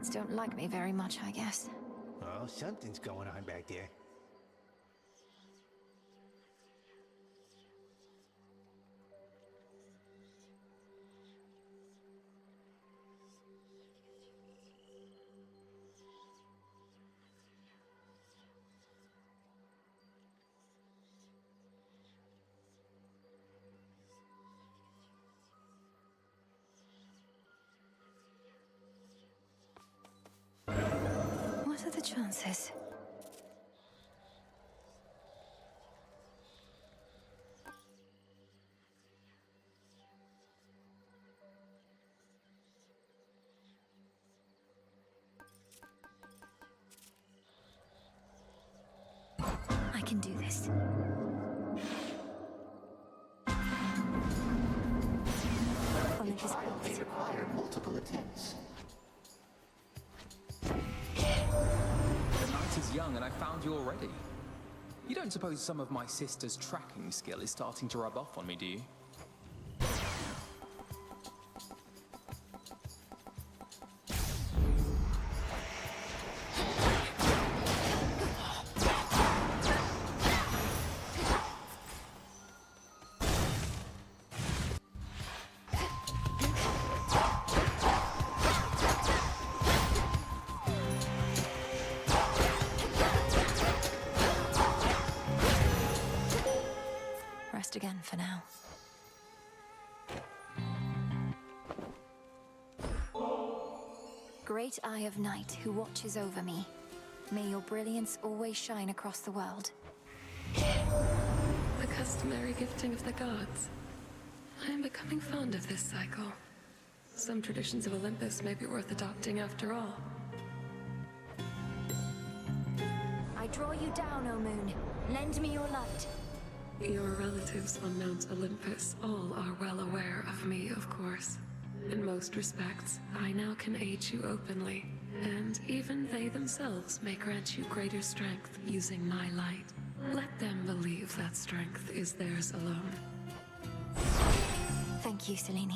guards don't like me very much, I guess. Well, something's going on back there. What are the chances? I can do this. Olympus They require multiple attempts. The night is young and I found you already. You don't suppose some of my sister's tracking skill is starting to rub off on me, do you? Rest again for now. Great Eye of Night, who watches over me. May your brilliance always shine across the world. The customary gifting of the gods. I am becoming fond of this cycle. Some traditions of Olympus may be worth adopting after all. I draw you down, O Moon. Lend me your light. Your relatives on Mount Olympus all are well aware of me, of course. In most respects, I now can aid you openly, and even they themselves may grant you greater strength using my light. Let them believe that strength is theirs alone. Thank you, Selene.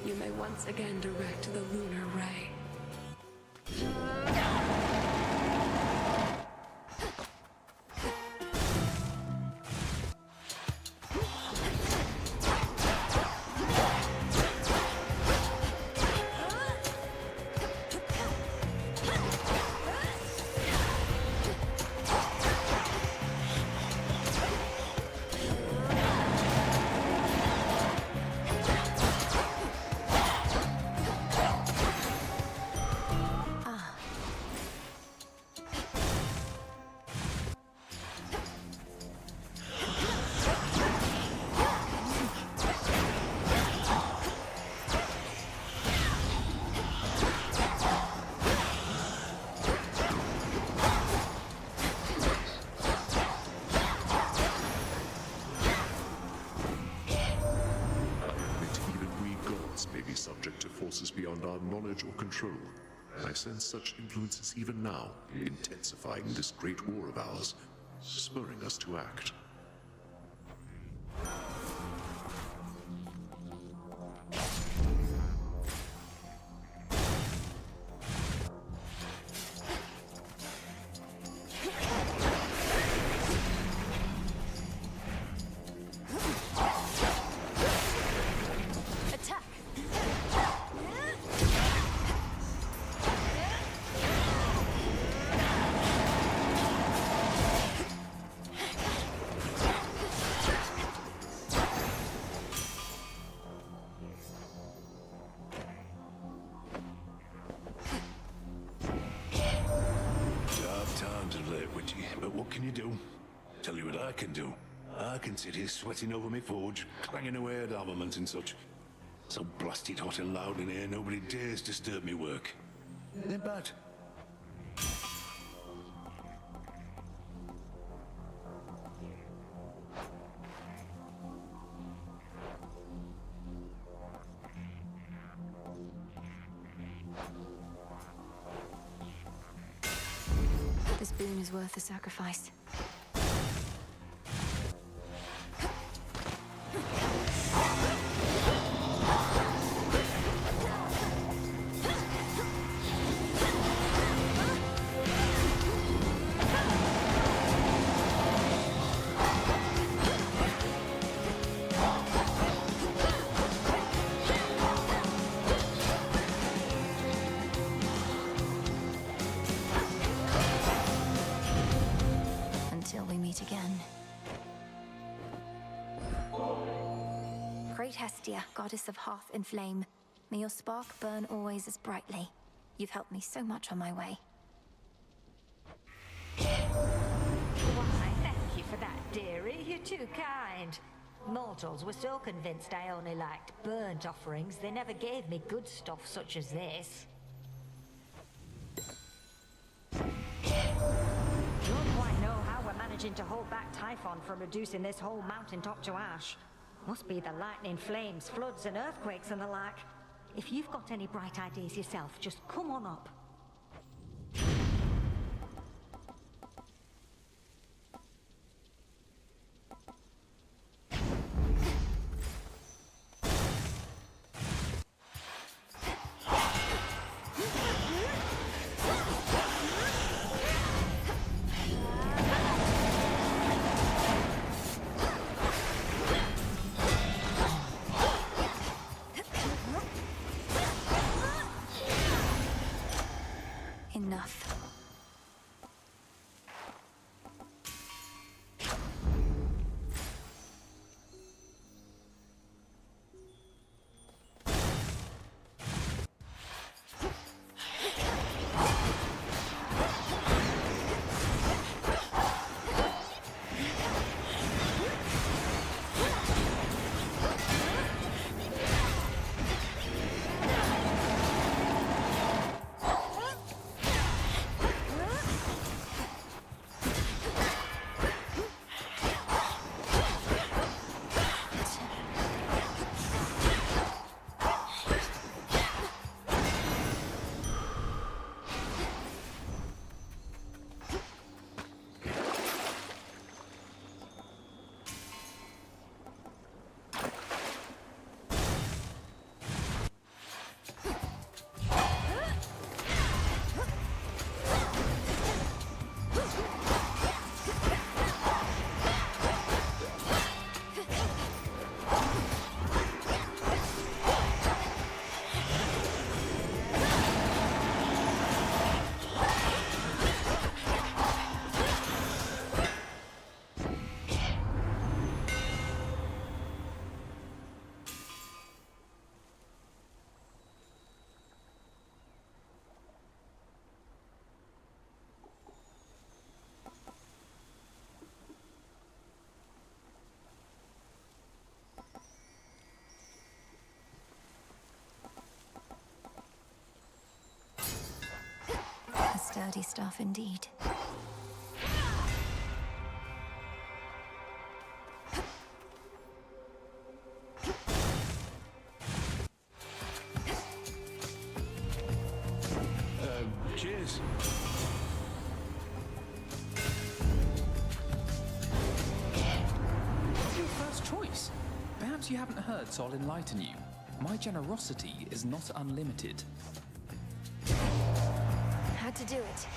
You may once again direct the lunar ray. Subject to forces beyond our knowledge or control. I sense such influences even now, intensifying this great war of ours, spurring us to act. But what can you do? Tell you what I can do. I can sit here sweating over my forge, clanging away at armament and such. So blasted hot and loud in here, nobody dares disturb me work. Ain't bad. This boon is worth the sacrifice. Until we meet again. Great Hestia, goddess of hearth and flame, may your spark burn always as brightly. You've helped me so much on my way. Why, thank you for that, dearie. You're too kind. Mortals were so convinced I only liked burnt offerings, they never gave me good stuff such as this. Don't quite know how we're managing to hold back Typhon from reducing this whole mountaintop to ash. Must be the lightning, flames, floods and earthquakes and the like. If you've got any bright ideas yourself, just come on up. Enough. Sturdy stuff indeed. Cheers. Your first choice. Perhaps you haven't heard, so I'll enlighten you. My generosity is not unlimited. Had to do it.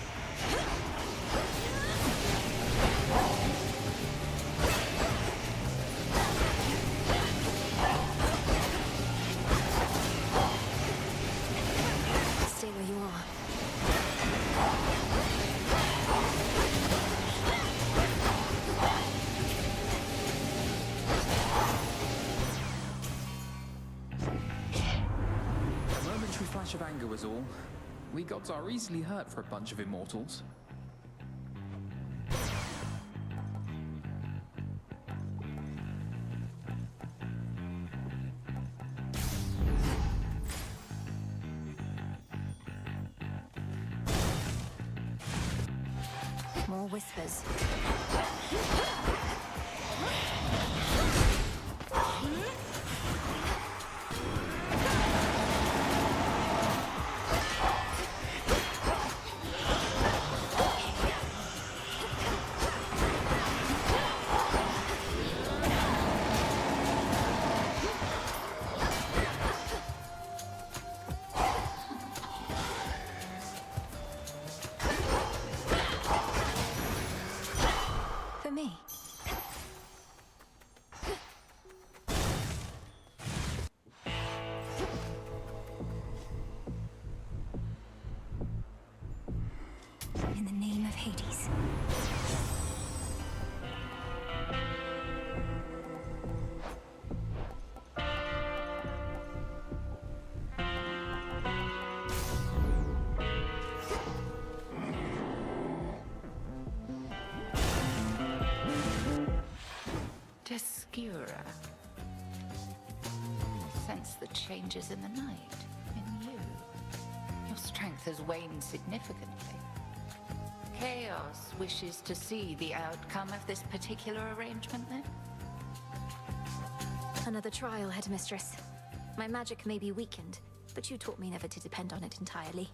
Stay where you are. A momentary flash of anger was all. We gods are easily hurt for a bunch of immortals. More whispers. in the name of Hades. Descura. Sense the changes in the night, in you. Your strength has waned significantly. Chaos wishes to see the outcome of this particular arrangement, then? Another trial, Headmistress. My magic may be weakened, but you taught me never to depend on it entirely.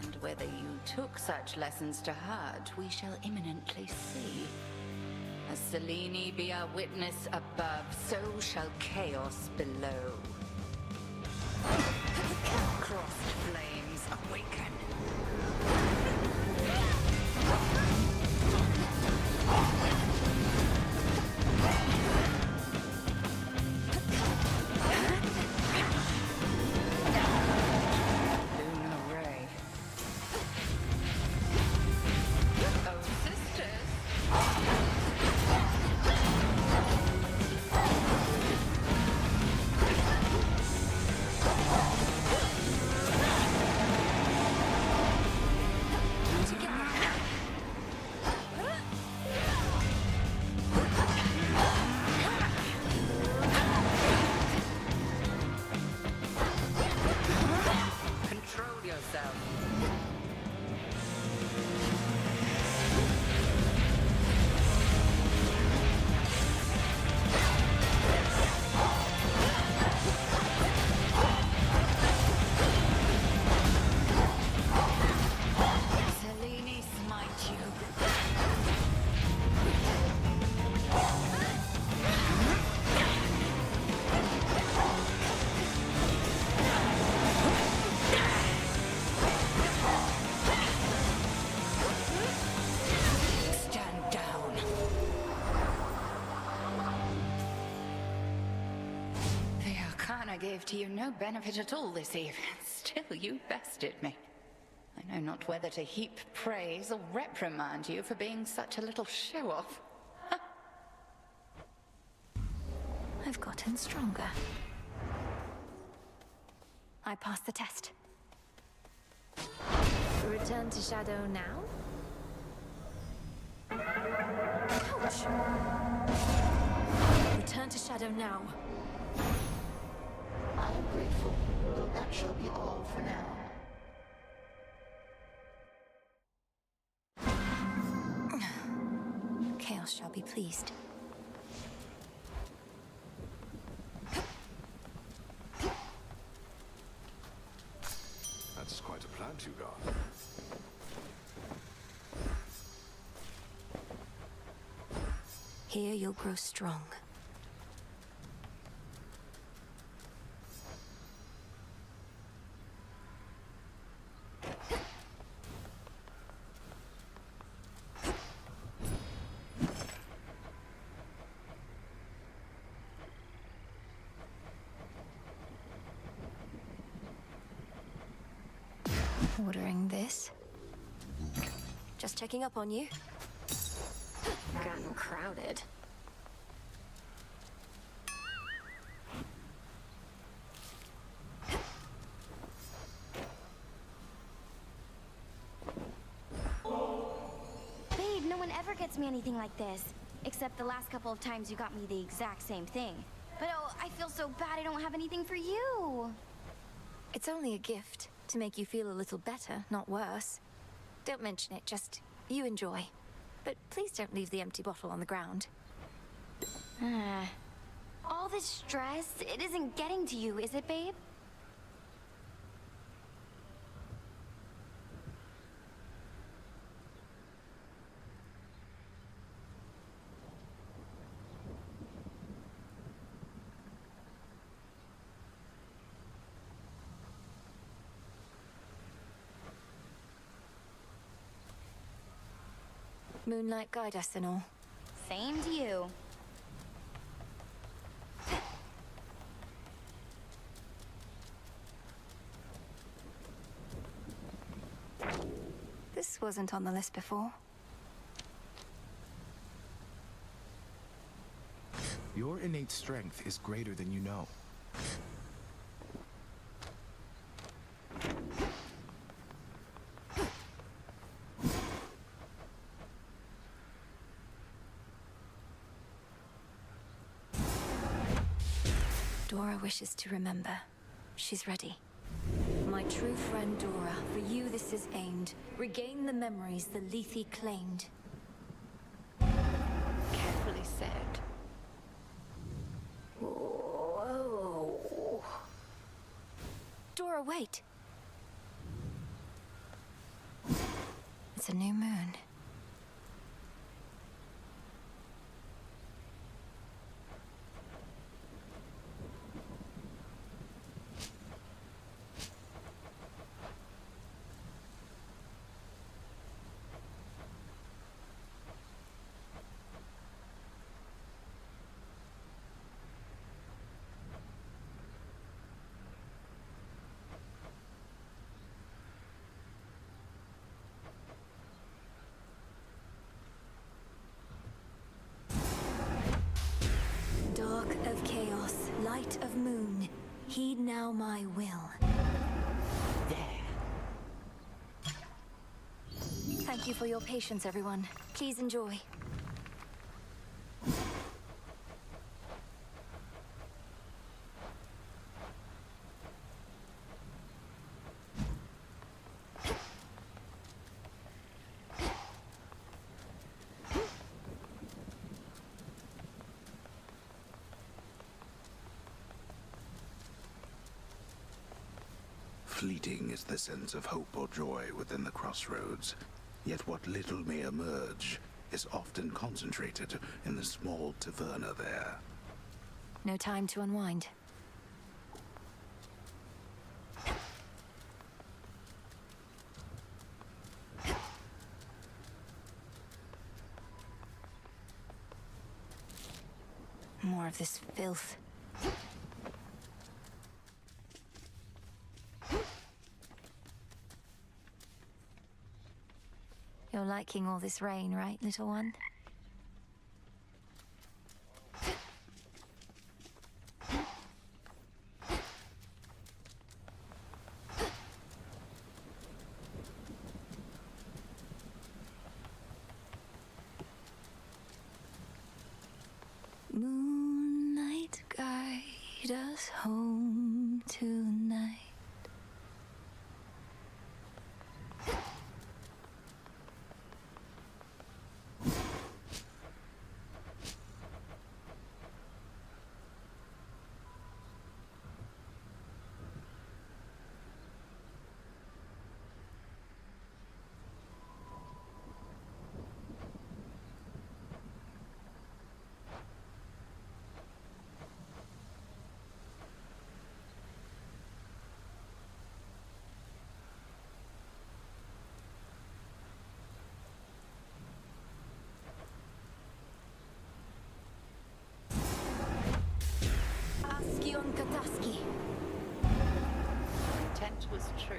And whether you took such lessons to heart, we shall imminently see. As Selene be our witness above, so shall chaos below. Crossed flames awaken. Luna Ray. Oh, sisters. Control yourself. Selene, smite you. Stand down. The Arcana gave to you no benefit at all this evening. Still, you bested me. I know not whether to heap praise or reprimand you for being such a little show-off. I've gotten stronger. I passed the test. Return to Shadow now? Ouch! Return to Shadow now. I am grateful, though that shall be all for now. Chaos shall be pleased. That's quite a plant you got. Here you'll grow strong. Ordering this. Just checking up on you. Gotten crowded. Babe, no one ever gets me anything like this. Except the last couple of times you got me the exact same thing. But oh, I feel so bad I don't have anything for you. It's only a gift to make you feel a little better, not worse. Don't mention it, just you enjoy. But please don't leave the empty bottle on the ground. All this stress, it isn't getting to you, is it, babe? Moonlight guide us and all. Same to you. wasn't on the list before. Your innate strength is greater than you know. Dora wishes to remember. She's ready. My true friend Dora, for you this is aimed. Regain the memories the Lethe claimed. Carefully said. Whoa. Dora, wait. It's a new moon. Dark of chaos, light of moon, heed now my will. There. Thank you for your patience, everyone. Please enjoy. Fleeting is the sense of hope or joy within the crossroads, yet what little may emerge is often concentrated in the small taverna there. No time to unwind. More of this filth. You're liking all this rain, right, little one? Moonlight, guide us home tonight. Kataski. Intent was true.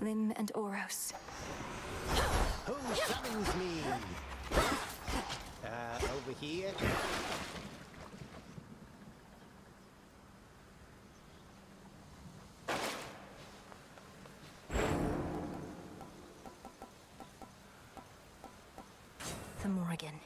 Lim and Oros. Who summons me? Over here? The Morrigan.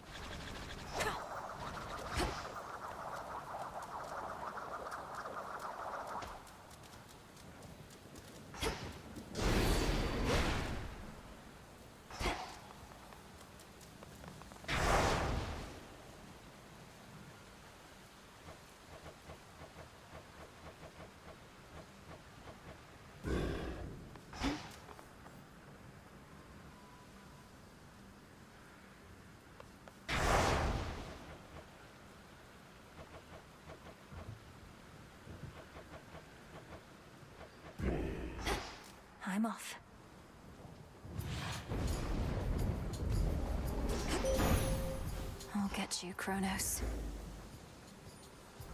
I'm off. I'll get you, Kronos.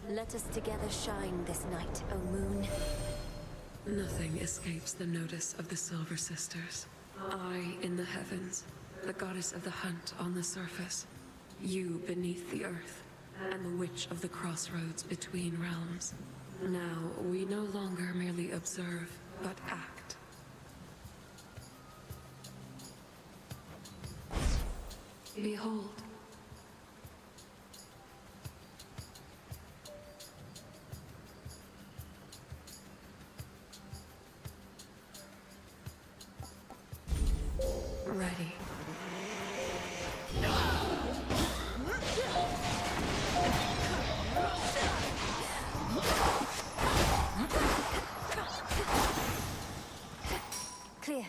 Let us together shine this night, O moon. Nothing escapes the notice of the Silver Sisters. I in the heavens, the goddess of the hunt on the surface, you beneath the earth, and the witch of the crossroads between realms. Now we no longer merely observe, but act. Behold. Ready. Clear.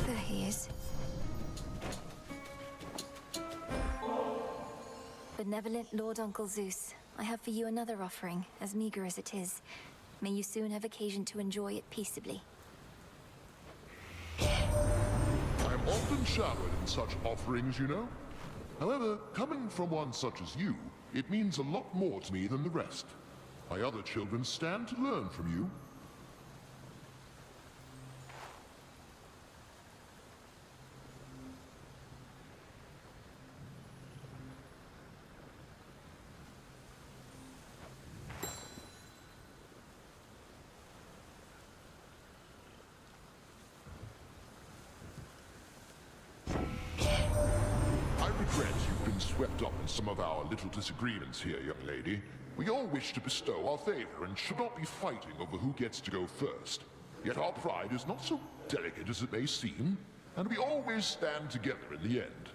There he is. Benevolent Lord Uncle Zeus, I have for you another offering, as meager as it is. May you soon have occasion to enjoy it peaceably. I am often showered in such offerings, you know. However, coming from one such as you, it means a lot more to me than the rest. My other children stand to learn from you. Swept up in some of our little disagreements here, young lady. We all wish to bestow our favor and should not be fighting over who gets to go first. Yet our pride is not so delicate as it may seem, and we always stand together in the end.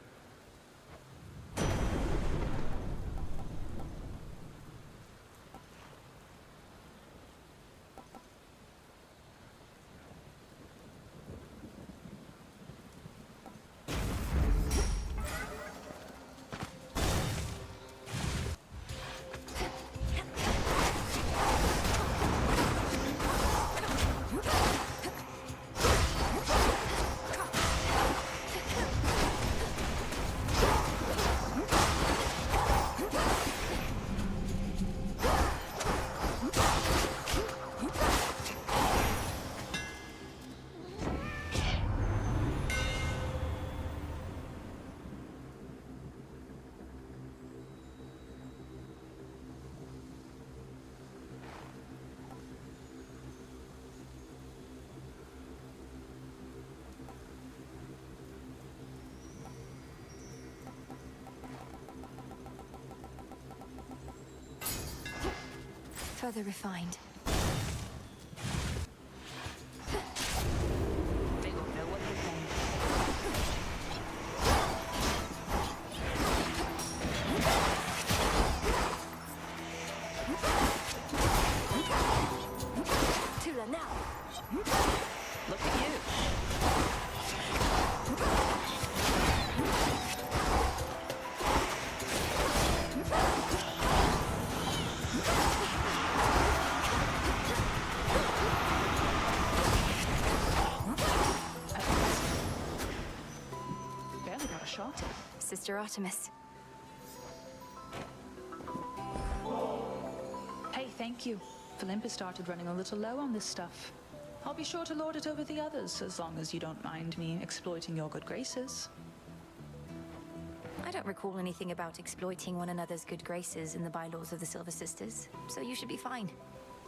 Further refined. They won't know what you've done. Tula now! Look at you. Barely got a shot in. Sister Artemis. Hey, thank you. Olympus started running a little low on this stuff. I'll be sure to lord it over the others, as long as you don't mind me exploiting your good graces. I don't recall anything about exploiting one another's good graces in the bylaws of the Silver Sisters, so you should be fine.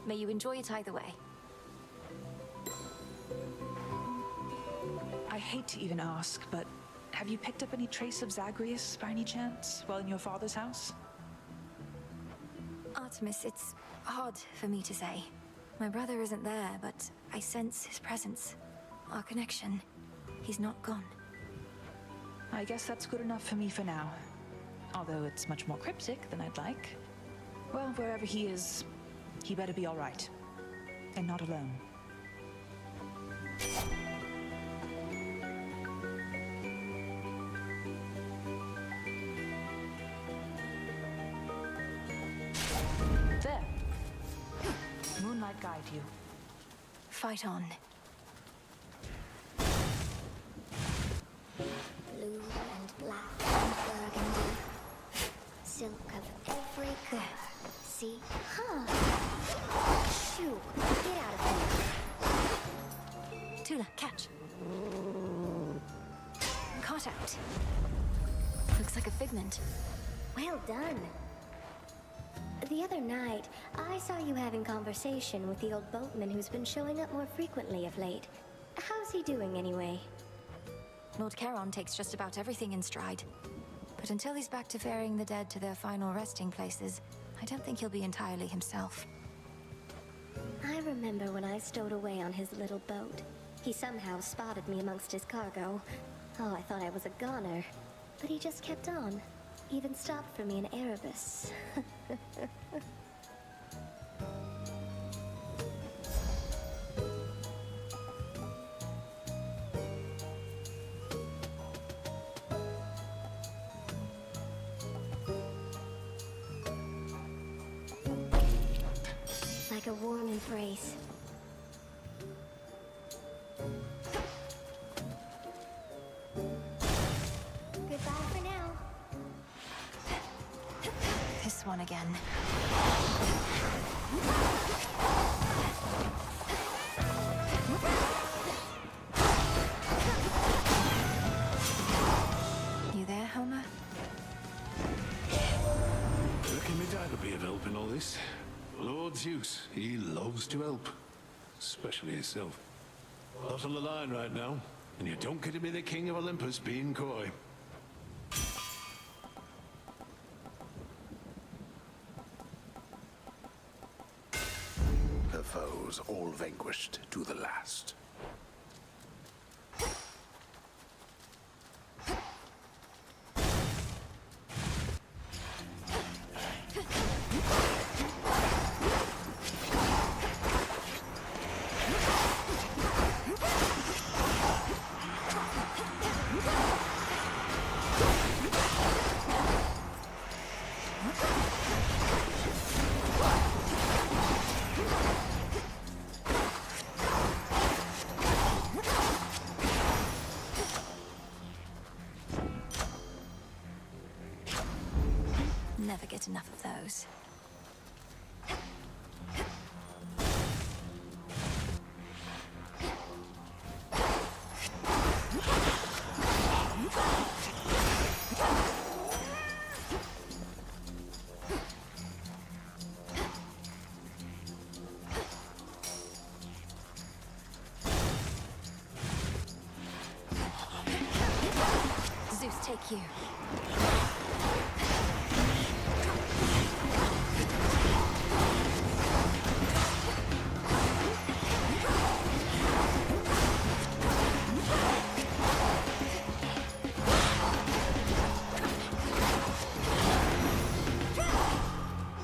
May you enjoy it either way. I hate to even ask, but have you picked up any trace of Zagreus by any chance while in your father's house? Artemis, it's hard for me to say. My brother isn't there, but I sense his presence. Our connection. He's not gone. I guess that's good enough for me for now. Although it's much more cryptic than I'd like. Well, wherever he is, he better be all right. And not alone. There. Moonlight guide you. Fight on. Blue and black and burgundy. Silk of every color. See? Huh. Shoo. Get out of here. Tula, catch. Caught out. Looks like a figment. Well done. The other night, I saw you having conversation with the old boatman who's been showing up more frequently of late. How's he doing anyway? Lord Charon takes just about everything in stride. But until he's back to ferrying the dead to their final resting places, I don't think he'll be entirely himself. I remember when I stowed away on his little boat. He somehow spotted me amongst his cargo. Oh, I thought I was a goner. But he just kept on. Even stopped for me in Erebus. Like a warm embrace. Goodbye for now. This one again. You there, Homer? Reckon me dad will be of help in all this. Lord Zeus, he loves to help. Especially himself. Not on the line right now, and you don't get to be the king of Olympus being coy. Her foes all vanquished to the last. Never get enough of those. Zeus, take you.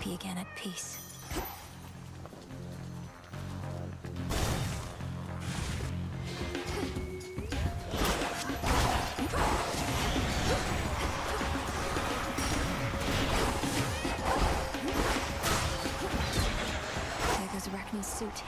Be again at peace. There goes Arachne's suit.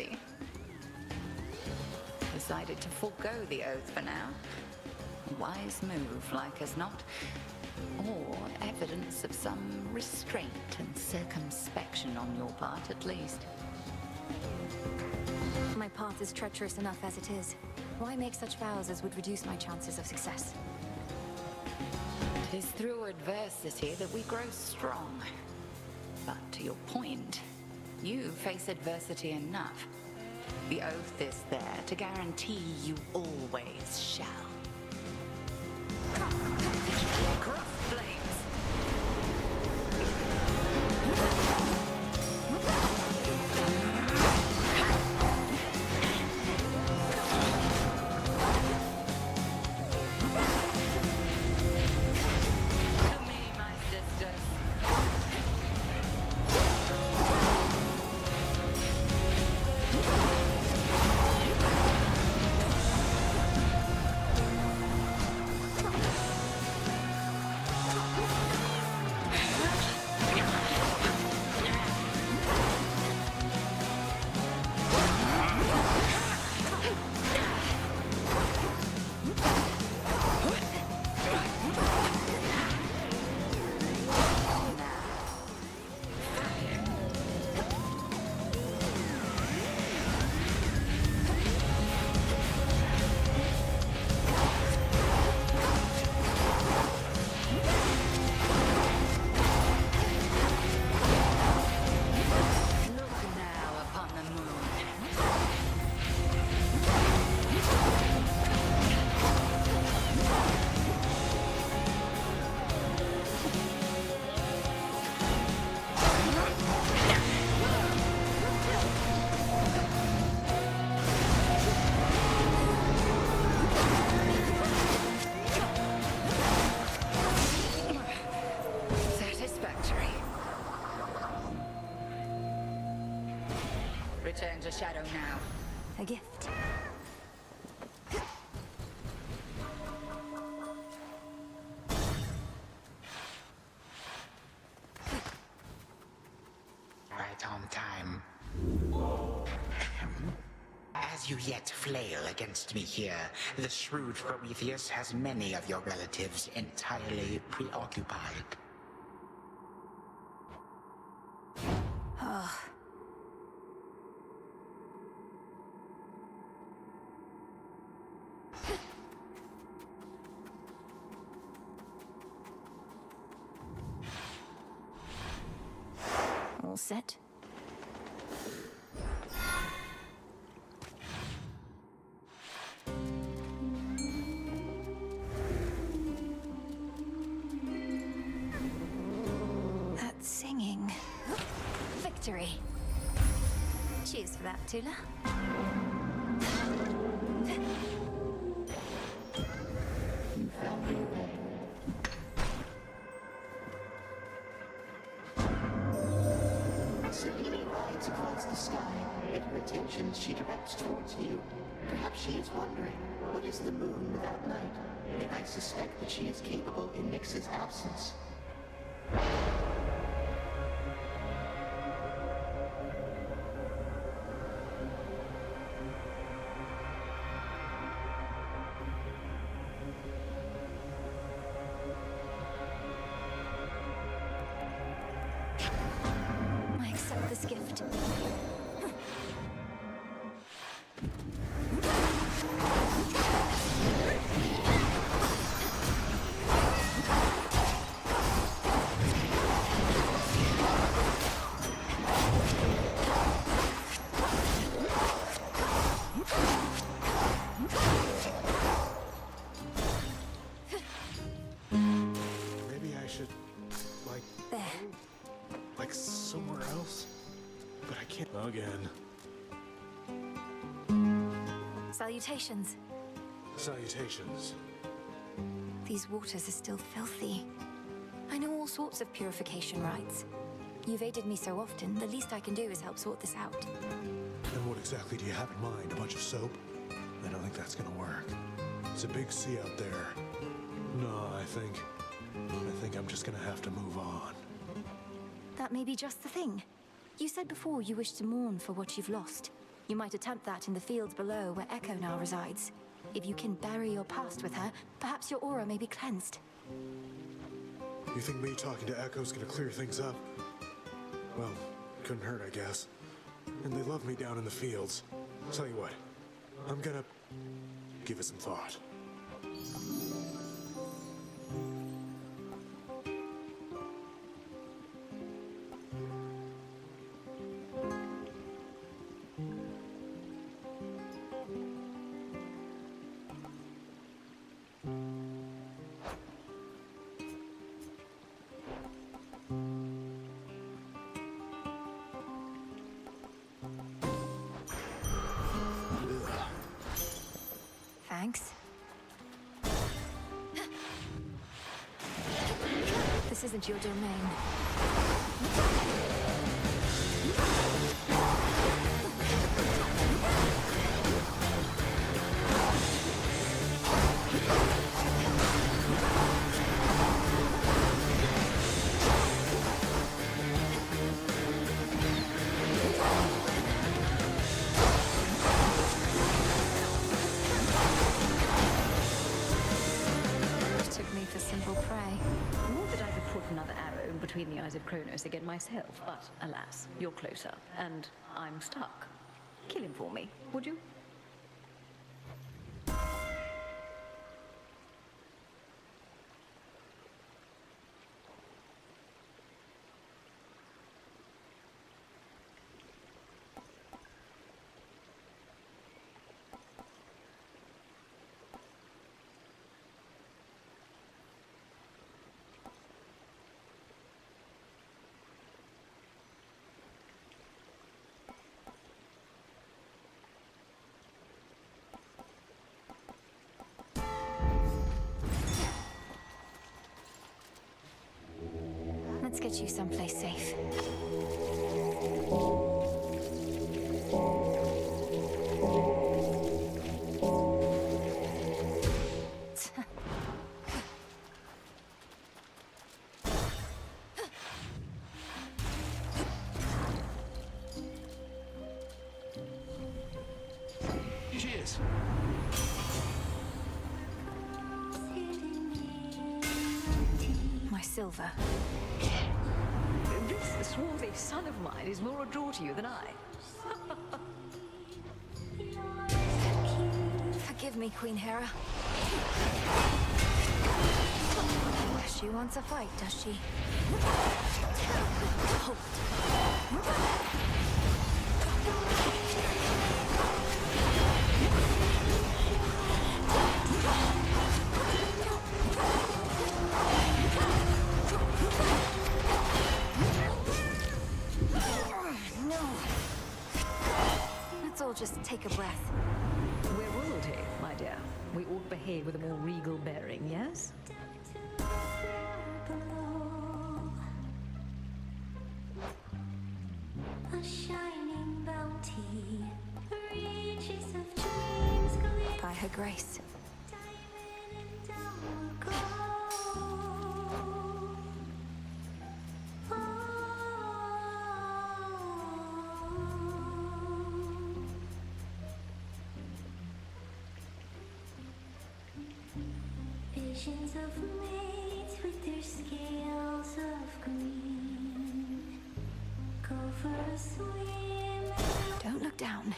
see. Decided to forego the oath for now. A wise move, like as not. Or evidence of some restraint and circumspection on your part, at least. My path is treacherous enough as it is. Why make such vows as would reduce my chances of success? It is through adversity that we grow strong. But to your point, you face adversity enough. The oath is there to guarantee you always shall. Cross flames! Return to shadow now. A gift. Right on time. As you yet flail against me here, the shrewd Prometheus has many of your relatives entirely preoccupied. All set? That singing. Victory. Cheers for that, Tula. You found your way. Selene rides across the sky, and her attention she directs towards you. Perhaps she is wondering, what is the moon without night? And I suspect that she is capable in Nyx's absence. I accept this gift. Maybe I should, There. like somewhere else? But I can't. Again. Salutations. Salutations. These waters are still filthy. I know all sorts of purification rites. You've aided me so often, the least I can do is help sort this out. And what exactly do you have in mind? A bunch of soap? I don't think that's gonna work. It's a big sea out there. No, I think I'm just gonna have to move on. That may be just the thing. You said before you wish to mourn for what you've lost. You might attempt that in the fields below where Echo now resides. If you can bury your past with her, perhaps your aura may be cleansed. You think me talking to Echo's gonna clear things up? Well, couldn't hurt, I guess. And they love me down in the fields. Tell you what, I'm gonna give it some thought. Thanks. This isn't your domain. Between the eyes of Kronos again myself, but alas, you're closer, and I'm stuck. Kill him for me, would you? Let's get you someplace safe. Cheers. My silver. This swarthy son of mine is more a draw to you than I. Forgive me, Queen Hera. She wants a fight, does she? Hold. Just take a breath. We're royalty, my dear. We ought to behave with a more regal bearing, yes? A shining bounty, riches of dreams glitter. By her grace. Visions of maids with their scales of green. Go for a swim. Don't look down.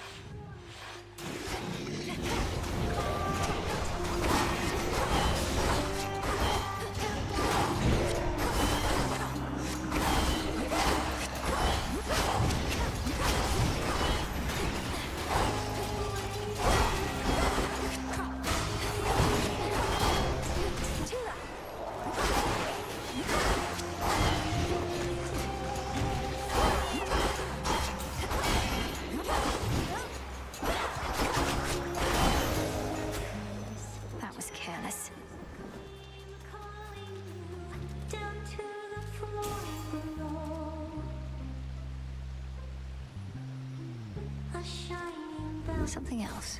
Something else.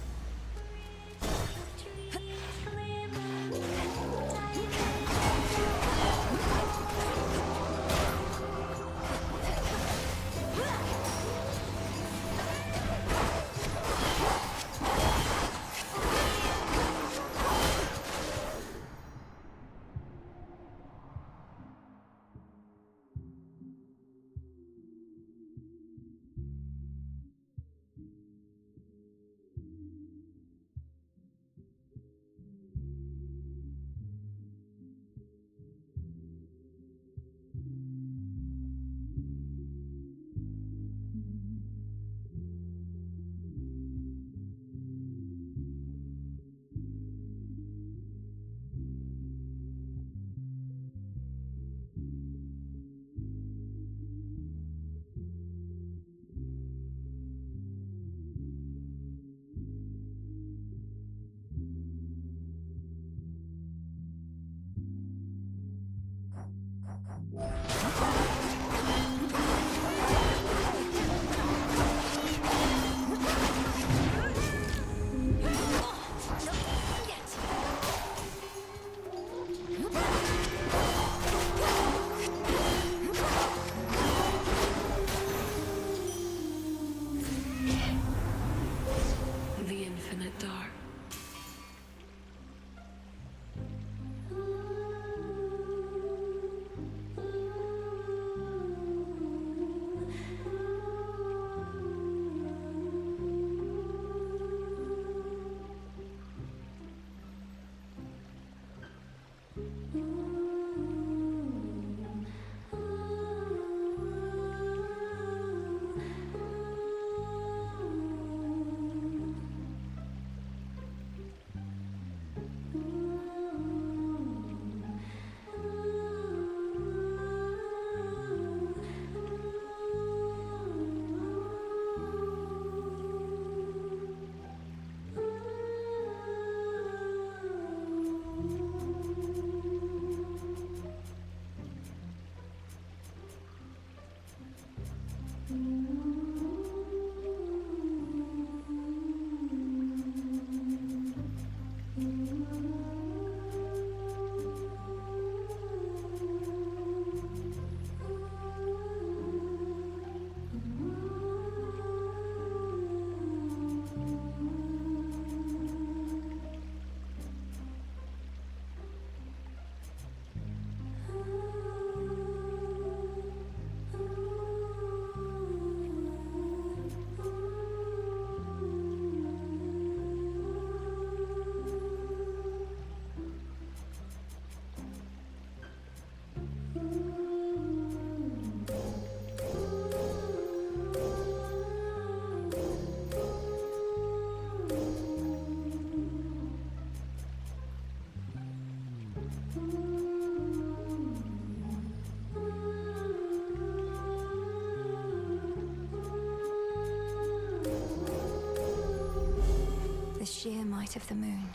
The sheer might of the moon.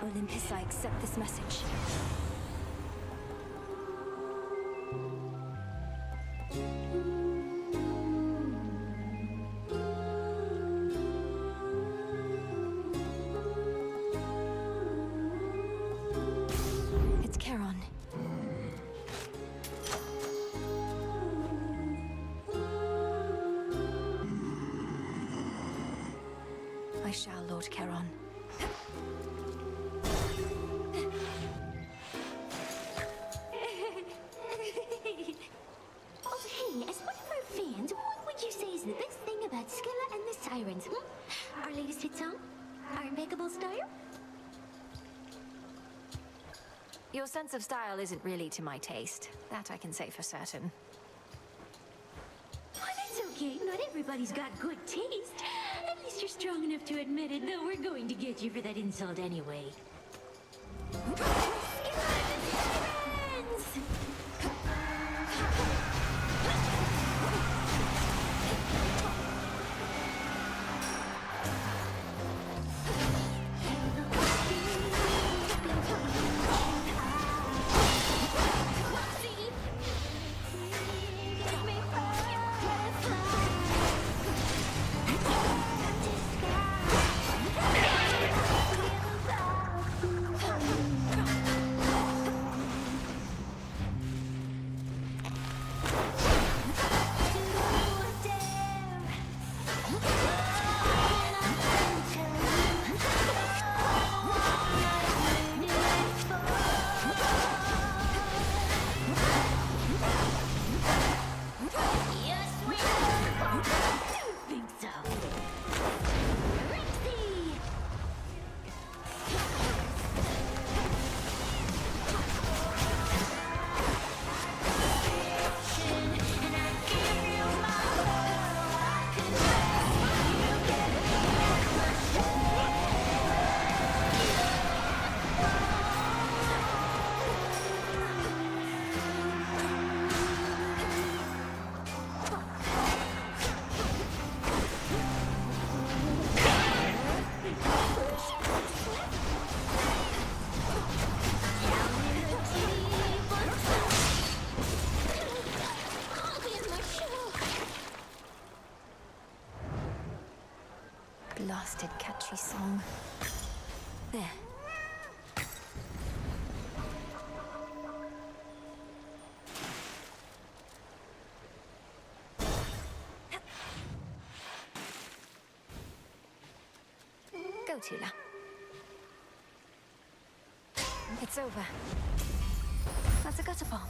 Olympus, I accept this message. It's Charon. I shall, Lord Charon. Oh, hey, as one of our fans, what would you say is the best thing about Scylla and the Sirens, Our latest hit song? Our impeccable style? Your sense of style isn't really to my taste. That I can say for certain. Oh, that's okay. Not everybody's got good taste. At least you're strong enough to admit it, though we're going to get you for that insult anyway. Blasted catchy song. There. Go, Tula. It's over. That's a gutter pop.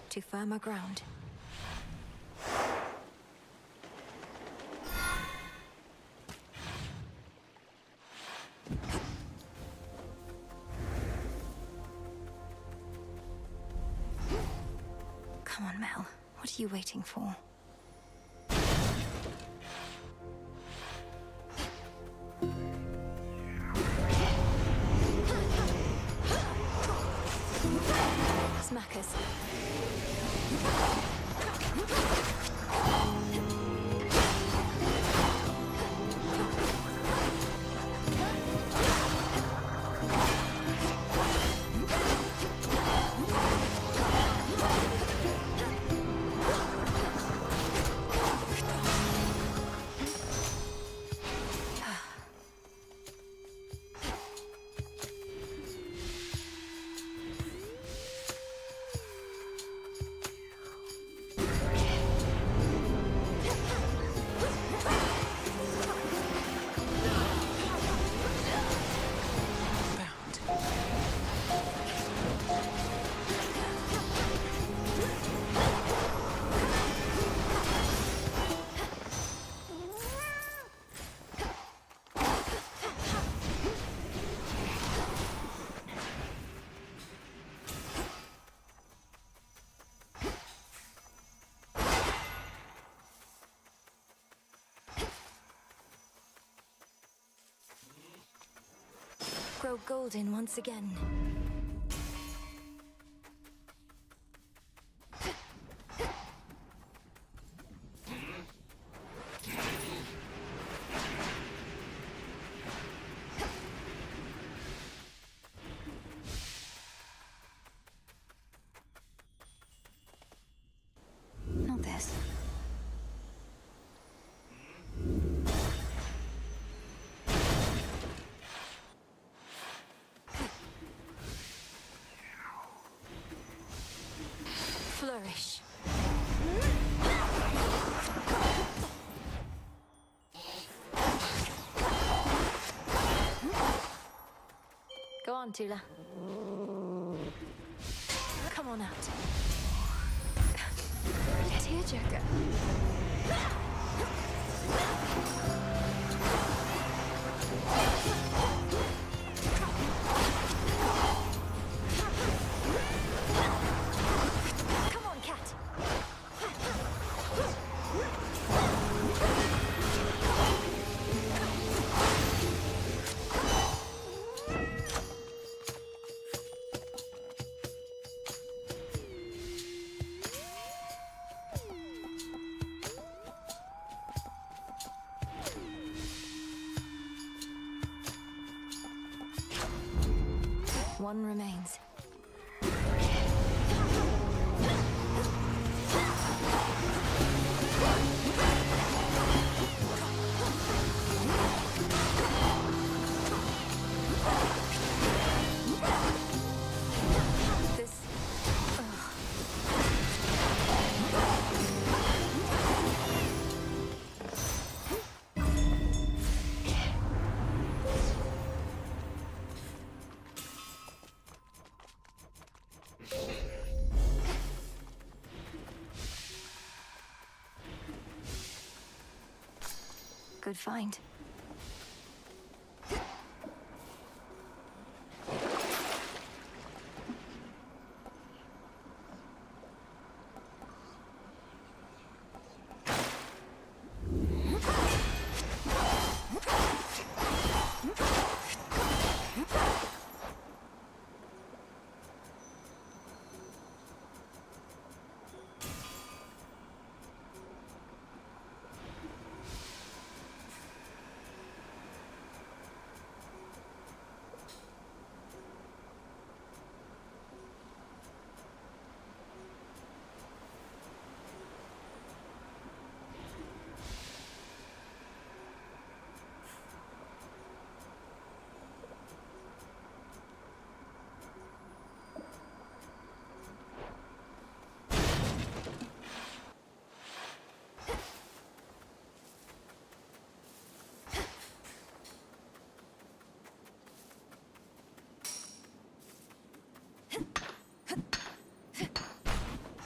To firmer ground. on, Mel. What are you waiting for? Smackers. Grow golden once again. Not this. Flourish. Go on, Tula. Come on out. Tearjerker. Come on, cat. One remains. This... Good find.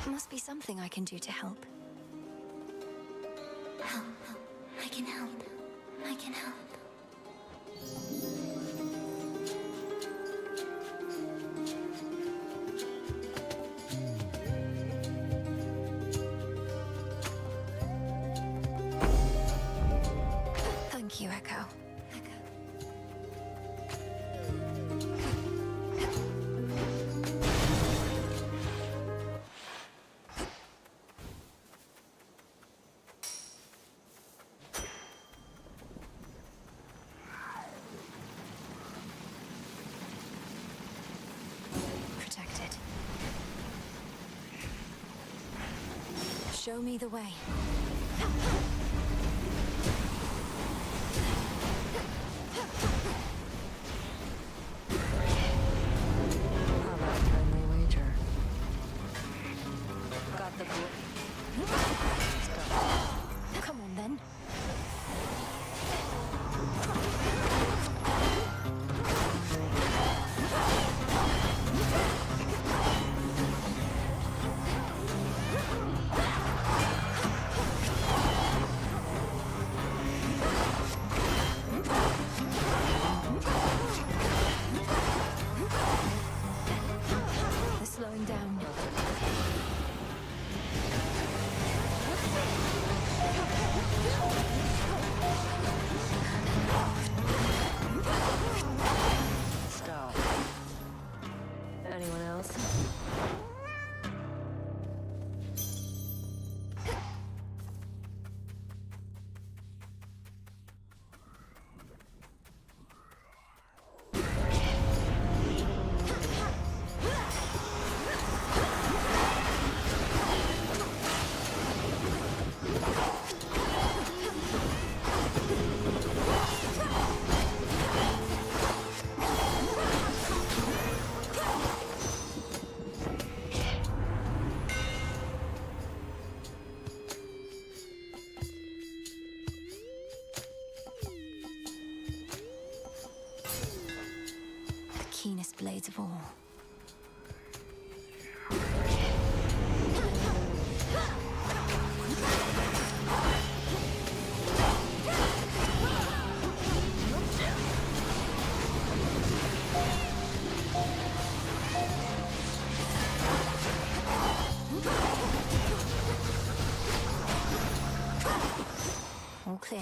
Must be something I can do to help. Help. I can help. I can help. Thank you, Echo. Protected. Show me the way. How about a friendly wager? Got the book? Come on, then. They're slowing down. Stop. Anyone else? The keenest blades of all. All clear.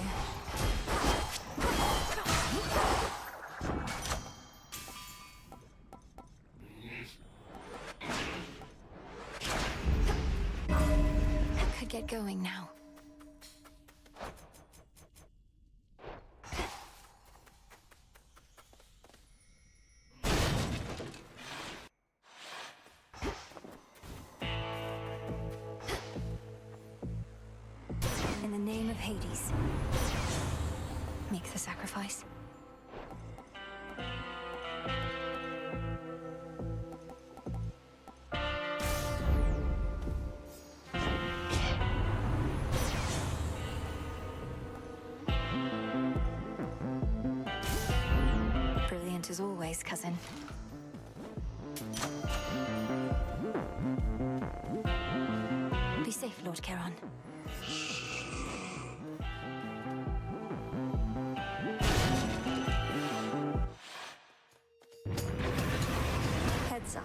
Could get going now. In the name of Hades, make the sacrifice. Brilliant as always, cousin. Be safe, Lord Charon. Heads up.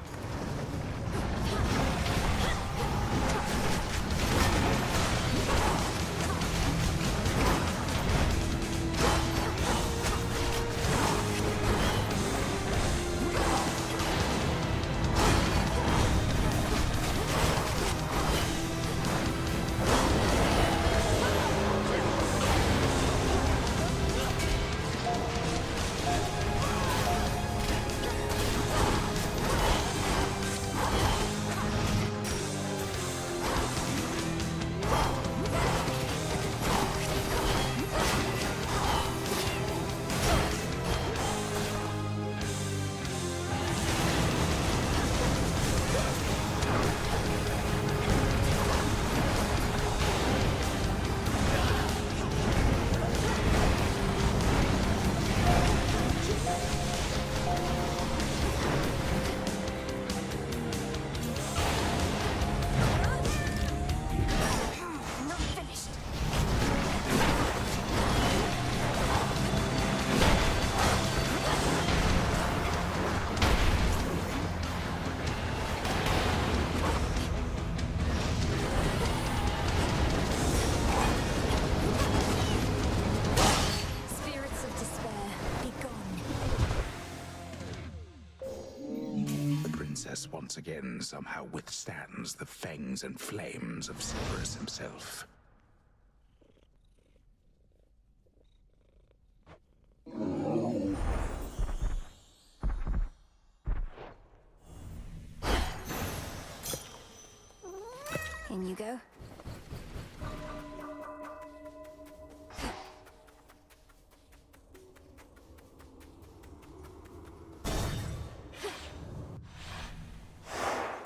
princess once again somehow withstands the fangs and flames of Cerberus himself. In you go.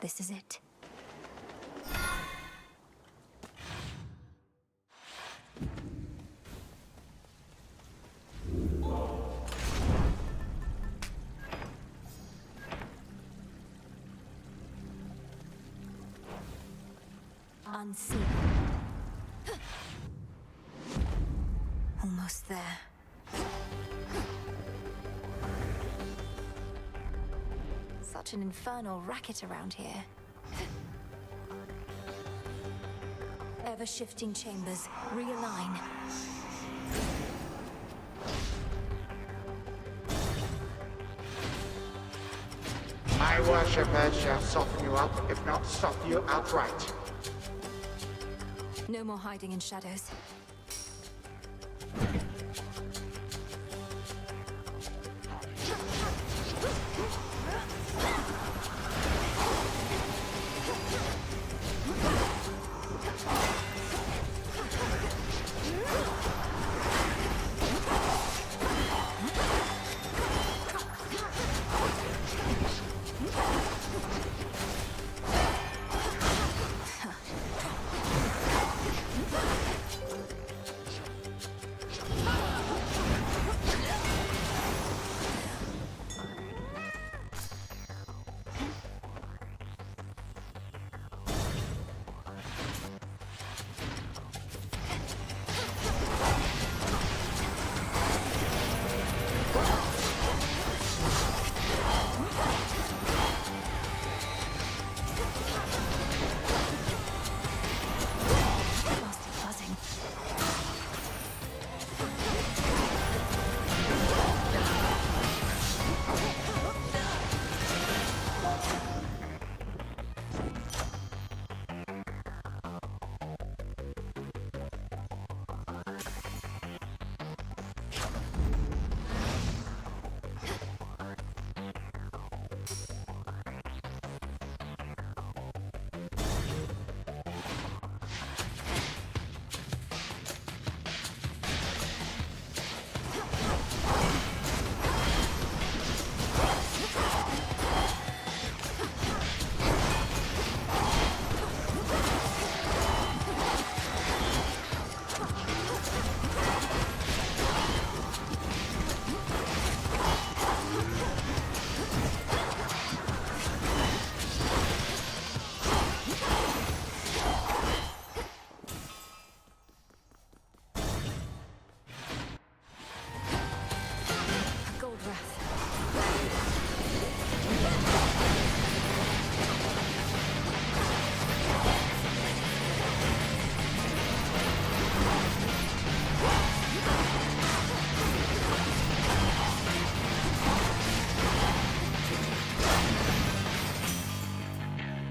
This is it. Unseen. Almost there. Such an infernal racket around here. Ever-shifting chambers. Realign. My worshippers shall soften you up, if not stop you outright. No more hiding in shadows.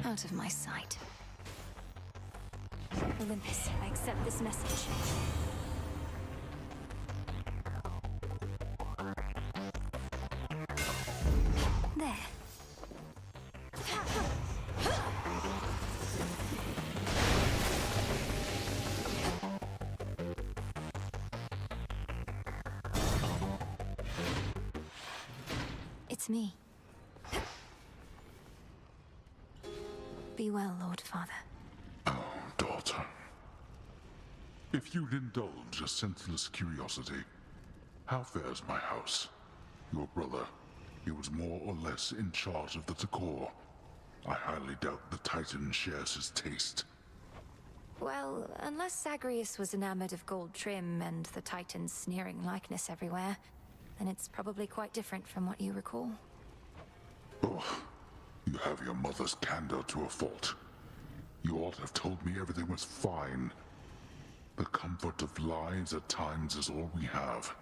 Out of my sight. Olympus, I accept this message. There. It's me. Be well, Lord Father. Oh, daughter. If you'd indulge a senseless curiosity, how fares my house? Your brother, he was more or less in charge of the decor. I highly doubt the Titan shares his taste. Well, unless Zagreus was enamored of gold trim and the Titan's sneering likeness everywhere, then it's probably quite different from what you recall. Oh, you have your mother's candor to a fault. You ought to have told me everything was fine. The comfort of lies at times is all we have.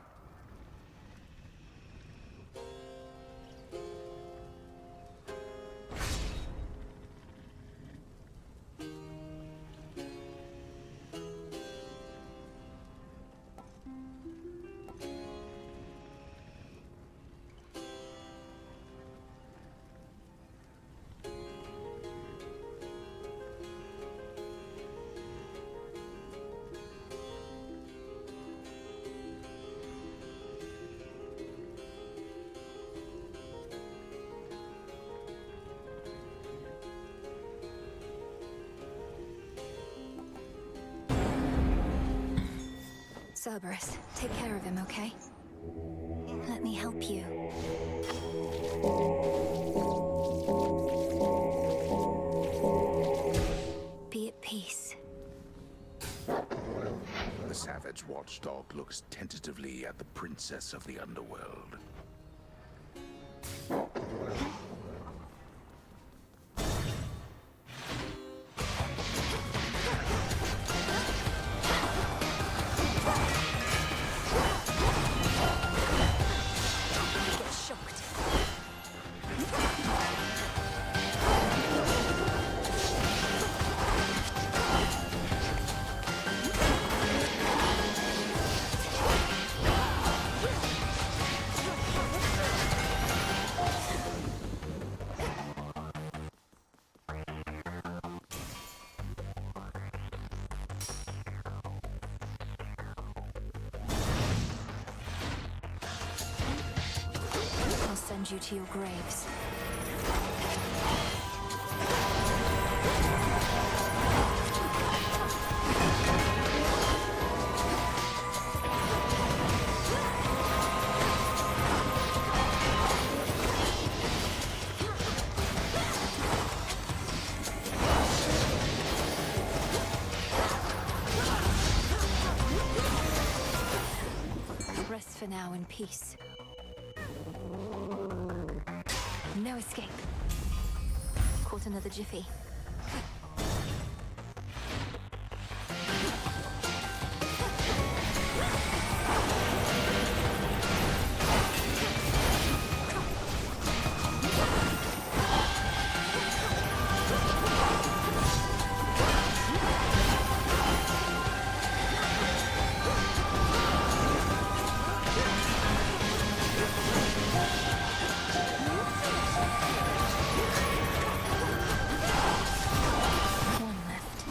Cerberus, take care of him, okay? Let me help you. Be at peace. The savage watchdog looks tentatively at the princess of the underworld. Get shocked. I'll send you to your graves. Rest for now in peace. No escape. Caught another jiffy. One left.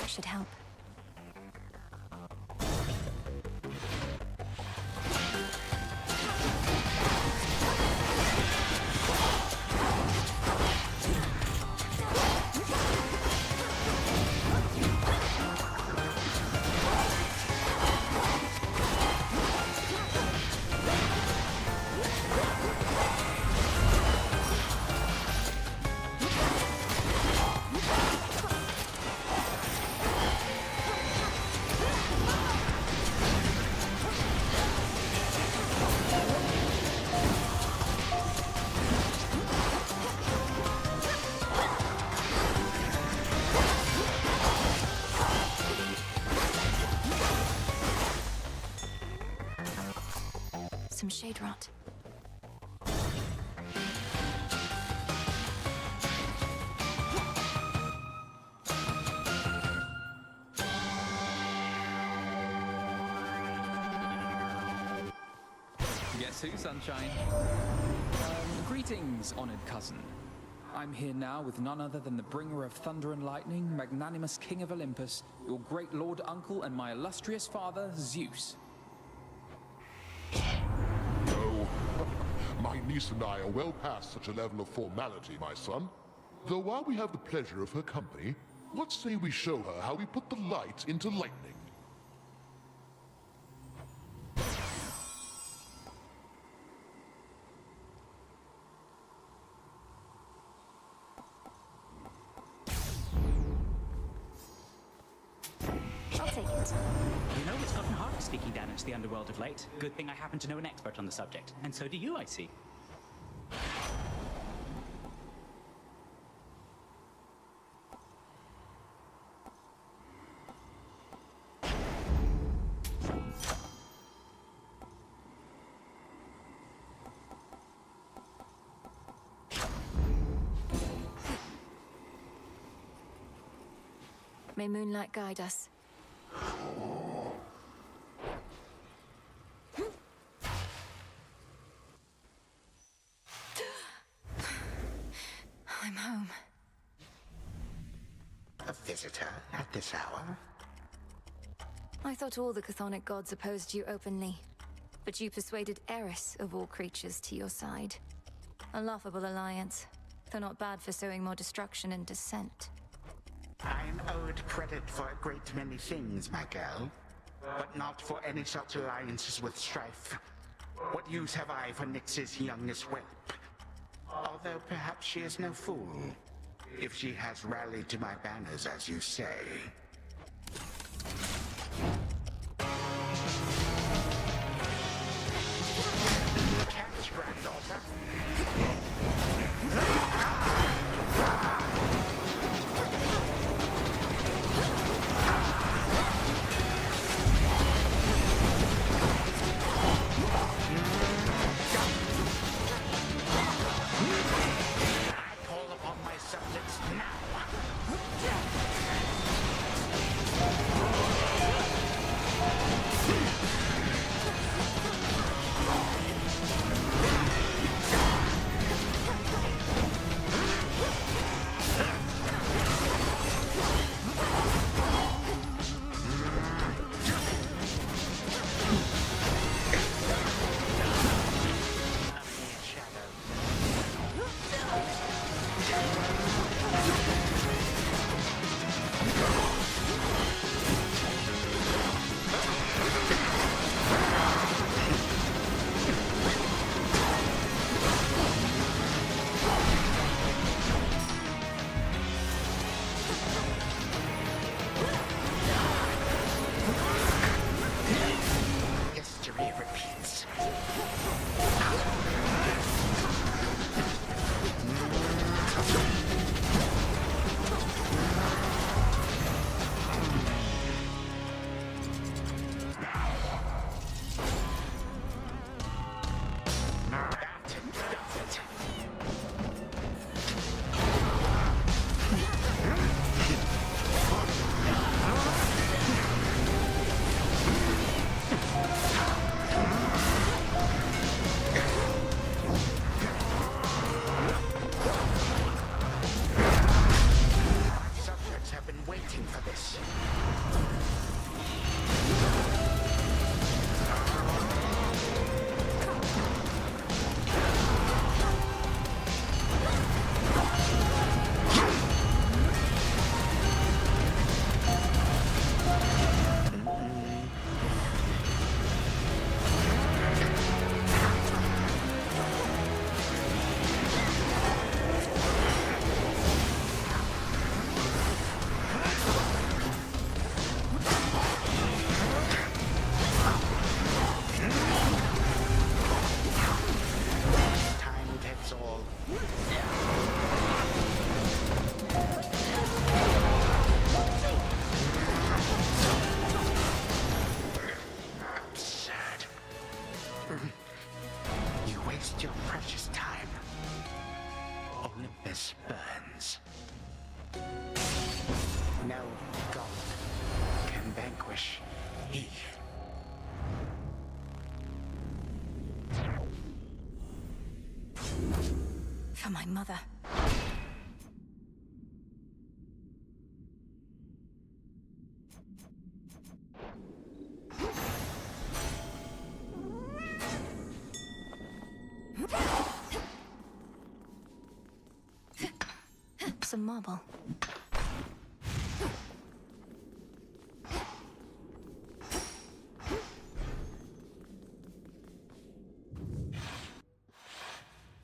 Should help. Some shade rot. Guess who, sunshine? Greetings, honored cousin. I'm here now with none other than the bringer of thunder and lightning, magnanimous king of Olympus, your great lord uncle and my illustrious father, Zeus. No. My niece and I are well past such a level of formality, my son. Though while we have the pleasure of her company, what say we show her how we put the light into lightning? I'll take it. You know, it's gotten hard sneaking down into the underworld of late. Good thing I happen to know an expert on the subject. And so do you, I see. May moonlight guide us. a visitor at this hour? I thought all the chthonic gods opposed you openly, but you persuaded Eris, of all creatures, to your side. A laughable alliance, though not bad for sowing more destruction and dissent. I'm owed credit for a great many things, my girl, but not for any such alliances with strife. What use have I for Nyx's youngest whelp? Although perhaps she is no fool, if she has rallied to my banners, as you say. Catch, granddaughter. I call upon my subjects now. History repeats. Subjects have been waiting for this. Time takes all. Absurd. You waste your precious time. Olympus burns. No god can vanquish he. For my mother. Some marble.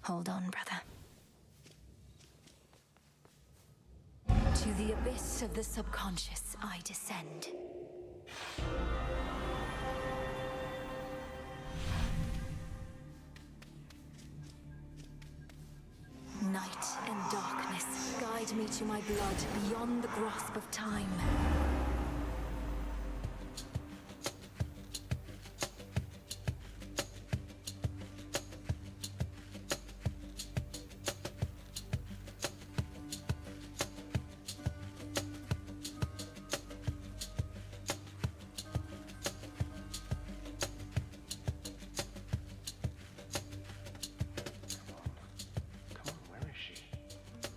Hold on, brother. To the abyss of the subconscious I descend. Night and darkness guide me to my blood beyond the grasp of time.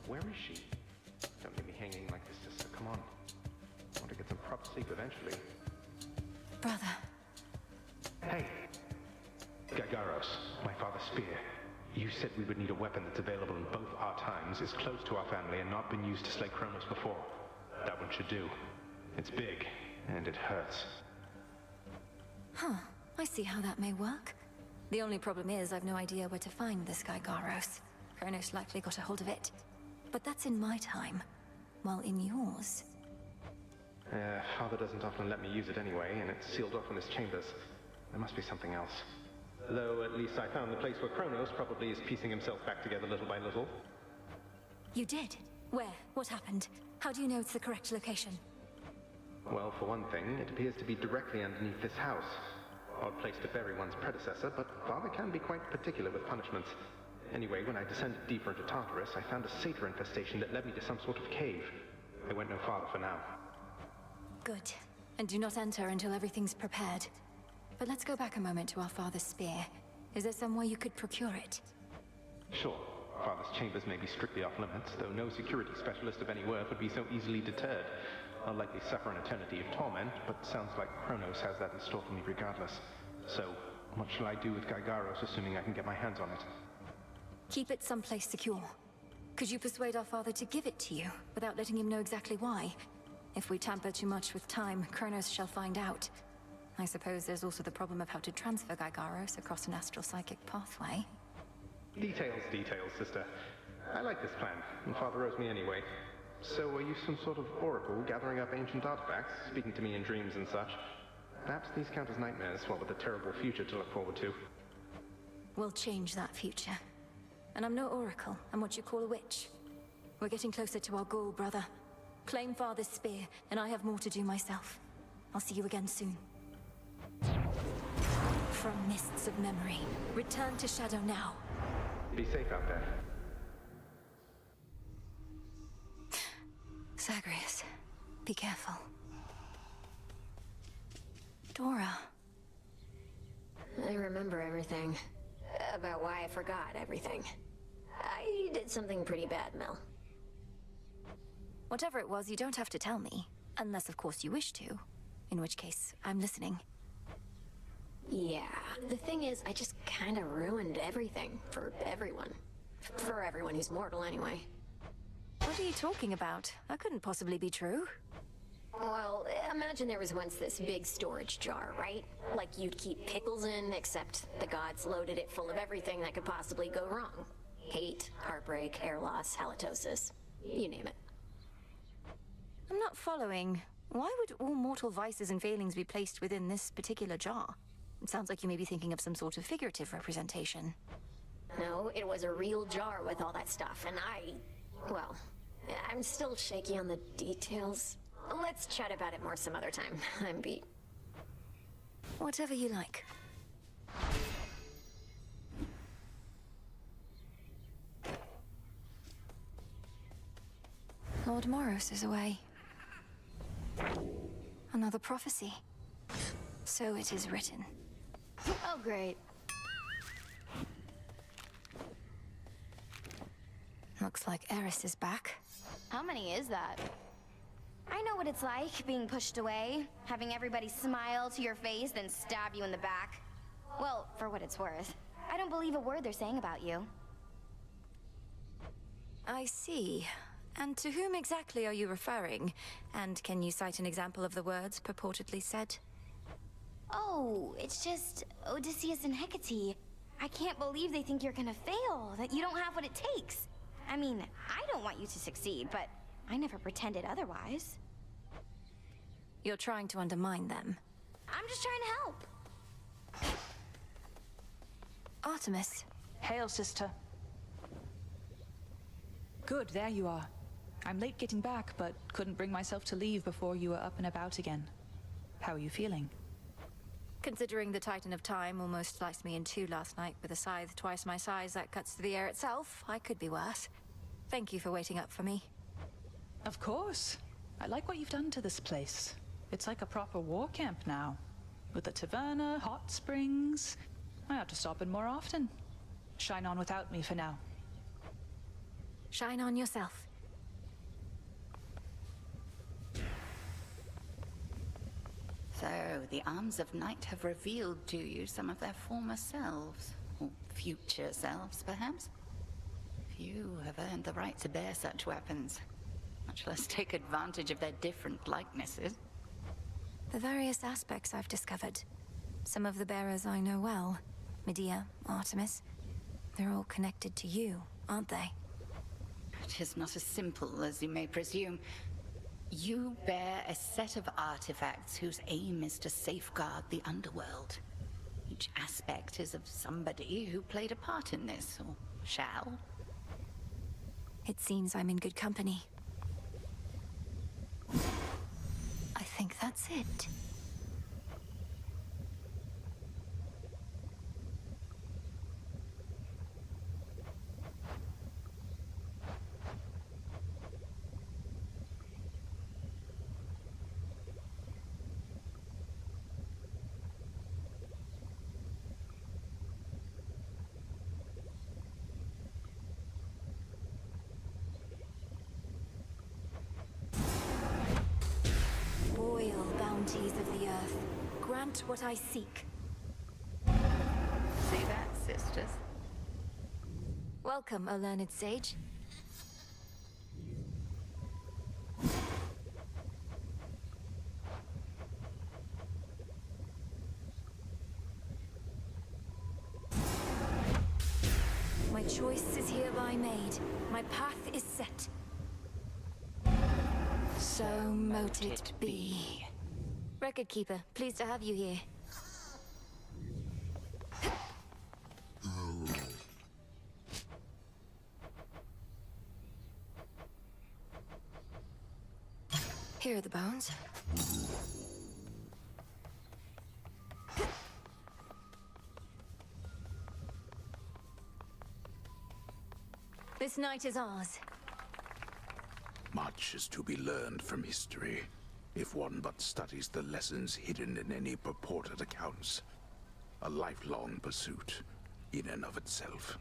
Where is she? Don't leave me hanging like this, sister. Come on. proper sleep eventually. Brother. Hey! Gagaros, my father's spear. You said we would need a weapon that's available in both our times, is close to our family, and not been used to slay Kronos before. That one should do. It's big, and it hurts. Huh. I see how that may work. The only problem is I've no idea where to find this guy Garos. Kronos likely got a hold of it. But that's in my time. While in yours... Father doesn't often let me use it anyway, and it's sealed off in his chambers. There must be something else. Though at least I found the place where Kronos probably is piecing himself back together little by little. You did? Where? What happened? How do you know it's the correct location? Well, for one thing, it appears to be directly underneath this house. Odd place to bury one's predecessor, but Father can be quite particular with punishments. Anyway, when I descended deeper into Tartarus, I found a satyr infestation that led me to some sort of cave. I went no farther for now. Good. And do not enter until everything's prepared. But let's go back a moment to our father's spear. Is there some way you could procure it? Sure. Father's chambers may be strictly off limits, though no security specialist of any worth would be so easily deterred. I'll likely suffer an eternity of torment, but sounds like Kronos has that in store for me regardless. So, what shall I do with Gygaros, assuming I can get my hands on it? Keep it someplace secure. Could you persuade our father to give it to you, without letting him know exactly why? If we tamper too much with time, Kronos shall find out. I suppose there's also the problem of how to transfer Gygaros across an astral psychic pathway. Details, sister. I like this plan, and Father owes me anyway. So are you some sort of oracle gathering up ancient artifacts, speaking to me in dreams and such? Perhaps these count as nightmares, what with a terrible future to look forward to. We'll change that future. And I'm no oracle, I'm what you call a witch. We're getting closer to our goal, brother. Claim Father's spear, and I have more to do myself. I'll see you again soon. From mists of memory, return to Shadow now. Be safe out there. Zagreus, be careful. Dora. I remember everything. About why I forgot everything. I did something pretty bad, Mel. Whatever it was, you don't have to tell me. Unless, of course, you wish to. In which case, I'm listening. Yeah, the thing is, I just kinda ruined everything for everyone. For everyone who's mortal, anyway. What are you talking about? That couldn't possibly be true. Well, imagine there was once this big storage jar, right? Like you'd keep pickles in, except the gods loaded it full of everything that could possibly go wrong. Hate, heartbreak, hair loss, halitosis. You name it. I'm not following. Why would all mortal vices and failings be placed within this particular jar? It sounds like you may be thinking of some sort of figurative representation. No, it was a real jar with all that stuff, and well, I'm still shaky on the details. Let's chat about it more some other time. I'm beat. Whatever you like. Lord Moros is away. Another prophecy. So it is written. Oh, great. Looks like Eris is back. How many is that? I know what it's like, being pushed away, having everybody smile to your face, then stab you in the back. Well, for what it's worth, I don't believe a word they're saying about you. I see. And to whom exactly are you referring? And can you cite an example of the words purportedly said? Oh, it's just Odysseus and Hecate. I can't believe they think you're gonna fail, that you don't have what it takes. I mean, I don't want you to succeed, but I never pretended otherwise. You're trying to undermine them. I'm just trying to help. Artemis. Hail, sister. Good, there you are. I'm late getting back, but couldn't bring myself to leave before you were up and about again. How are you feeling? Considering the Titan of Time almost sliced me in two last night with a scythe twice my size that cuts through the air itself, I could be worse. Thank you for waiting up for me. Of course. I like what you've done to this place. It's like a proper war camp now. With a taverna, hot springs. I ought to stop in more often. Shine on without me for now. Shine on yourself. the arms of night have revealed to you some of their former selves. Or future selves, perhaps? Few have earned the right to bear such weapons, much less take advantage of their different likenesses. The various aspects I've discovered. Some of the bearers I know well. Medea, Artemis. They're all connected to you, aren't they? It is not as simple as you may presume. You bear a set of artifacts whose aim is to safeguard the underworld. Each aspect is of somebody who played a part in this, or shall. It seems I'm in good company. I think that's it. Boil bounties of the earth. Grant what I seek. See that, sisters? Welcome, O learned sage. My choice is hereby made. My path is set. So mote it be. Record keeper, pleased to have you here. Here are the bones. This night is ours. Much is to be learned from history, if one but studies the lessons hidden in any purported accounts. A lifelong pursuit, in and of itself.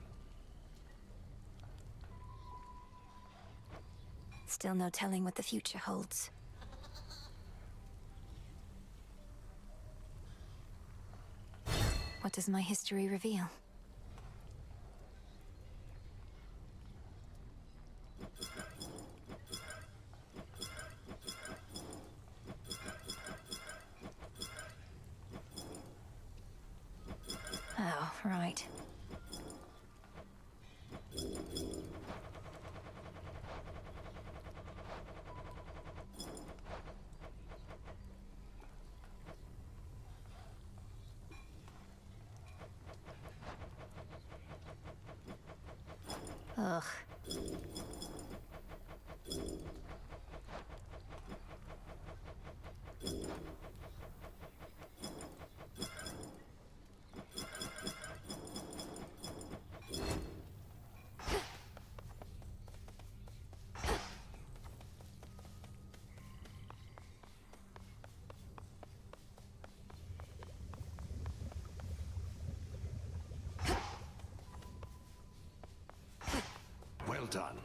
Still no telling what the future holds. What does my history reveal? Oh, right. Ugh. Well done.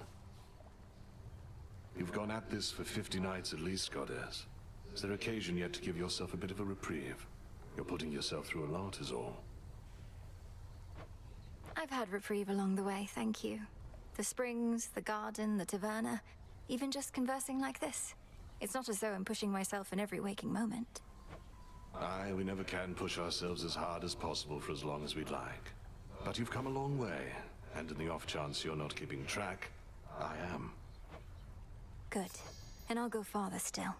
You've gone at this for 50 nights at least, goddess. Is there occasion yet to give yourself a bit of a reprieve? You're putting yourself through a lot is all. I've had reprieve along the way, thank you. The springs, the garden, the taverna, even just conversing like this. It's not as though I'm pushing myself in every waking moment. Aye, we never can push ourselves as hard as possible for as long as we'd like. But you've come a long way, and in the off chance you're not keeping track, I am. Good. And I'll go farther still.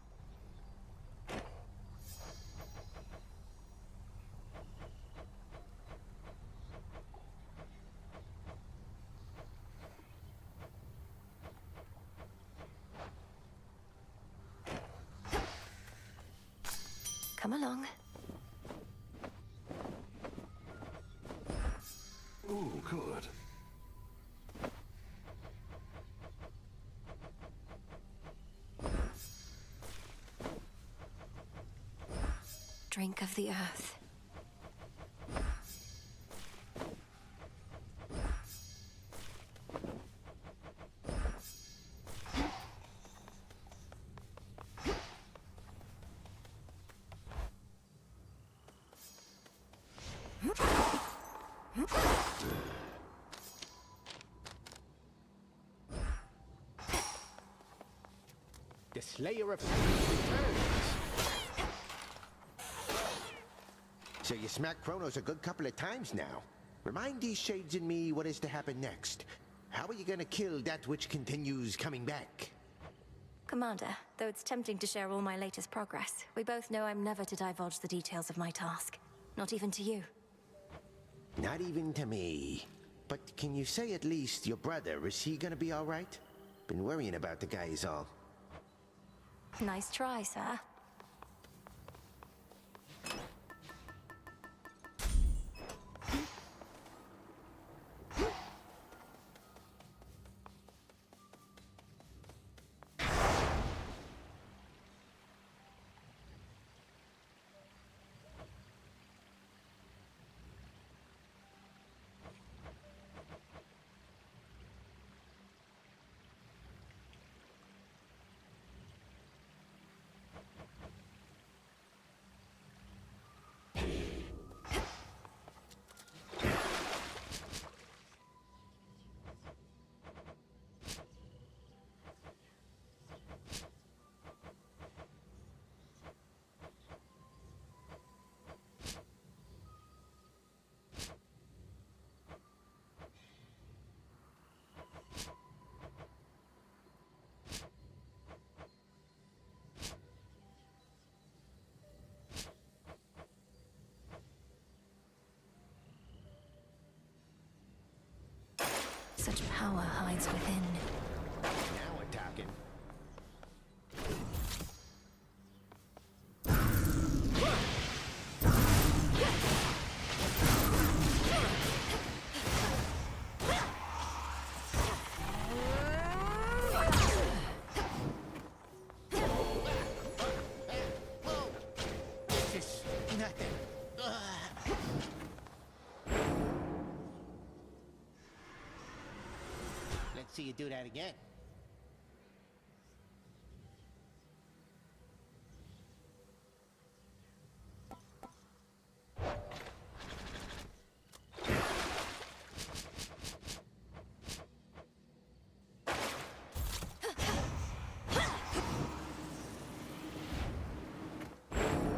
Come along. Ooh, good. Drink of the earth. The Slayer of returns. So you smacked Kronos a good couple of times now. Remind these shades and me what is to happen next. How are you gonna kill that which continues coming back? Commander, though it's tempting to share all my latest progress, we both know I'm never to divulge the details of my task. Not even to you. Not even to me. But can you say at least your brother, is he gonna be alright? Been worrying about the guy is all. Nice try, sir. Such power hides within. Now we're talking. This is nothing. Let's see you do that again.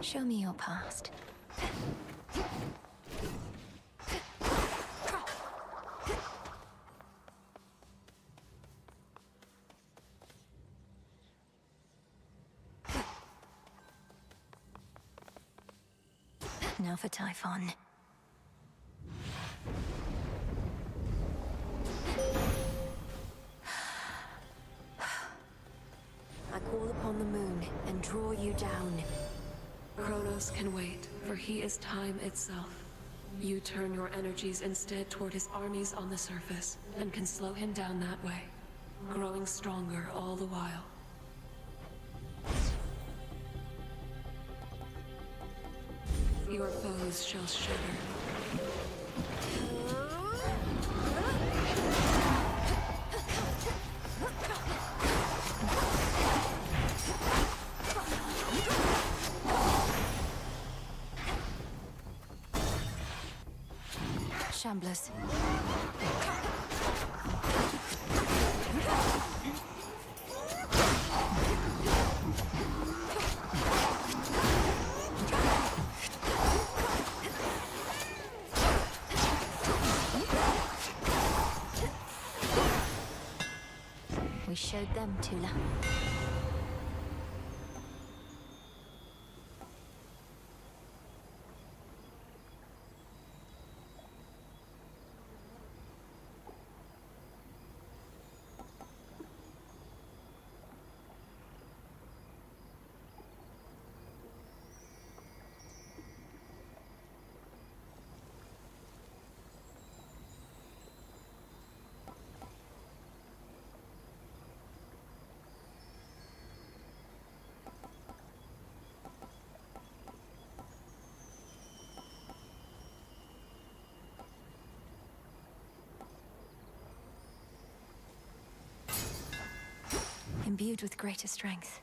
Show me your past. Now for Typhon. I call upon the moon and draw you down. Kronos can wait, for he is time itself. You turn your energies instead toward his armies on the surface, and can slow him down that way, growing stronger all the while. Your foes shall shudder. Shamblers. We showed them, Tula. Imbued with greater strength.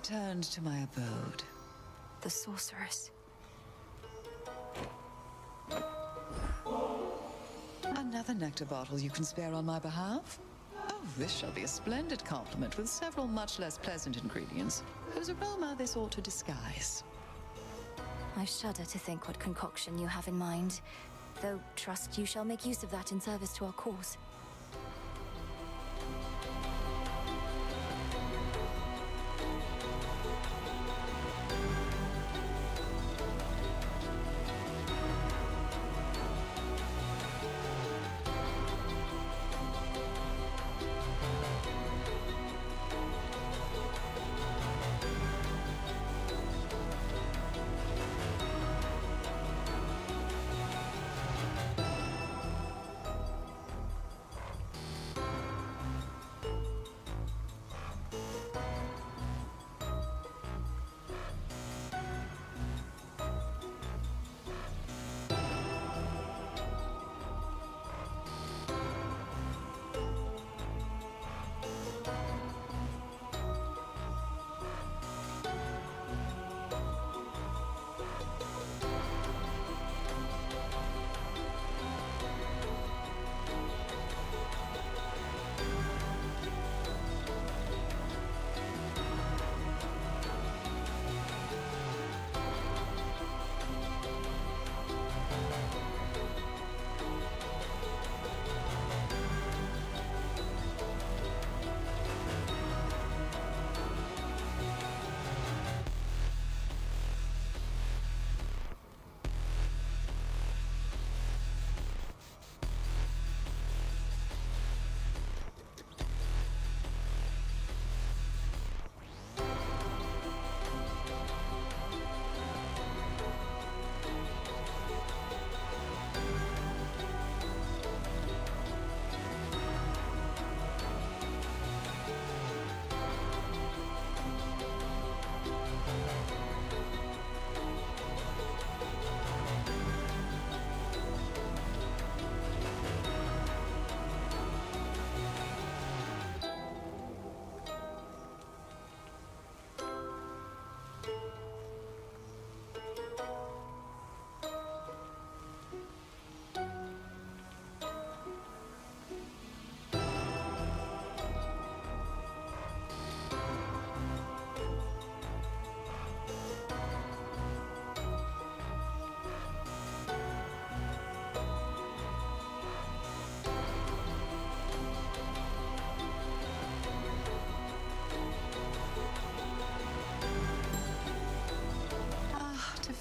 returned to my abode. The sorceress. Another nectar bottle you can spare on my behalf? Oh, this shall be a splendid compliment with several much less pleasant ingredients, whose aroma this ought to disguise. I shudder to think what concoction you have in mind, though trust you shall make use of that in service to our cause.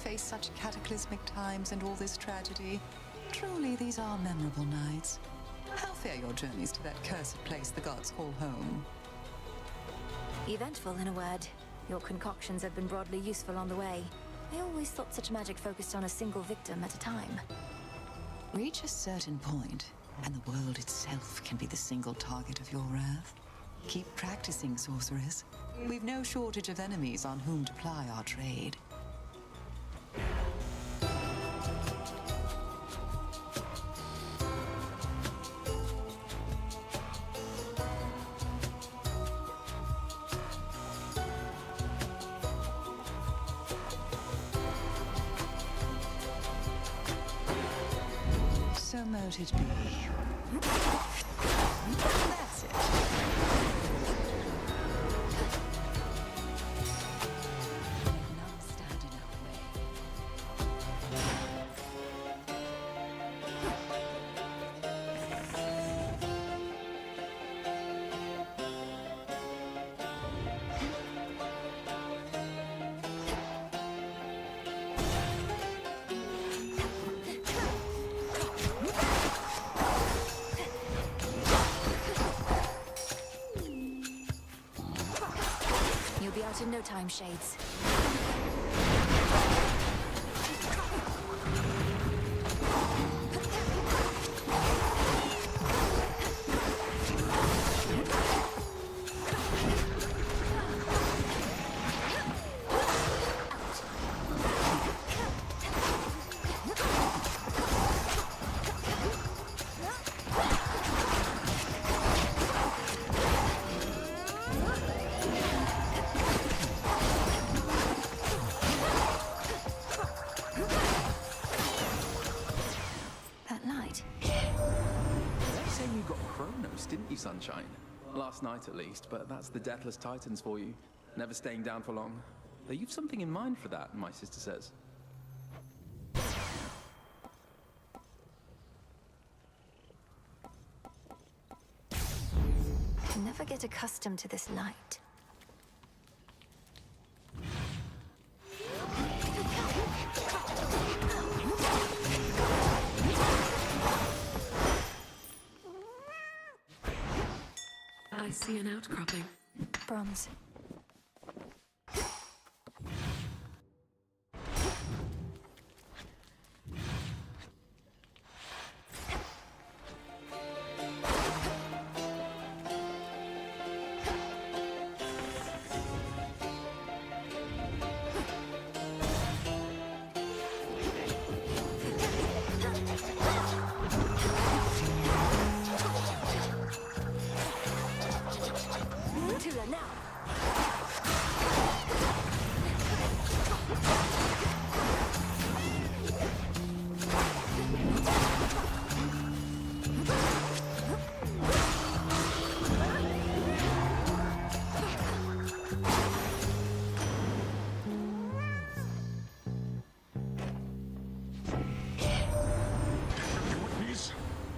Face such cataclysmic times and all this tragedy. Truly, these are memorable nights. How fare your journeys to that cursed place the gods call home? Eventful, in a word. Your concoctions have been broadly useful on the way. I always thought such magic focused on a single victim at a time. Reach a certain point, and the world itself can be the single target of your wrath. Keep practicing, sorceress. We've no shortage of enemies on whom to ply our trade. So mote it be. That's it. None stand in our way. You'll be out in no time, Shades. sunshine. Last night at least, but that's the Deathless Titans for you. Never staying down for long. Though you've something in mind for that, my sister says. I never get accustomed to this light. I see an outcropping. Bronze.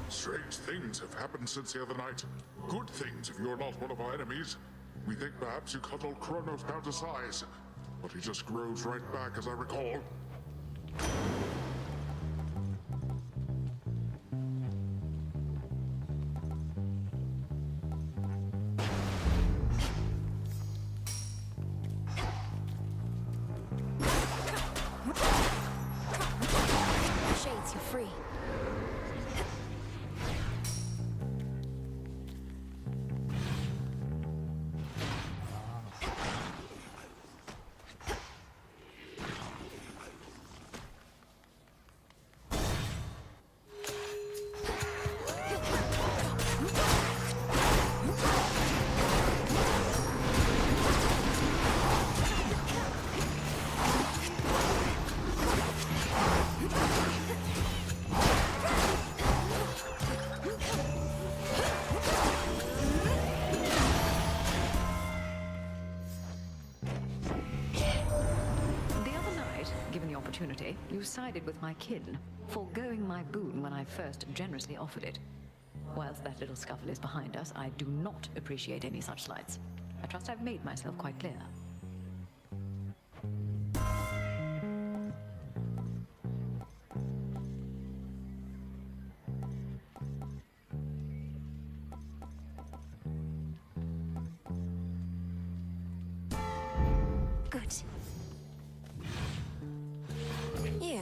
Strange things have happened since the other night. Good things if you're not one of our enemies. We think perhaps you cuddled Kronos down to size, but he just grows right back, as I recall. Shades, you're free. You sided with my kin, foregoing my boon when I first generously offered it. Whilst that little scuffle is behind us, I do not appreciate any such slights. I trust I've made myself quite clear. Good. You.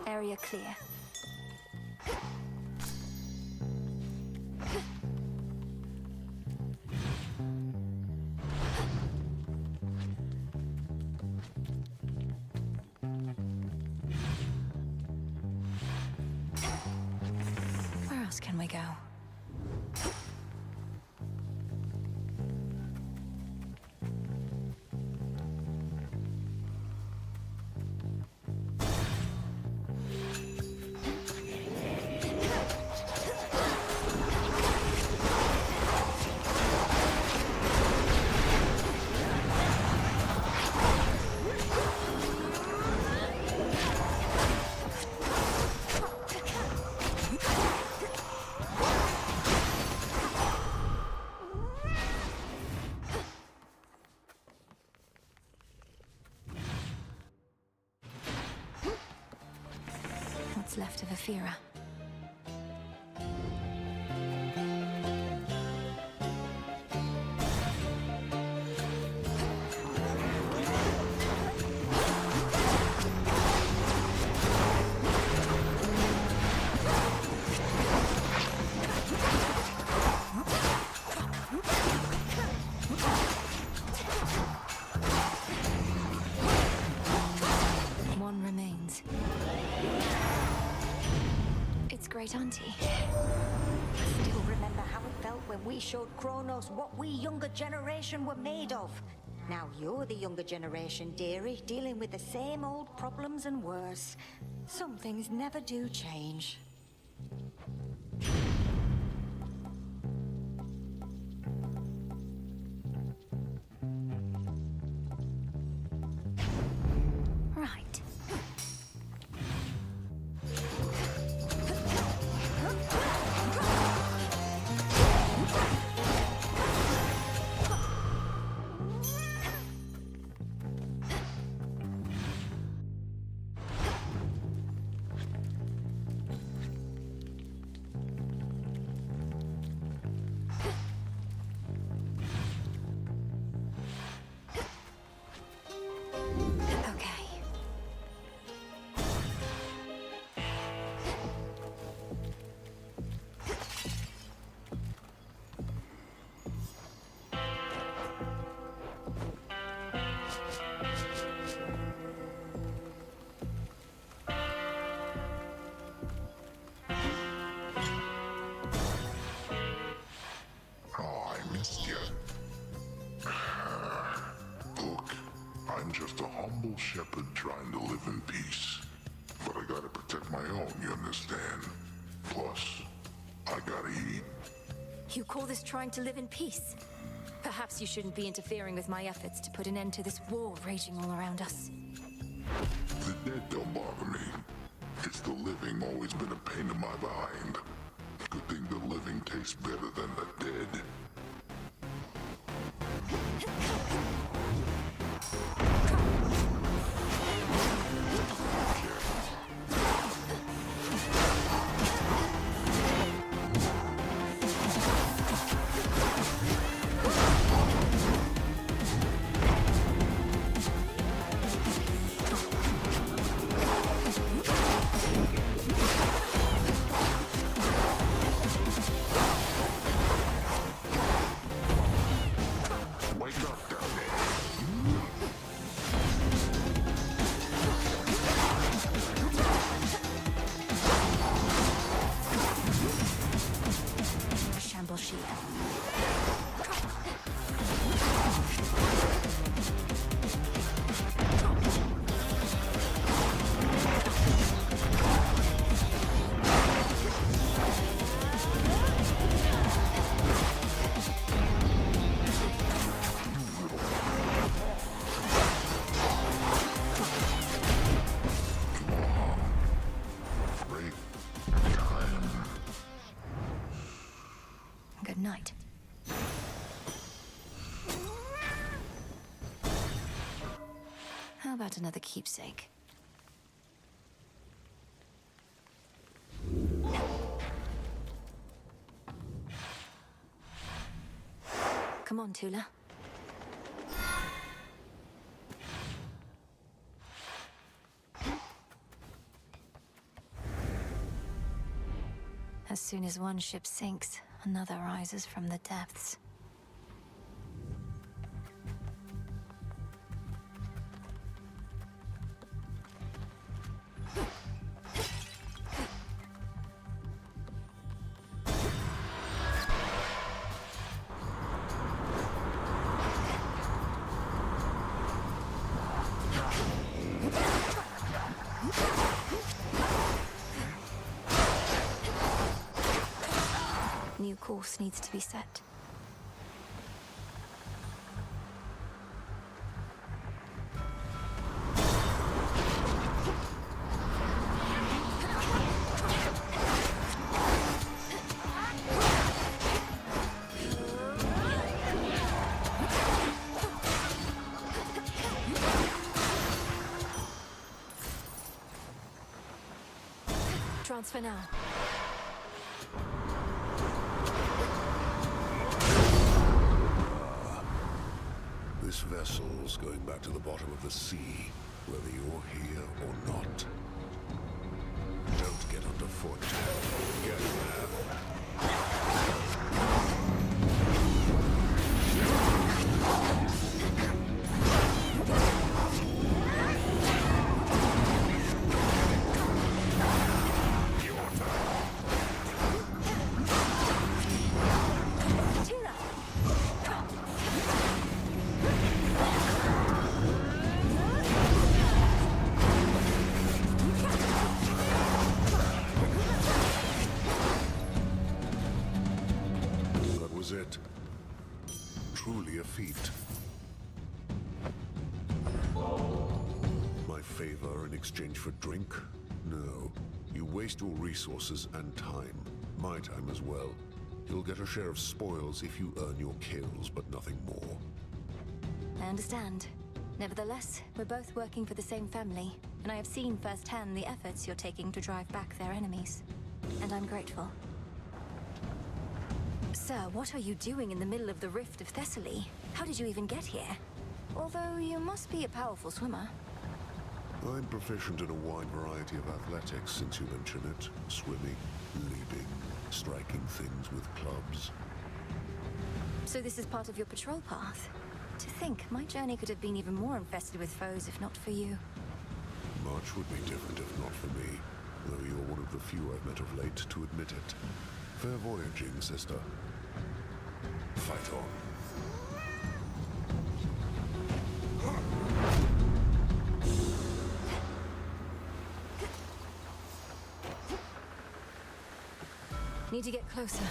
Area clear. Where else can we go? What's left of Aphira? One remains. It's Great Auntie. I still remember how it felt when when we showed Kronos what we younger generation were made of. Now you're the younger generation, dearie, dealing with the same old problems and worse. Some things never do change. Right. I'm just a humble shepherd trying to live in peace. But I gotta protect my own, you understand? Plus, I gotta eat. You call this trying to live in peace? Perhaps you shouldn't be interfering with my efforts to put an end to this war raging all around us. The dead don't bother me. It's the living always been a pain in my behind. Good thing the living tastes better than the dead. Good night. How about another keepsake? Come on, Tula. As soon as one ship sinks, another rises from the depths. New course needs to be set. Transfer now. This vessel's going back to the bottom of the sea, whether you're here or not. Don't get underfoot. Get there. truly a feat. My favor in exchange for drink? No. You waste your resources and time. My time as well. You'll get a share of spoils if you earn your kills, but nothing more. I understand. Nevertheless, we're both working for the same family, and I have seen firsthand the efforts you're taking to drive back their enemies. And I'm grateful. Sir, what are you doing in the middle of the Rift of Thessaly? How did you even get here? Although you must be a powerful swimmer. I'm proficient in a wide variety of athletics, since you mention it. Swimming, leaping, striking things with clubs. So this is part of your patrol path? To think, my journey could have been even more infested with foes if not for you. Much would be different if not for me, though you're one of the few I've met of late to admit it. Fair voyaging, sister. Fight on. Need to get closer.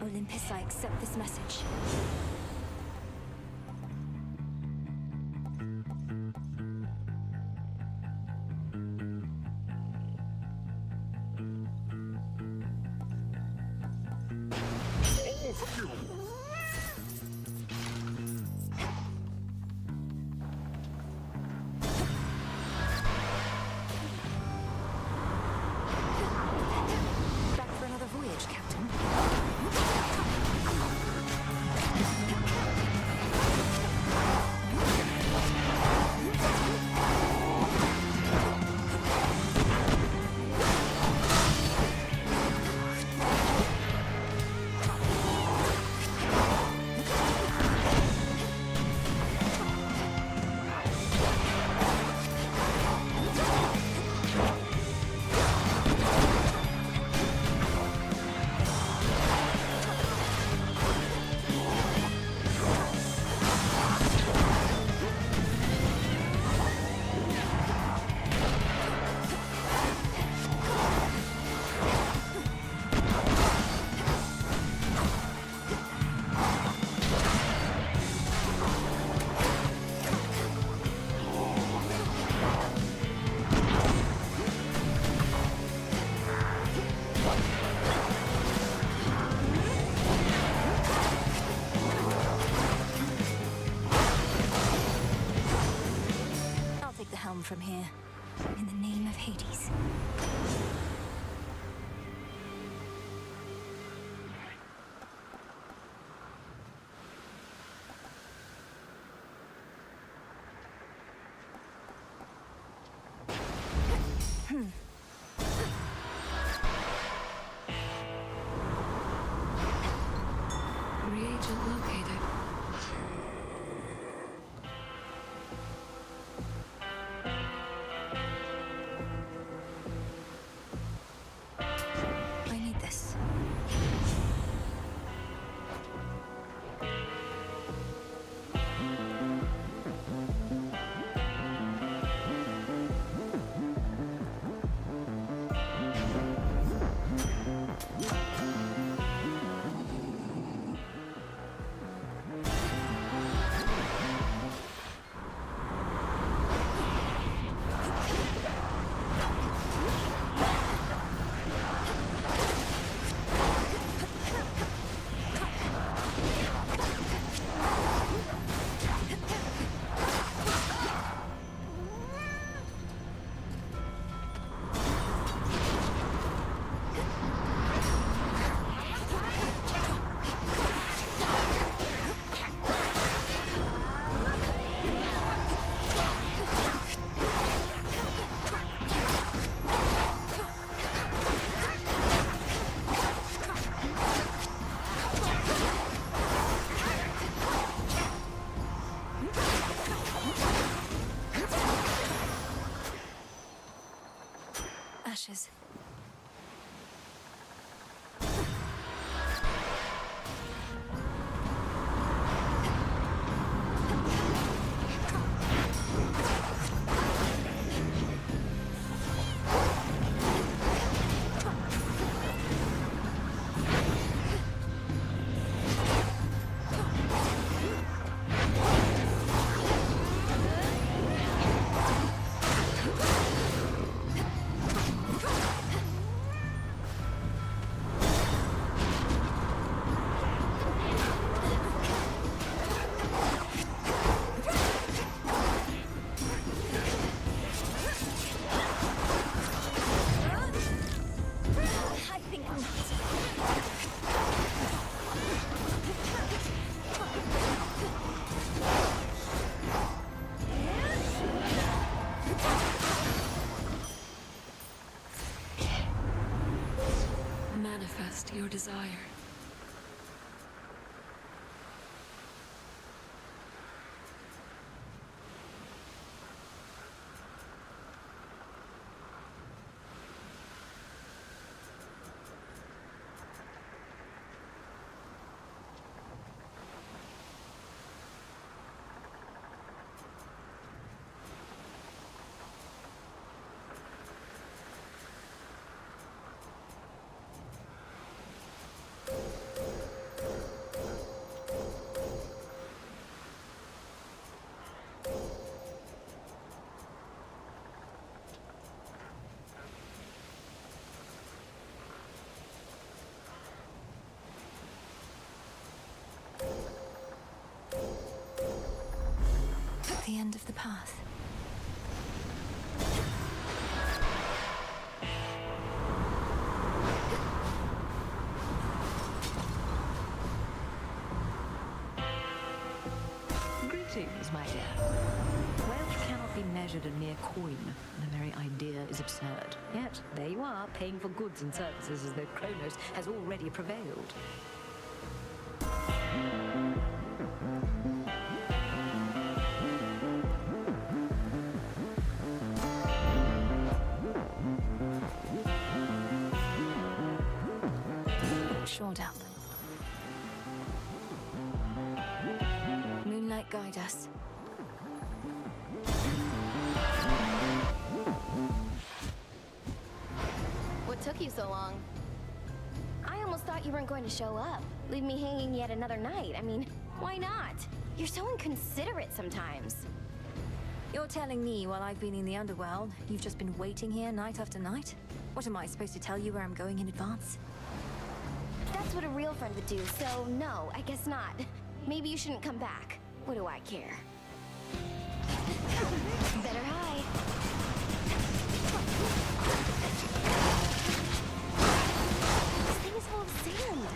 Olympus, I accept this message. Back for another voyage, Captain. I'll take the helm from here. In the name of Hades. Reagent located. your desire. At the end of the path. Greetings, my dear. Wealth cannot be measured in mere coin. The very idea is absurd. Yet, there you are, paying for goods and services as though Kronos has already prevailed. Shored up. Moonlight guide us. What took you so long? I almost thought you weren't going to show up. Leave me hanging yet another night. I mean, why not? You're so inconsiderate sometimes. You're telling me while I've been in the underworld, you've just been waiting here night after night? What am I supposed to tell you where I'm going in advance? That's what a real friend would do, so no, I guess not. Maybe you shouldn't come back. What do I care? Better hide. This thing is full of sand.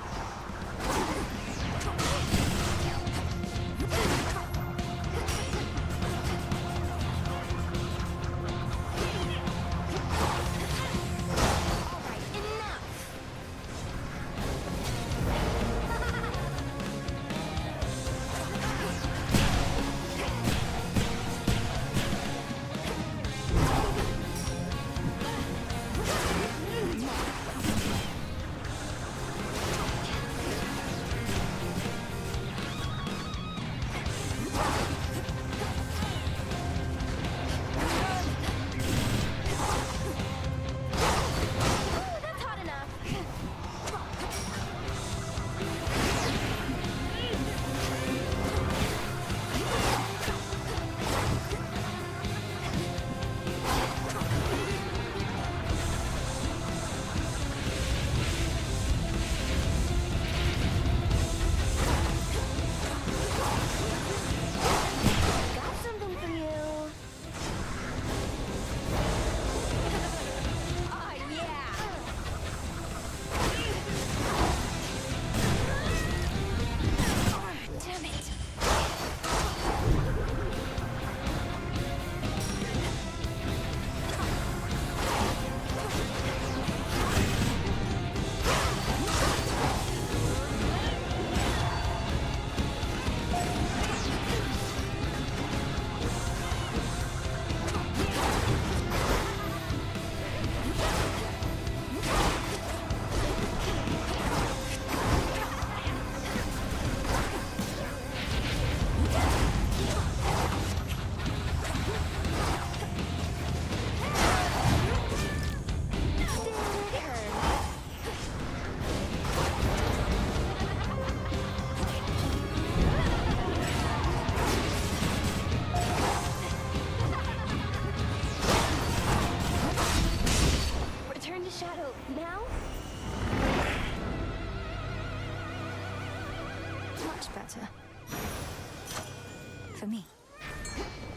Much better. For me.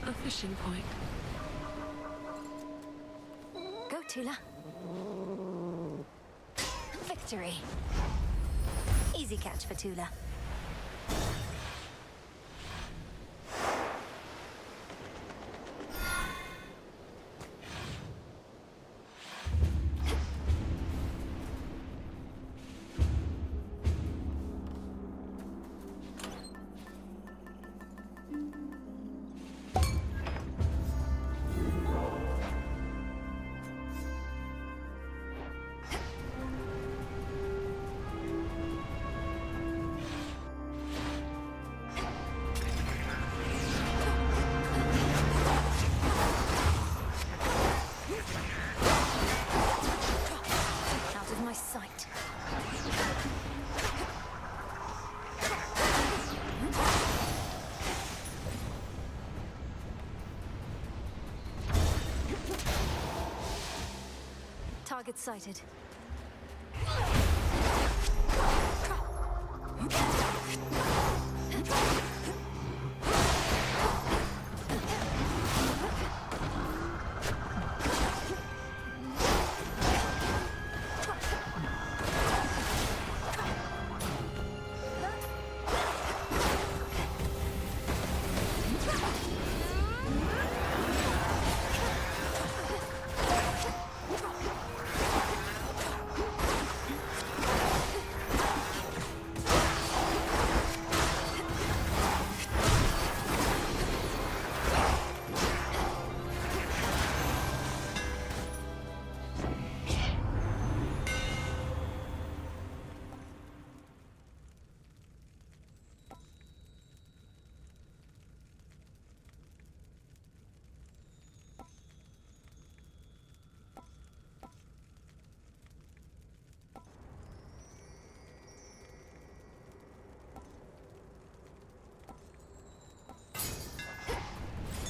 A fishing point. Go, Tula. Victory. Easy catch for Tula. Target sighted.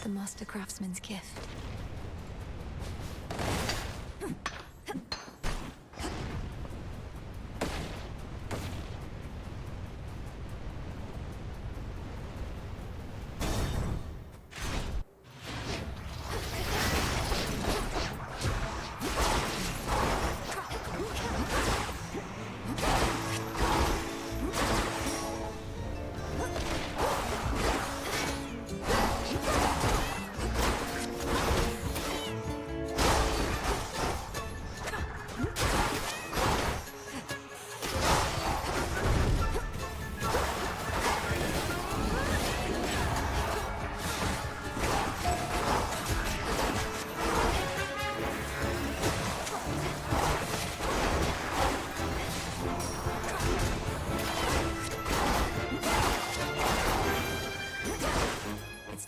The Master Craftsman's gift.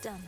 Done.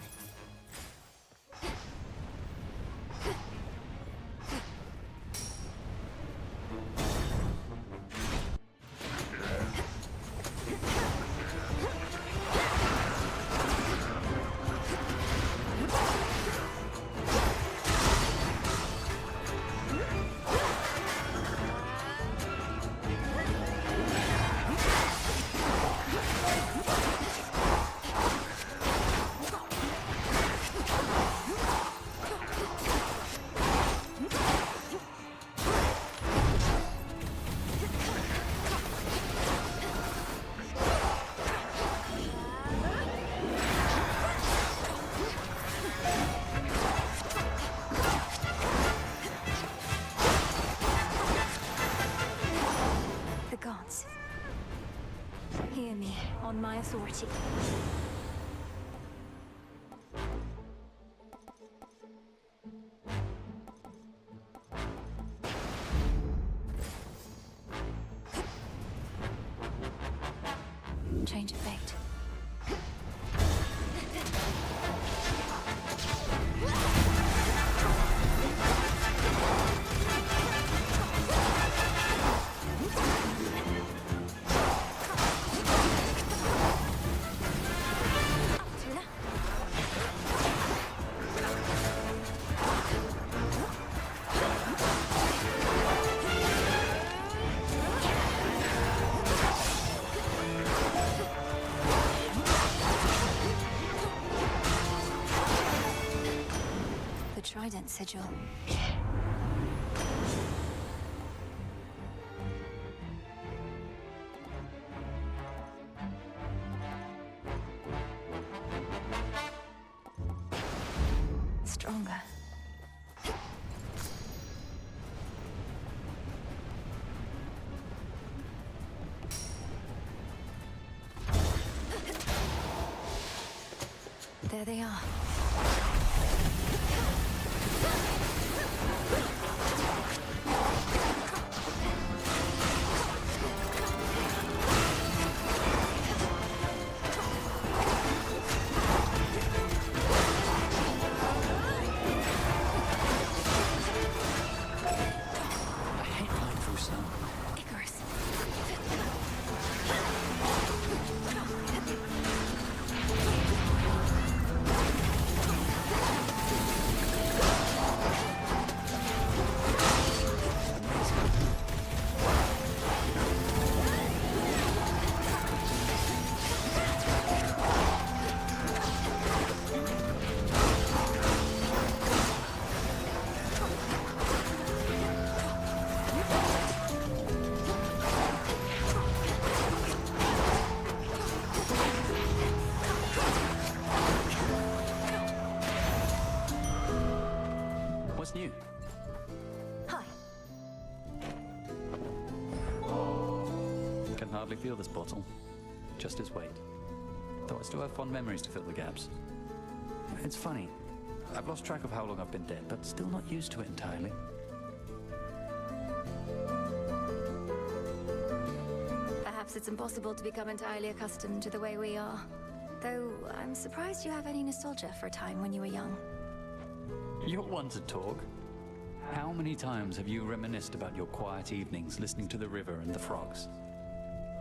Hear me, on my authority. Change of fate. Trident sigil. Stronger. There they are. hardly feel this bottle. Just its weight. Though I still have fond memories to fill the gaps. It's funny. I've lost track of how long I've been dead, but still not used to it entirely. Perhaps it's impossible to become entirely accustomed to the way we are. Though, I'm surprised you have any nostalgia for a time when you were young. You're one to talk. How many times have you reminisced about your quiet evenings listening to the river and the frogs?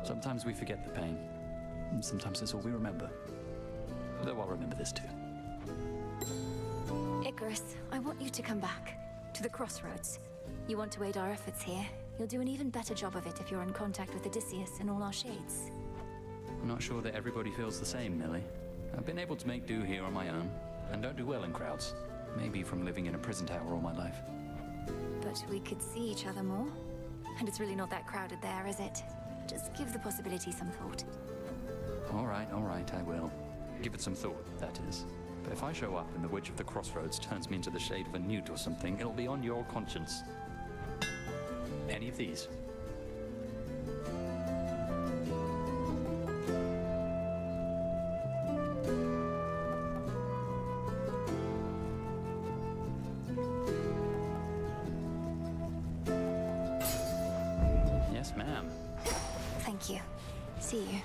Sometimes we forget the pain, and sometimes it's all we remember. Though I'll remember this too. Icarus, I want you to come back. To the crossroads. You want to aid our efforts here. You'll do an even better job of it if you're in contact with Odysseus and all our shades. I'm not sure that everybody feels the same, Millie. I've been able to make do here on my own, and don't do well in crowds. Maybe from living in a prison tower all my life. But we could see each other more. And it's really not that crowded there, is it? Just give the possibility some thought. All right, I will. Give it some thought, that is. But if I show up and the Witch of the Crossroads turns me into the shade of a newt or something, it'll be on your conscience. Any of these? Yes, ma'am. Thank you. See you.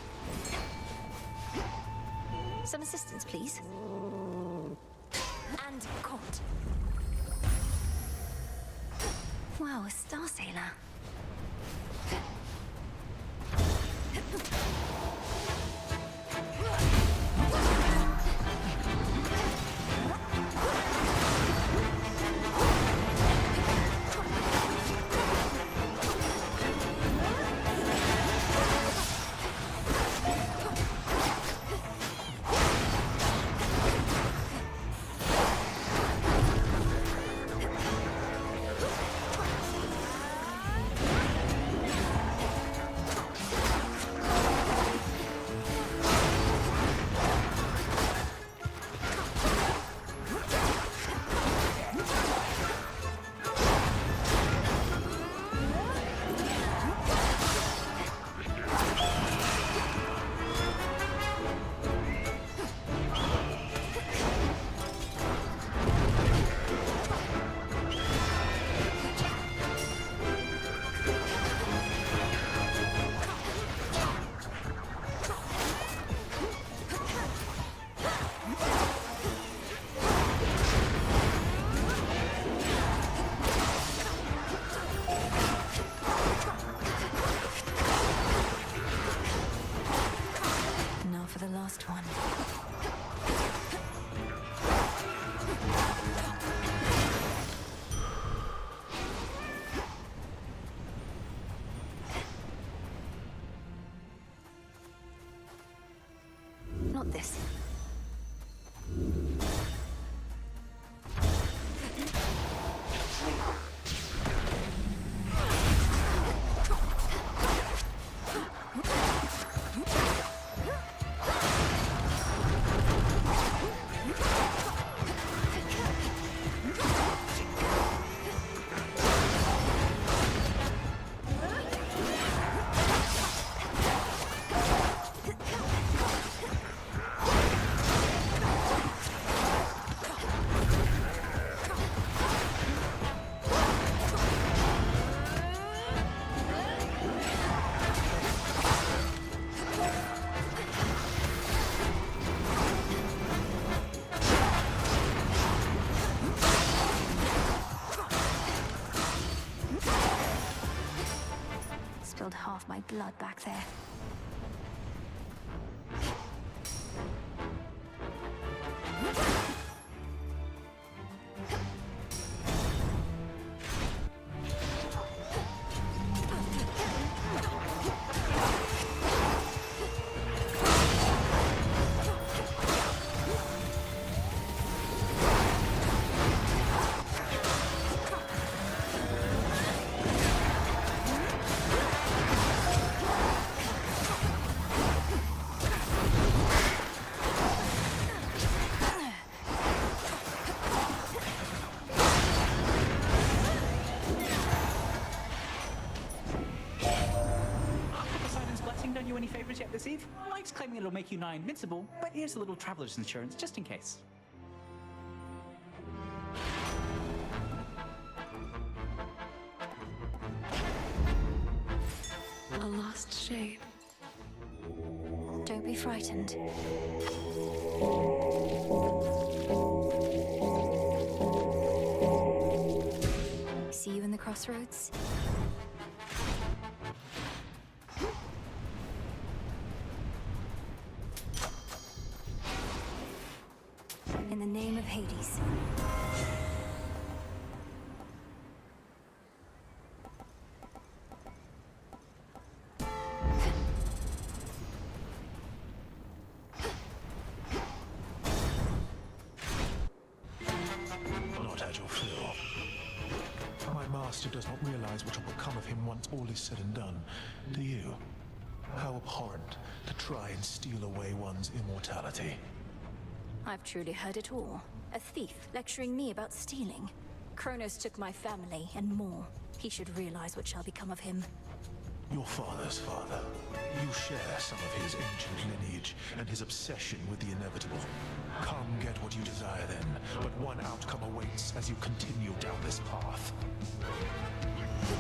Some assistance, please. And caught. Wow, a star sailor. One. Not this. Spilled half my blood back there. this Eve. Mike's claiming it'll make you nigh invincible, but here's a little traveler's insurance just in case. A lost shade. Don't be frightened. See you in the crossroads? In the name of Hades. Not had your fill. My master does not realize what will become of him once all is said and done. Do you? How abhorrent to try and steal away one's immortality. I've truly heard it all. A thief lecturing me about stealing. Kronos took my family and more. He should realize what shall become of him. Your father's father. You share some of his ancient lineage and his obsession with the inevitable. Come get what you desire then, but one outcome awaits as you continue down this path.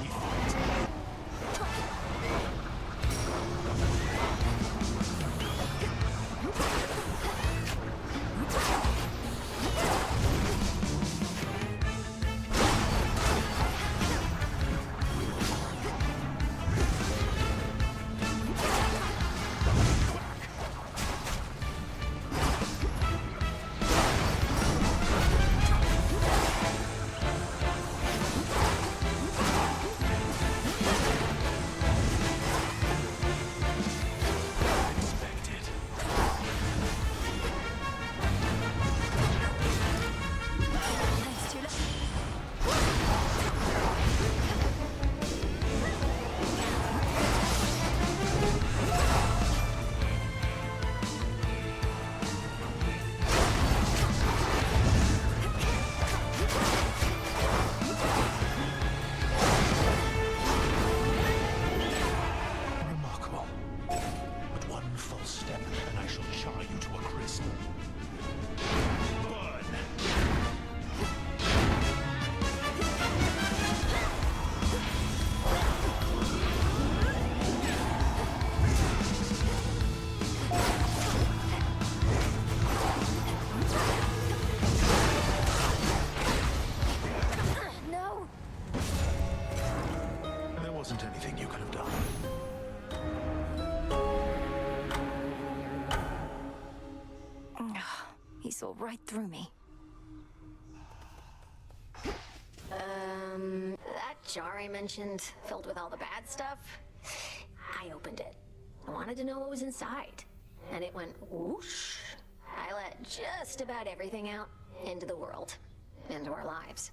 We fight. Wasn't anything you could have done. He saw right through me. That jar I mentioned, filled with all the bad stuff, I opened it. I wanted to know what was inside. And it went whoosh. I let just about everything out into the world, into our lives.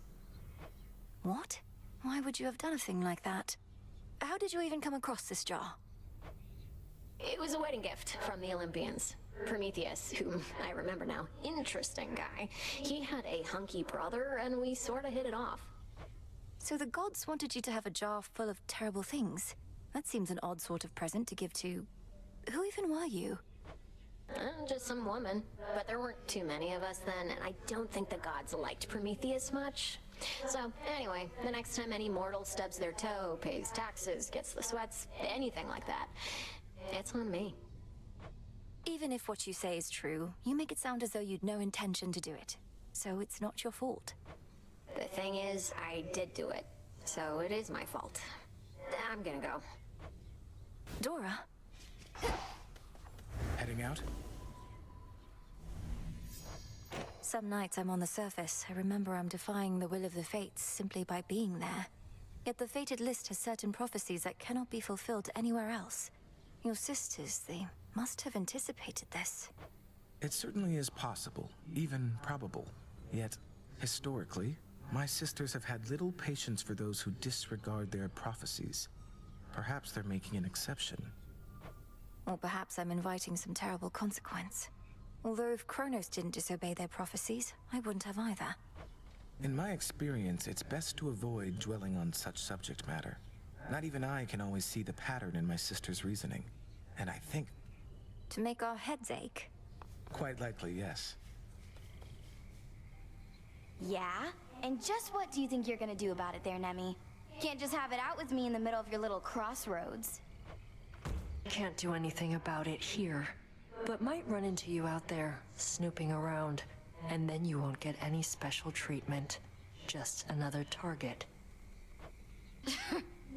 What? Why would you have done a thing like that? How did you even come across this jar? It was a wedding gift from the Olympians. Prometheus, whom I remember now, interesting guy. He had a hunky brother, and we sorta hit it off. So the gods wanted you to have a jar full of terrible things. That seems an odd sort of present to give to... Who even were you? Just some woman. But there weren't too many of us then, and I don't think the gods liked Prometheus much. So, anyway, the next time any mortal stubs their toe, pays taxes, gets the sweats, anything like that, it's on me. Even if what you say is true, you make it sound as though you'd no intention to do it. So it's not your fault. The thing is, I did do it. So it is my fault. I'm gonna go. Dora? Heading out? Some nights I'm on the surface. I remember I'm defying the will of the fates simply by being there. Yet the fated list has certain prophecies that cannot be fulfilled anywhere else. Your sisters, they must have anticipated this. It certainly is possible, even probable. Yet, historically, my sisters have had little patience for those who disregard their prophecies. Perhaps they're making an exception. Or perhaps I'm inviting some terrible consequence. Although if Kronos didn't disobey their prophecies, I wouldn't have either. In my experience, it's best to avoid dwelling on such subject matter. Not even I can always see the pattern in my sister's reasoning. And I think To make our heads ache? Quite likely, yes. Yeah? And just what do you think you're gonna do about it there, Nemi? Can't just have it out with me in the middle of your little crossroads. Can't do anything about it here, but might run into you out there, snooping around, and then you won't get any special treatment. Just another target.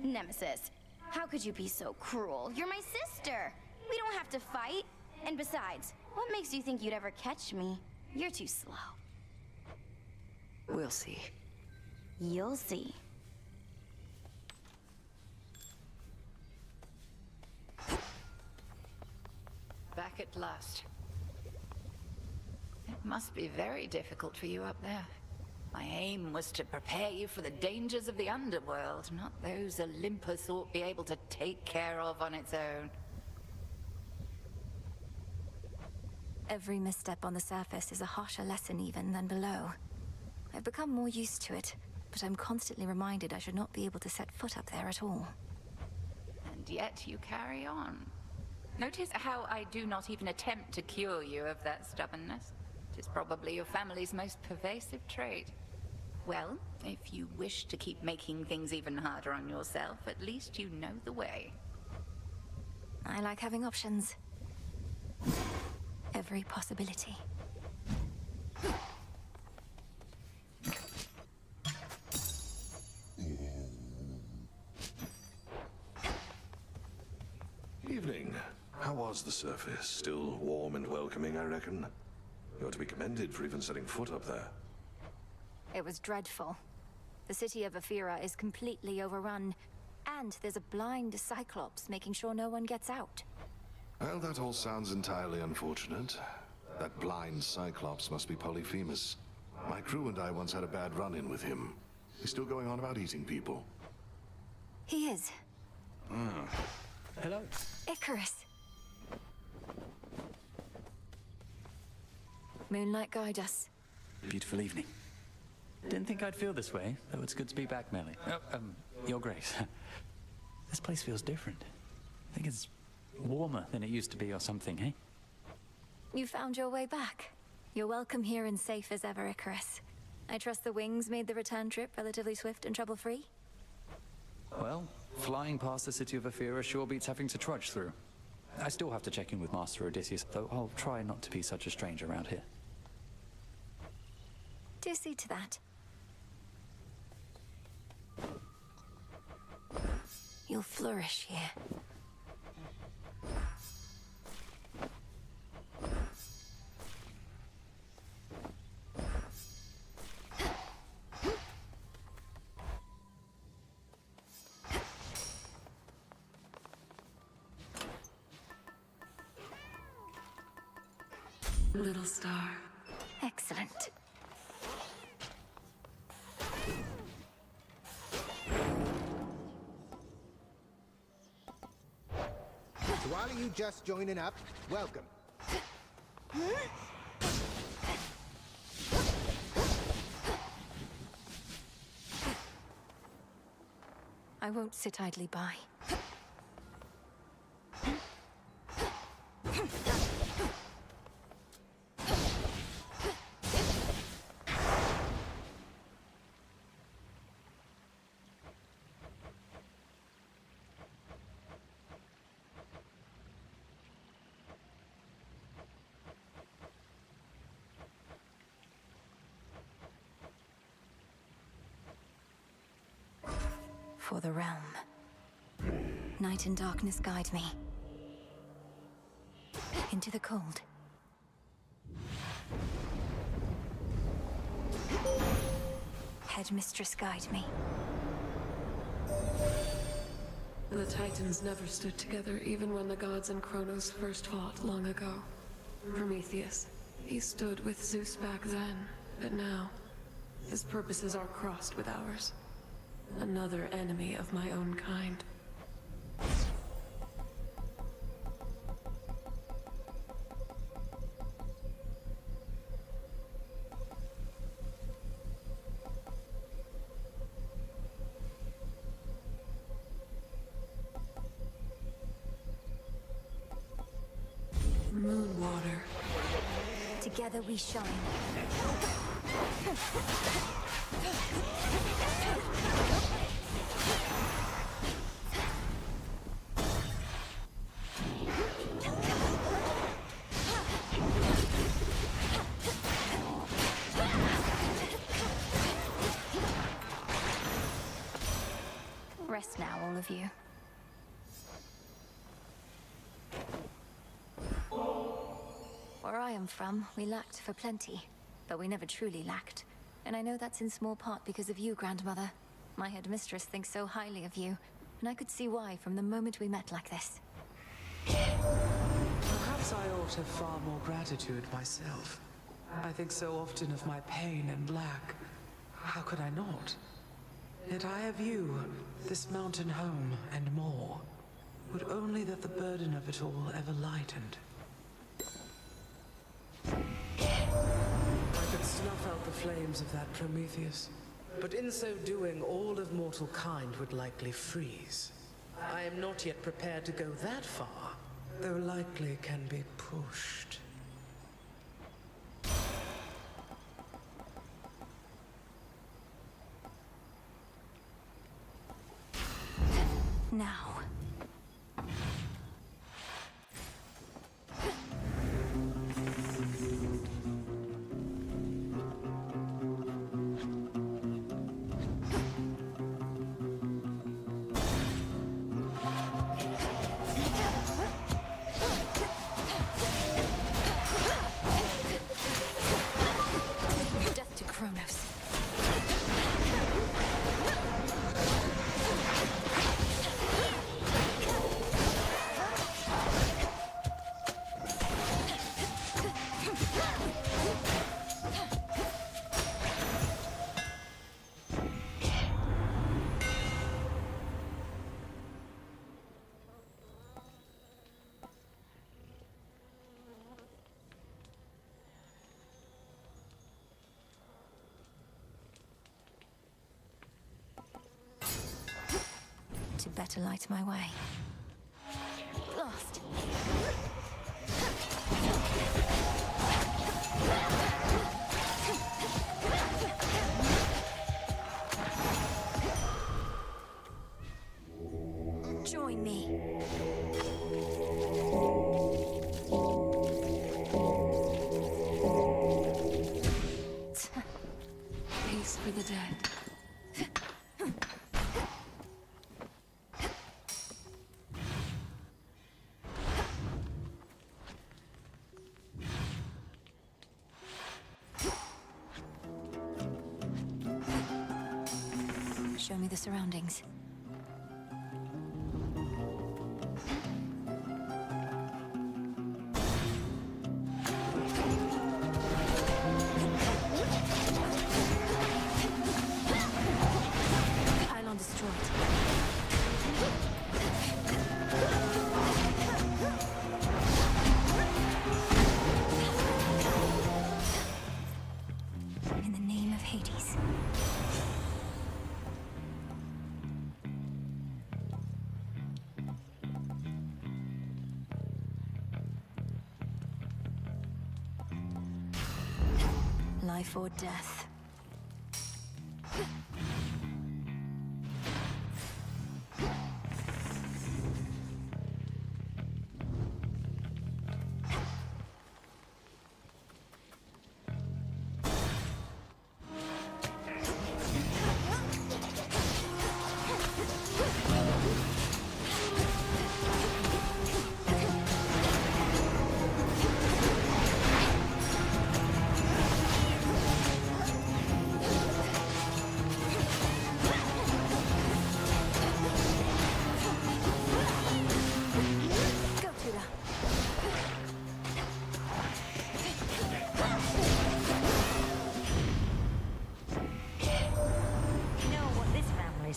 Nemesis, how could you be so cruel? You're my sister! We don't have to fight. And besides, what makes you think you'd ever catch me? You're too slow. We'll see. You'll see. Back at last. It must be very difficult for you up there. My aim was to prepare you for the dangers of the underworld, not those Olympus ought be able to take care of on its own. Every misstep on the surface is a harsher lesson even than below. I've become more used to it, but I'm constantly reminded I should not be able to set foot up there at all. And yet you carry on. Notice how I do not even attempt to cure you of that stubbornness. It is probably your family's most pervasive trait. Well, if you wish to keep making things even harder on yourself, at least you know the way. I like having options. Every possibility. Evening. How was the surface? Still warm and welcoming, I reckon. You're to be commended for even setting foot up there. It was dreadful. The city of Aphira is completely overrun, and there's a blind Cyclops making sure no one gets out. Well, that all sounds entirely unfortunate. That blind Cyclops must be Polyphemus. My crew and I once had a bad run-in with him. He's still going on about eating people. He is. Hello. Icarus. Moonlight guide us. Beautiful evening. Didn't think I'd feel this way, though it's good to be back, Melly. Your Grace. This place feels different. I think it's warmer than it used to be or something, eh? You found your way back. You're welcome here and safe as ever, Icarus. I trust the wings made the return trip relatively swift and trouble-free? Well, flying past the city of Aphira sure beats having to trudge through. I still have to check in with Master Odysseus, though I'll try not to be such a stranger around here. Do see to that. You'll flourish here. Little star. Excellent. To all of you just joining up, welcome. I won't sit idly by. For the realm. Night and darkness guide me. Into the cold. Headmistress guide me. The Titans never stood together even when the gods and Kronos first fought long ago. Prometheus, he stood with Zeus back then, but now, his purposes are crossed with ours. Another enemy of my own kind. Together we shine. Rest now, all of you. Where I am from, we lacked for plenty, but we never truly lacked. And I know that's in small part because of you, Grandmother. My headmistress thinks so highly of you, and I could see why from the moment we met like this. Perhaps I ought have far more gratitude myself. I think so often of my pain and lack. How could I not? Yet I have you, this mountain home, and more. Would only that the burden of it all ever lightened. I could snuff out the flames of that Prometheus, but in so doing, all of mortal kind would likely freeze. I am not yet prepared to go that far, though likely can be pushed. Now. Death to Kronos. To better light my way. Blast! Join me. Peace for the dead. Show me the surroundings. Pylon destroyed. In the name of Hades. Life or death.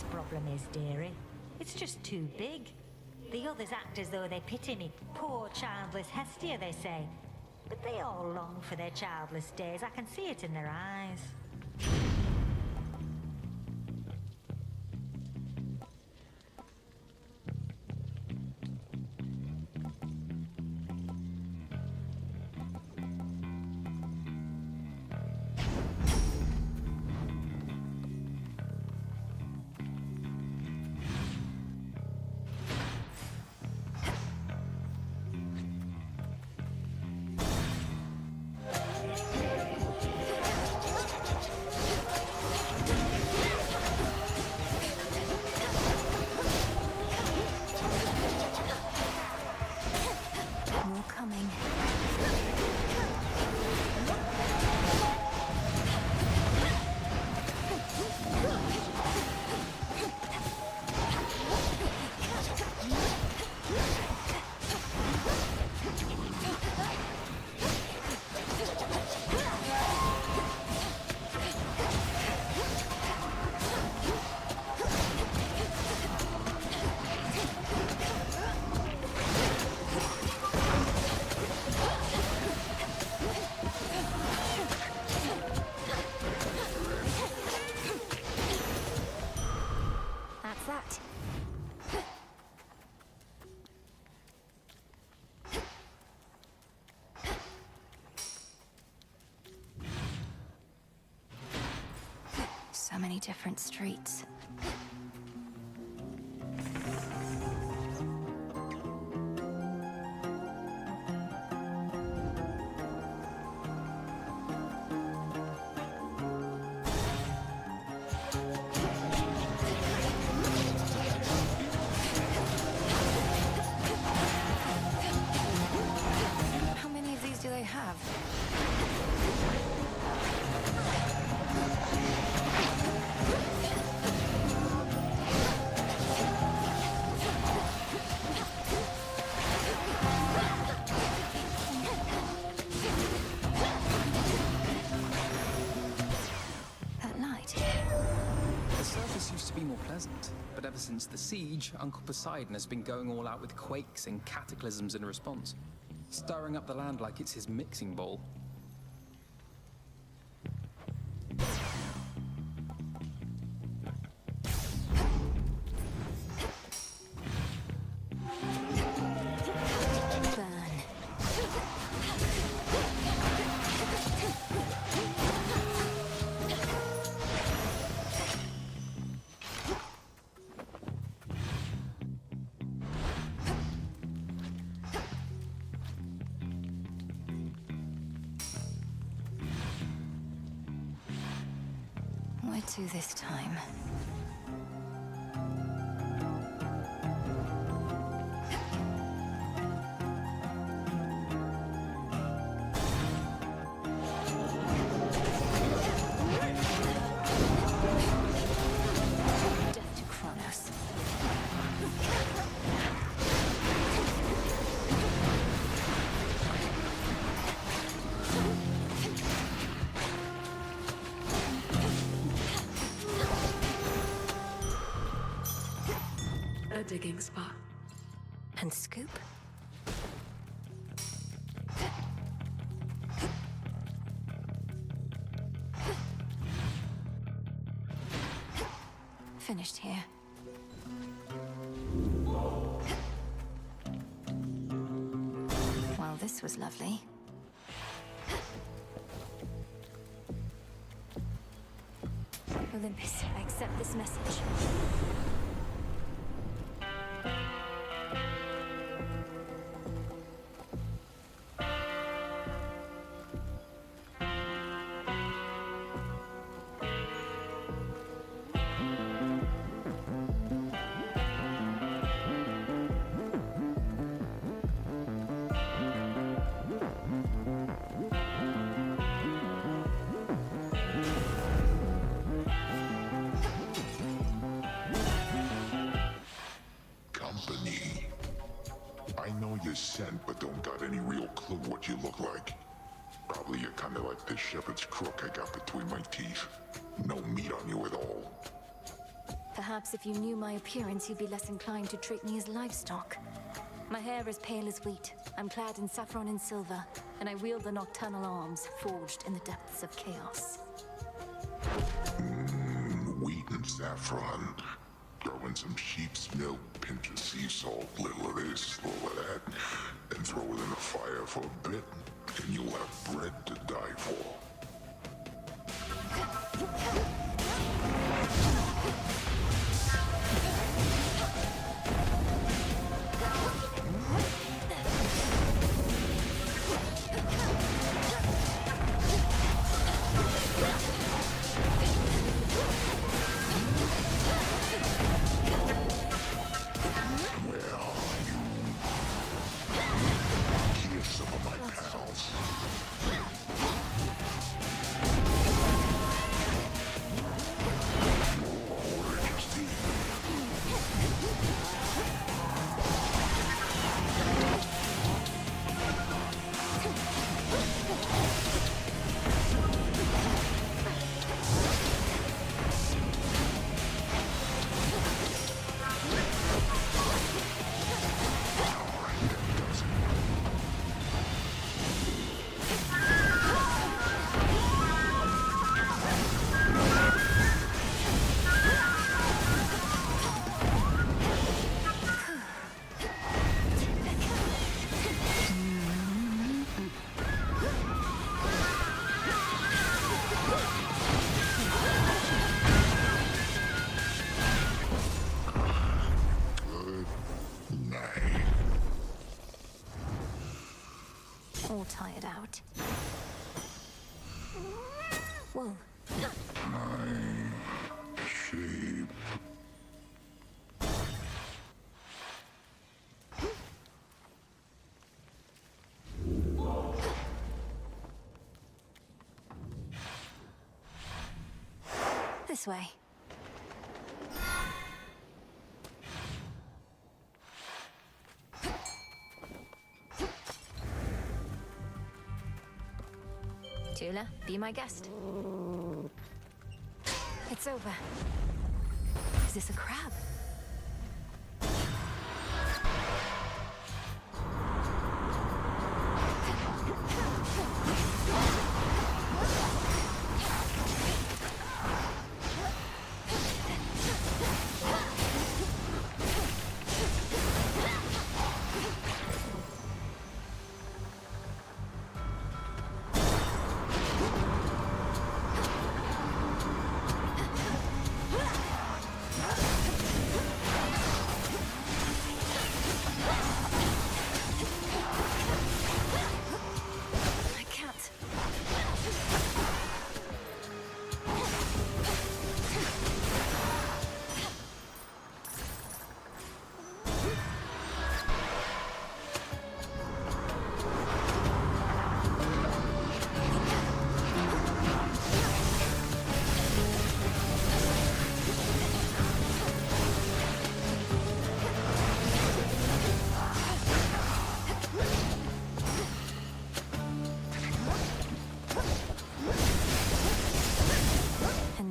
Problem is, dearie, it's just too big. The others act as though they pity me. Poor childless Hestia, they say. But they all long for their childless days. I can see it in their eyes. coming. That's that. So many different streets. How many of these do they have? That light. The surface used to be more pleasant, but ever since the siege, Uncle Poseidon has been going all out with quakes and cataclysms in response, stirring up the land like it's his mixing bowl. Where to this time? Death to Kronos. A digging spot. And scoop? Finished here. Well, this was lovely. Olympus, I accept this message. Company. I know you're sent, but don't got any real clue what you look like. Probably you're kind of like the shepherd's crook I got between my teeth. No meat on you at all. Perhaps if you knew my appearance, you'd be less inclined to treat me as livestock. My hair is pale as wheat. I'm clad in saffron and silver, and I wield the nocturnal arms forged in the depths of chaos. Wheat and saffron. Throw in some sheep's milk, pinch of sea salt, little of this, little of that, and throw it in the fire for a bit, and you'll have bread to die for. all tired out. Wool. Sheep. This way. Tula, be my guest. It's over. Is this a crab?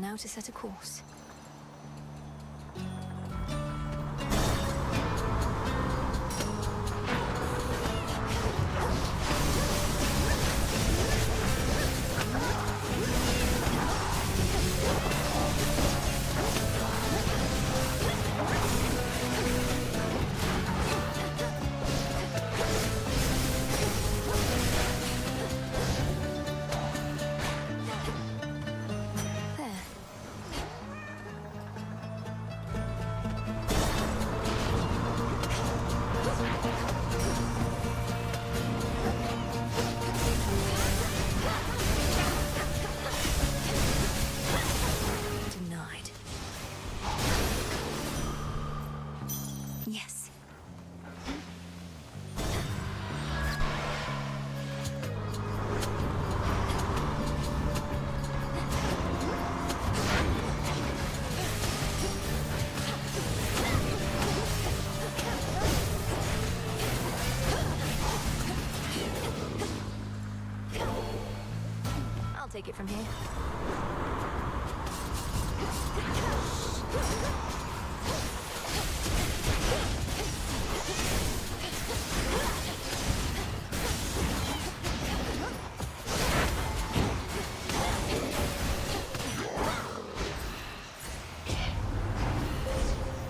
Now to set a course. Take it from here.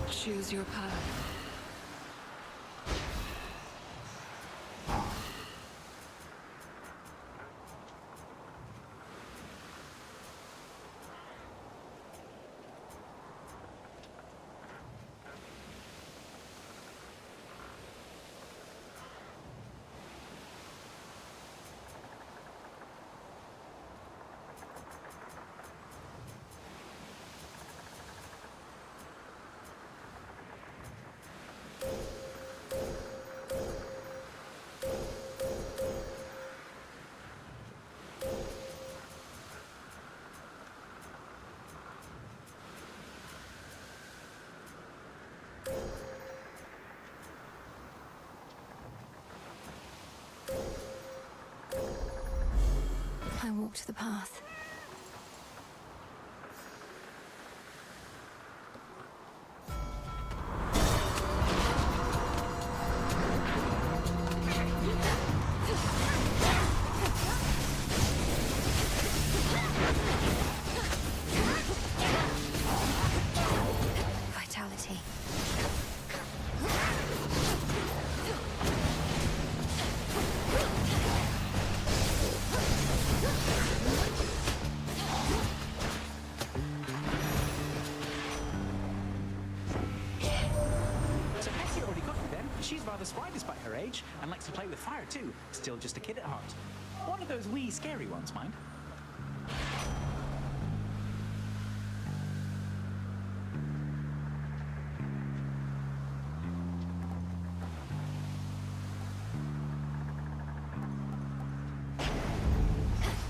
Choose your path. I walked the path. Vitality. So Essie already got you then. She's rather spry despite her age. age and likes to play with fire too. Still just a kid at heart. One of those wee scary ones, mind.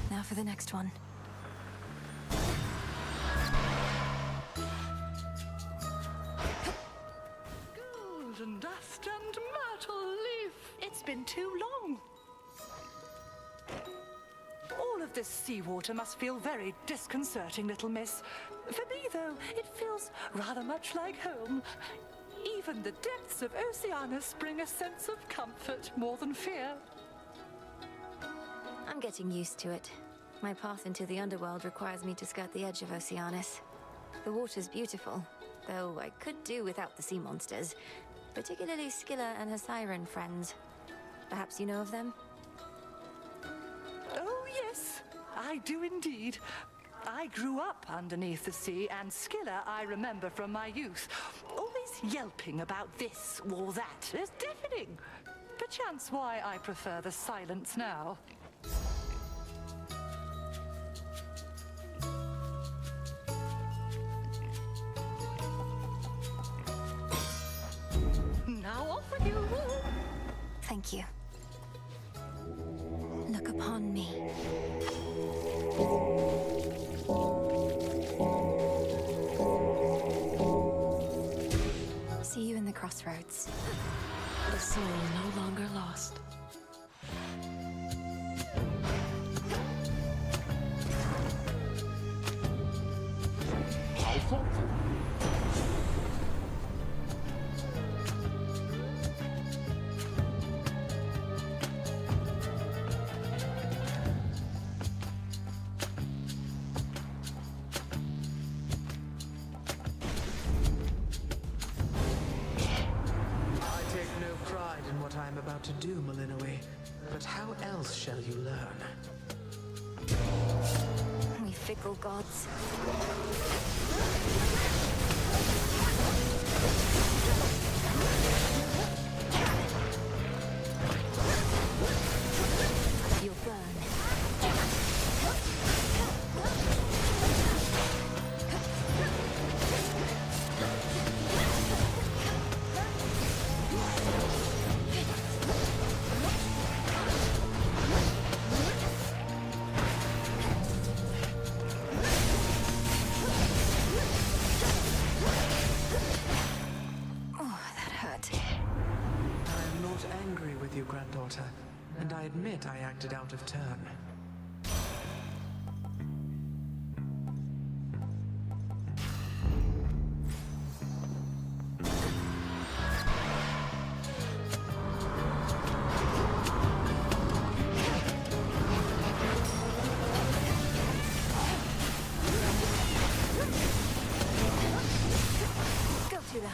Now for the next one. Golden dust and myrtle leaf. It's been too long. All of this seawater must feel very disconcerting, little miss. For me, though, it feels rather much like home. Even the depths of Oceanus bring a sense of comfort more than fear. I'm getting used to it. My path into the underworld requires me to skirt the edge of Oceanus. The water's beautiful, though I could do without the sea monsters, particularly Scylla and her siren friends. Perhaps you know of them? Oh, yes, I do indeed. I grew up underneath the sea, and Scylla I remember from my youth. Always yelping about this or that. It's deafening. Perchance why I prefer the silence now. Now off with you. Thank you. Look upon me. See you in the crossroads. The soul no longer lost. How thoughtful. I'm about to do, Malinoe, but how else shall you learn? We fickle gods. You'll burn. You, granddaughter, and I admit I acted out of turn. Go to them.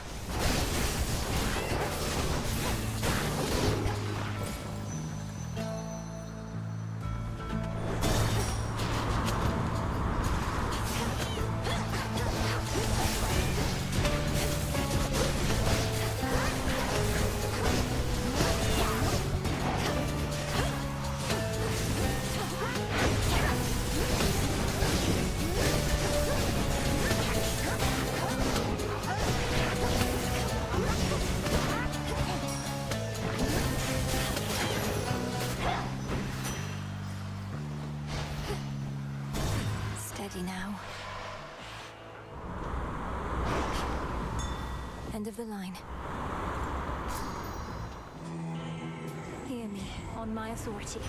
Now. End of the line. Hear me, on my authority.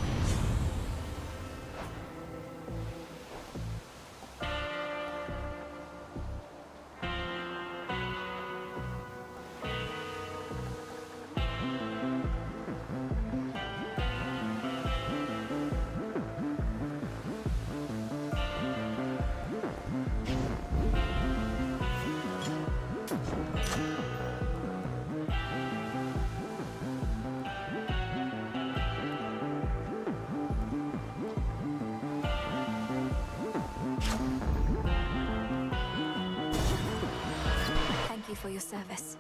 For your service.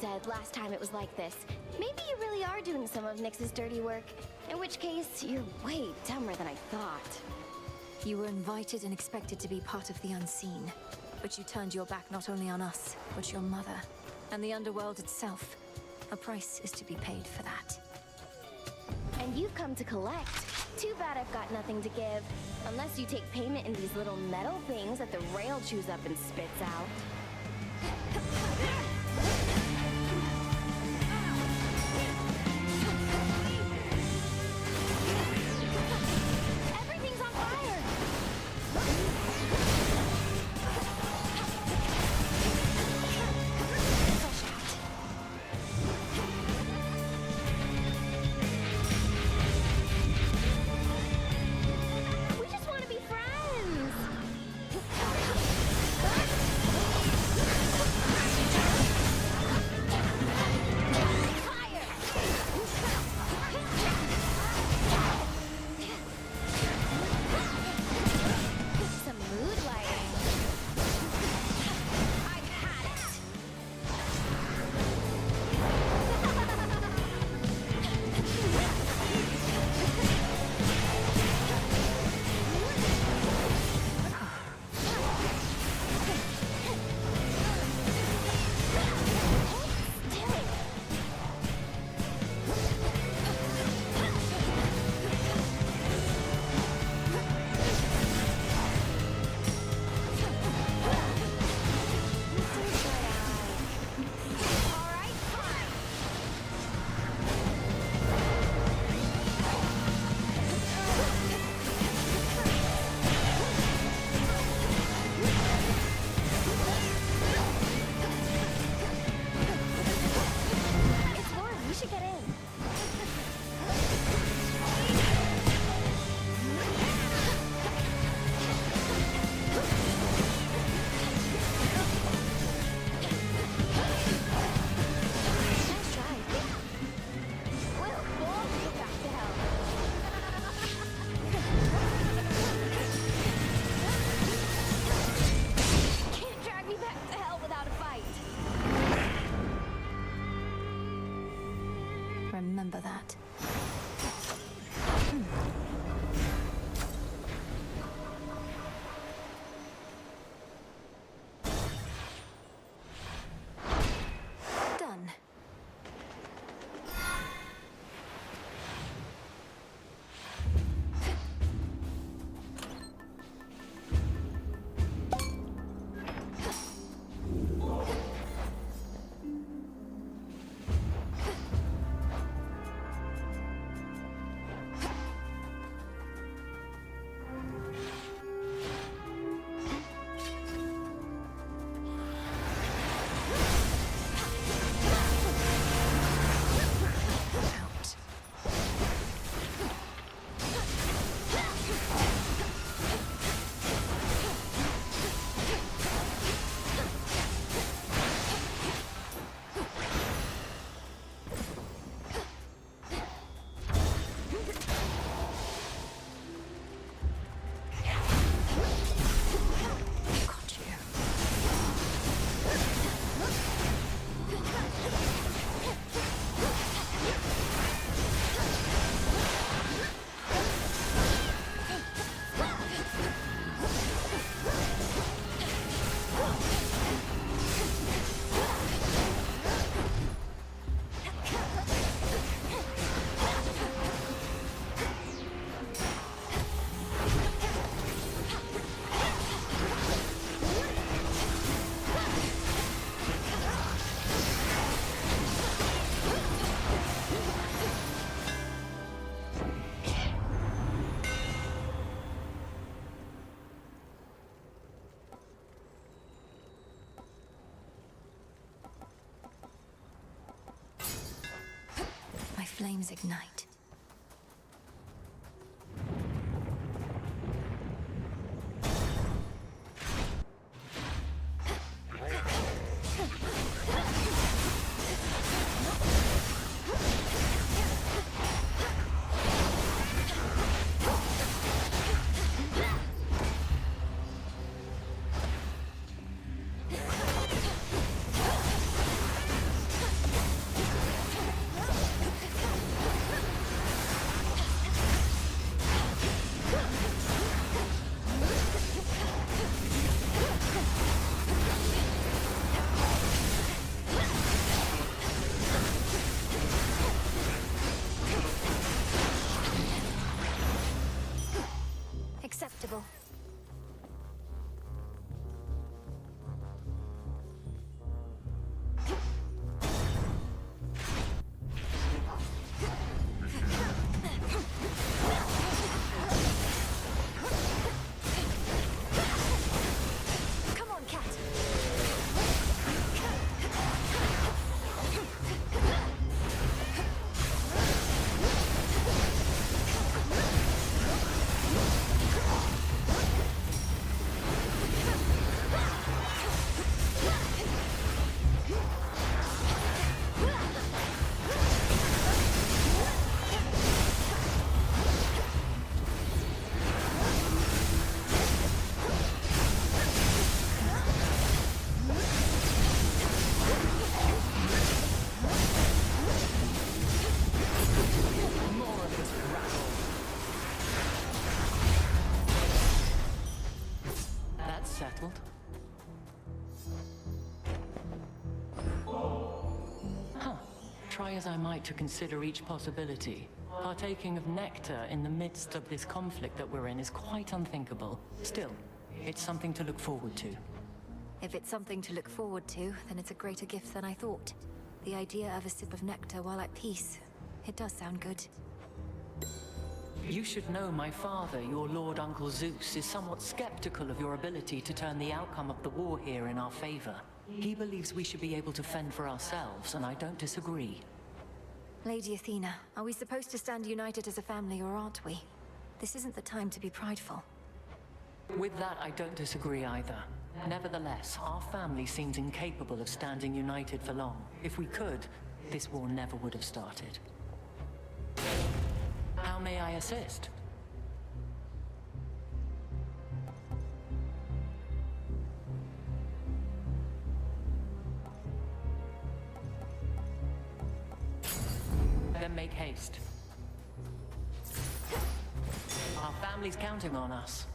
said last time it was like this. Maybe you really are doing some of Nyx's dirty work. In which case, you're way dumber than I thought. You were invited and expected to be part of the unseen. But you turned your back not only on us, but your mother, and the underworld itself. A price is to be paid for that. And you've come to collect. Too bad I've got nothing to give. Unless you take payment in these little metal things that the rail chews up and spits out. Everything's on fire! We just want to be friends! Some mood lighting. I've had it. It's warm. We should get in. Nice try. We'll all go back to hell. Can't drag me back to hell without a fight. Remember that. Done. My flames ignite. Try as I might to consider each possibility, partaking of nectar in the midst of this conflict that we're in is quite unthinkable. Still, it's something to look forward to. If it's something to look forward to, then it's a greater gift than I thought. The idea of a sip of nectar while at peace. It does sound good. You should know my father, your Lord Uncle Zeus, is somewhat skeptical of your ability to turn the outcome of the war here in our favor. He believes we should be able to fend for ourselves, and I don't disagree. Lady Athena, are we supposed to stand united as a family, or aren't we? This isn't the time to be prideful. With that, I don't disagree either. Nevertheless, our family seems incapable of standing united for long. If we could, this war never would have started. How may I assist? Then make haste. Our family's counting on us.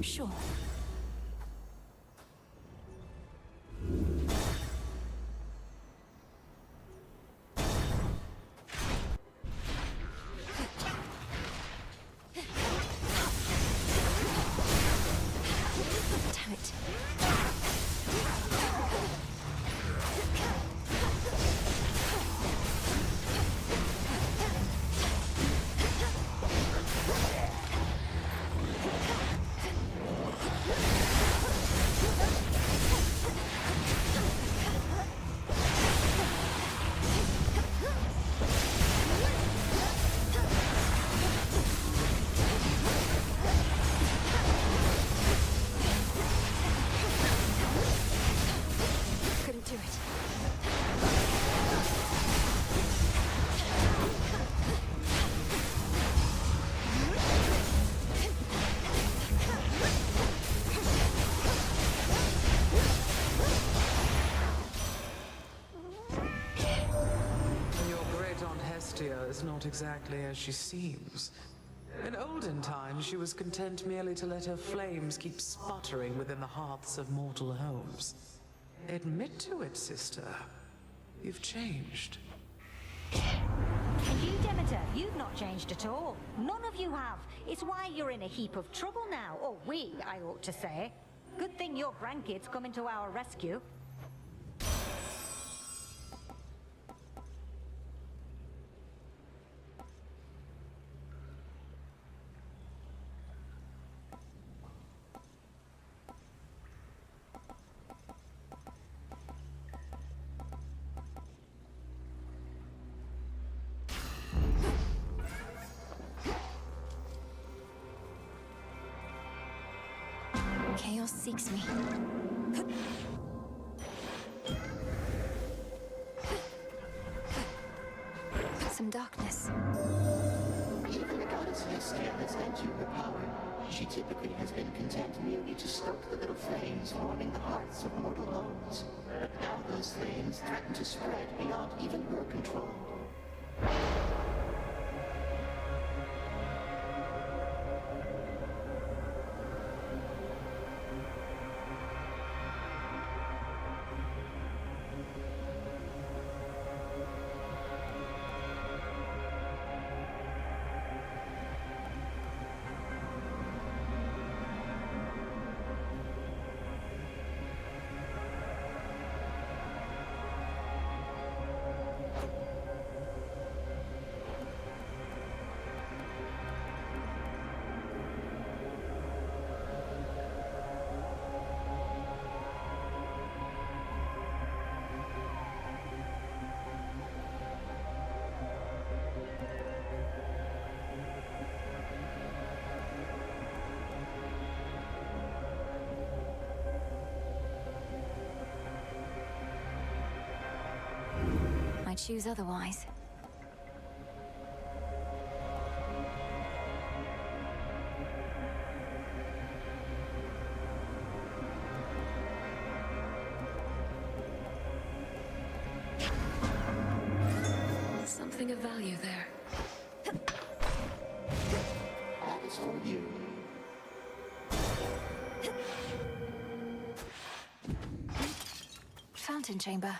Sure. Damn it. Couldn't do it. Your great-aunt Hestia is not exactly as she seems. In olden times, she was content merely to let her flames keep sputtering within the hearths of mortal homes. Admit to it, sister. You've changed. And you, Demeter, you've not changed at all. None of you have. It's why you're in a heap of trouble now. Or we, I ought to say. Good thing your grandkids coming to our rescue. Chaos seeks me. Some darkness. Even the goddess Hestia has lent you her power. She typically has been content merely to stoke the little flames warming the hearts of mortal homes. But now those flames threaten to spread beyond even her control. I choose otherwise. something of value there. That is for you. Fountain chamber.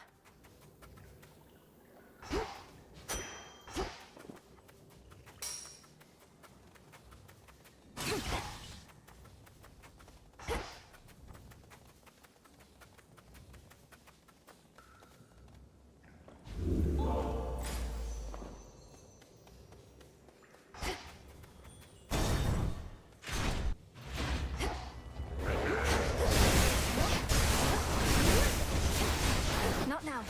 Not now.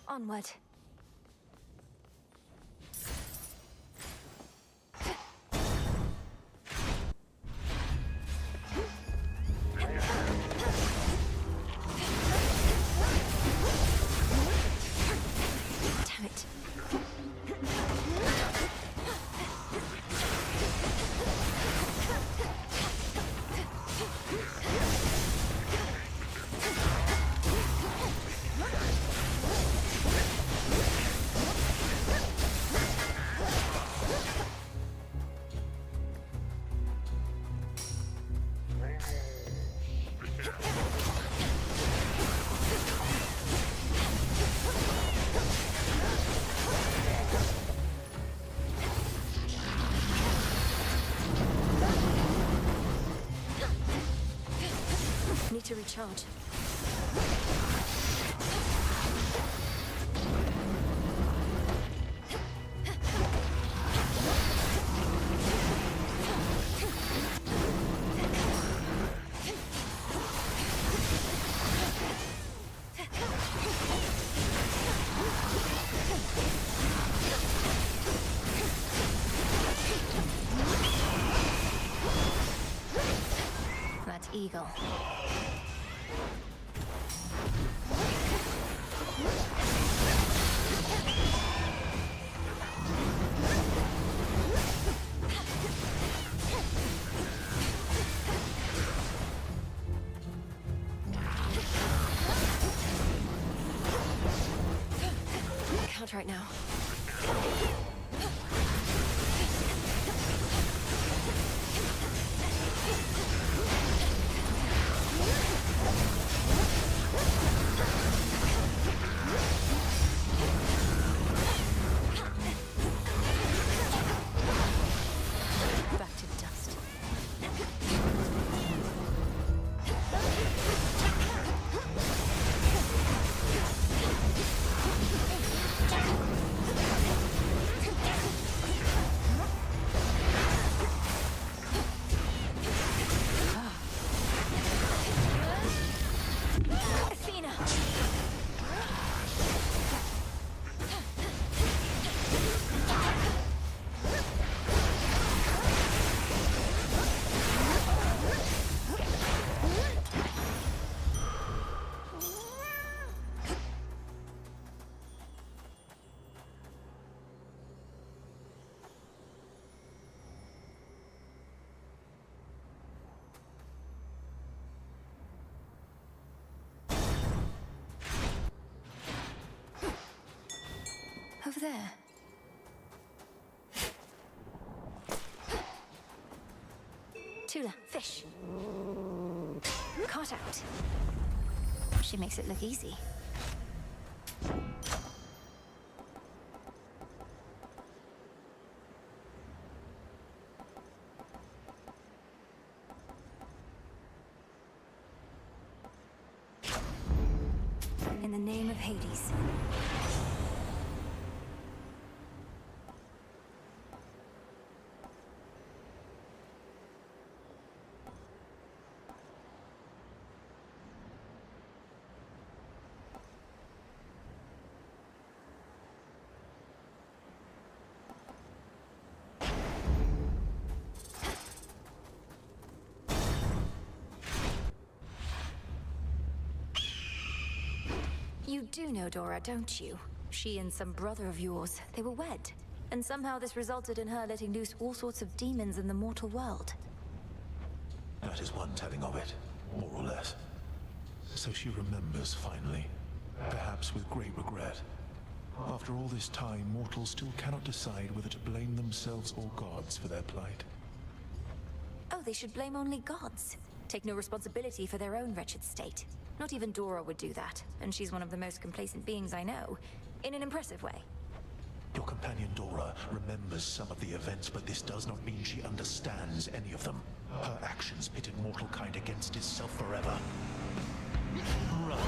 Onward. Damn it. Need to recharge. That eagle. Can't right now. Back to dust. there. Tula, fish. Caught out. She makes it look easy. In the name of Hades. You do know Dora, don't you? She and some brother of yours, they were wed. And somehow this resulted in her letting loose all sorts of demons in the mortal world. That is one telling of it, more or less. So she remembers finally, perhaps with great regret. After all this time, mortals still cannot decide whether to blame themselves or gods for their plight. Oh, they should blame only gods. Take no responsibility for their own wretched state. Not even Dora would do that, and she's one of the most complacent beings I know, in an impressive way. Your companion Dora remembers some of the events, but this does not mean she understands any of them. Her actions pitted mortal kind against itself forever. Run.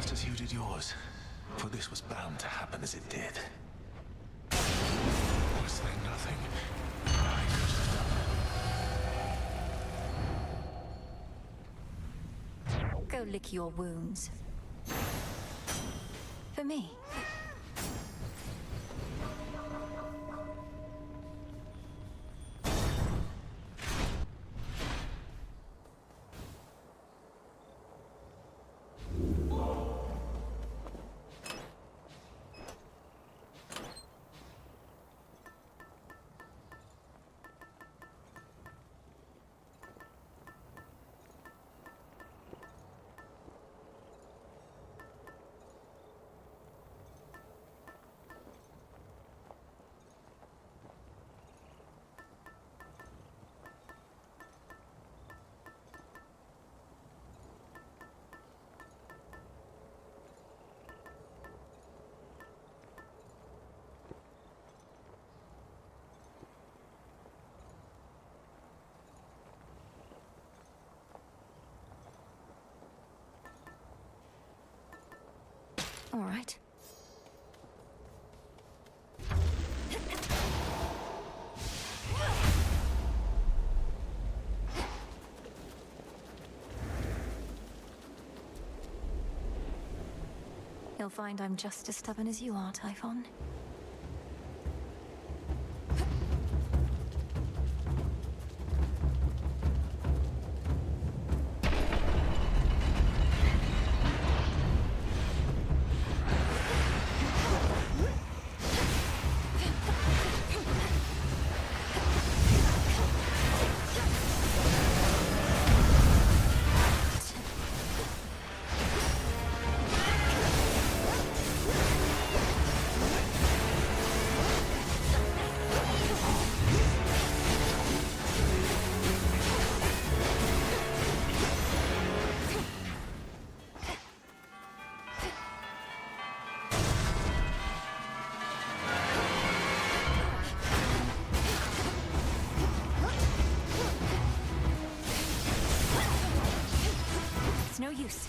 just as you did yours, for this was bound to happen as it did. Was there nothing I could have done? Go lick your wounds. For me. All right. You'll find I'm just as stubborn as you are, Typhon. It's no use.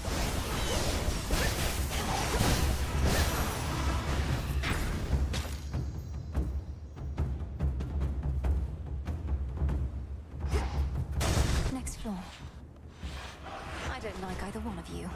Next floor. I don't like either one of you.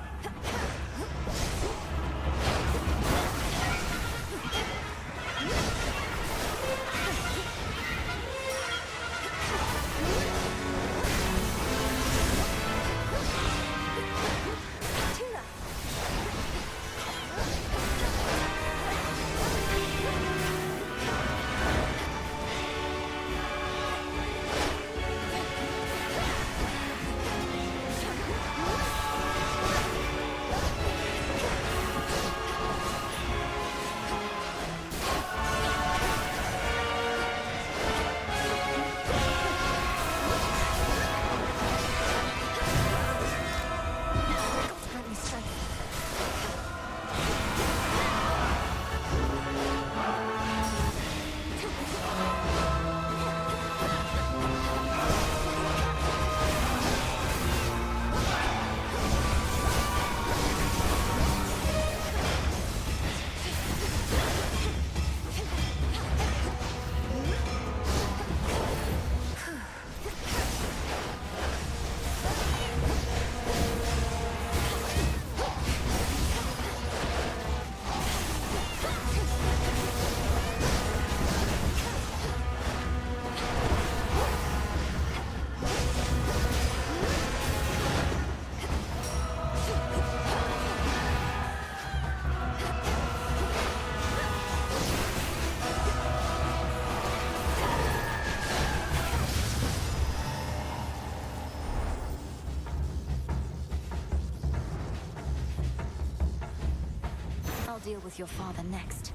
Deal with your father next.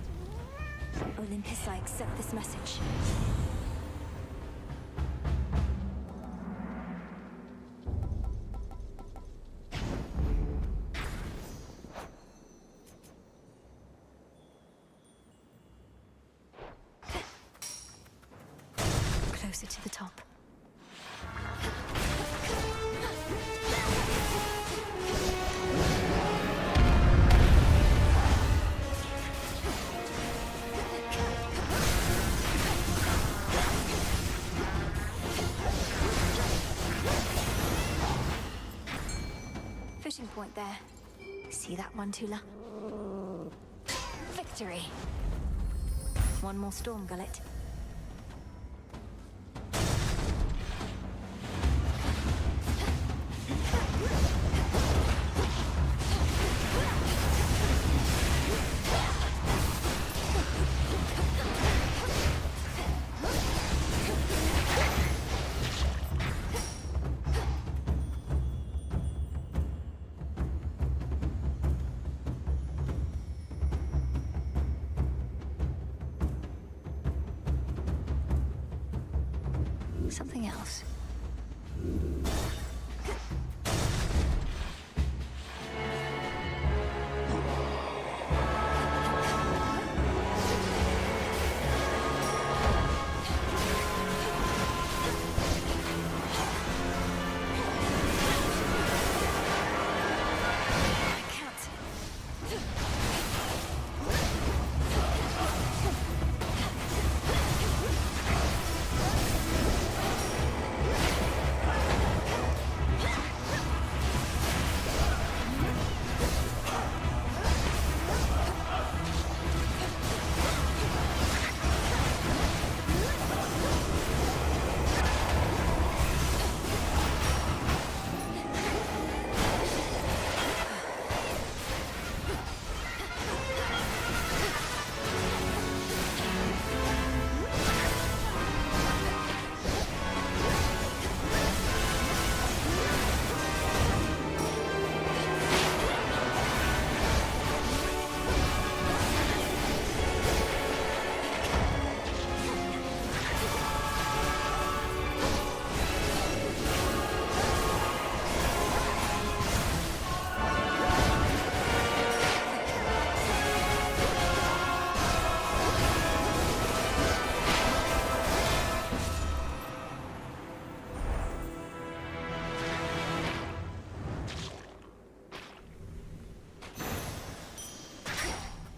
Olympus, I accept this message. Closer to the top. See that one, Tula? Victory! One more storm gullet. Something else.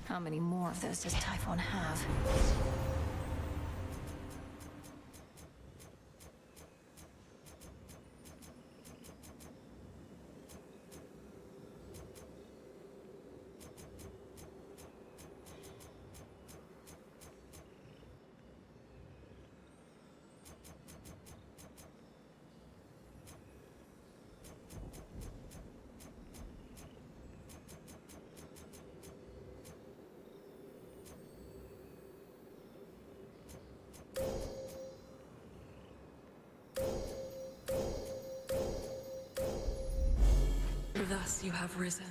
How many more of those does Typhon have? Thus you have risen.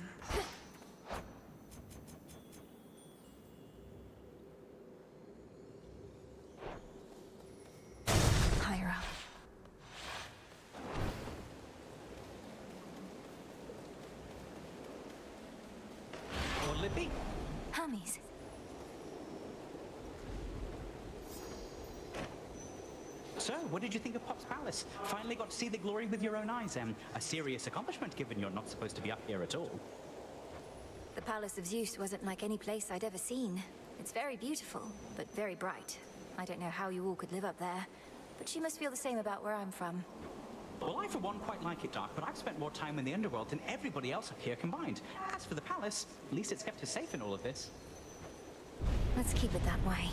Higher up. What'll it be? Hermes. So, what did you think of Pop's Palace? Finally got to see the glory with your own eyes. A serious accomplishment, given you're not supposed to be up here at all. The Palace of Zeus wasn't like any place I'd ever seen. It's very beautiful, but very bright. I don't know how you all could live up there, but you must feel the same about where I'm from. Well, I for one quite like it, Doc, but I've spent more time in the underworld than everybody else up here combined. As for the palace, at least it's kept us safe in all of this. Let's keep it that way.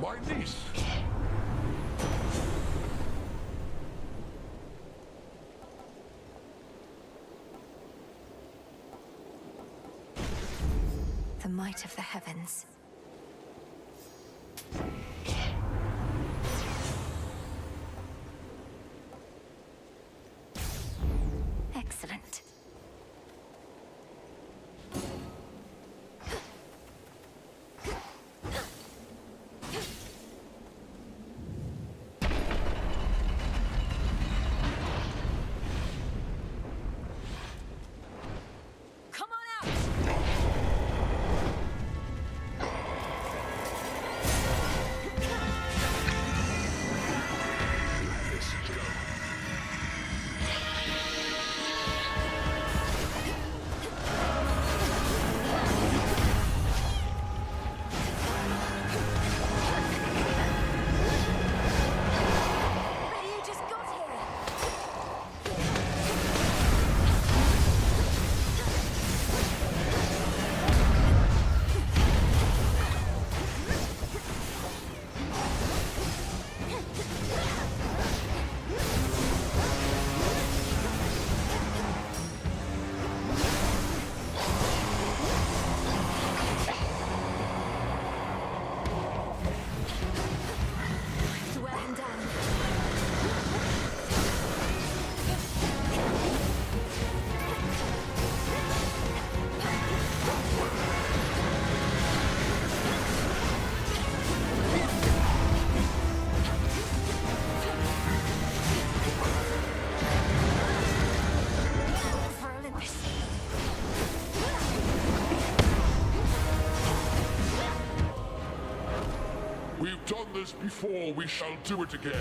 My niece! The might of the heavens. Excellent. this before, we shall do it again.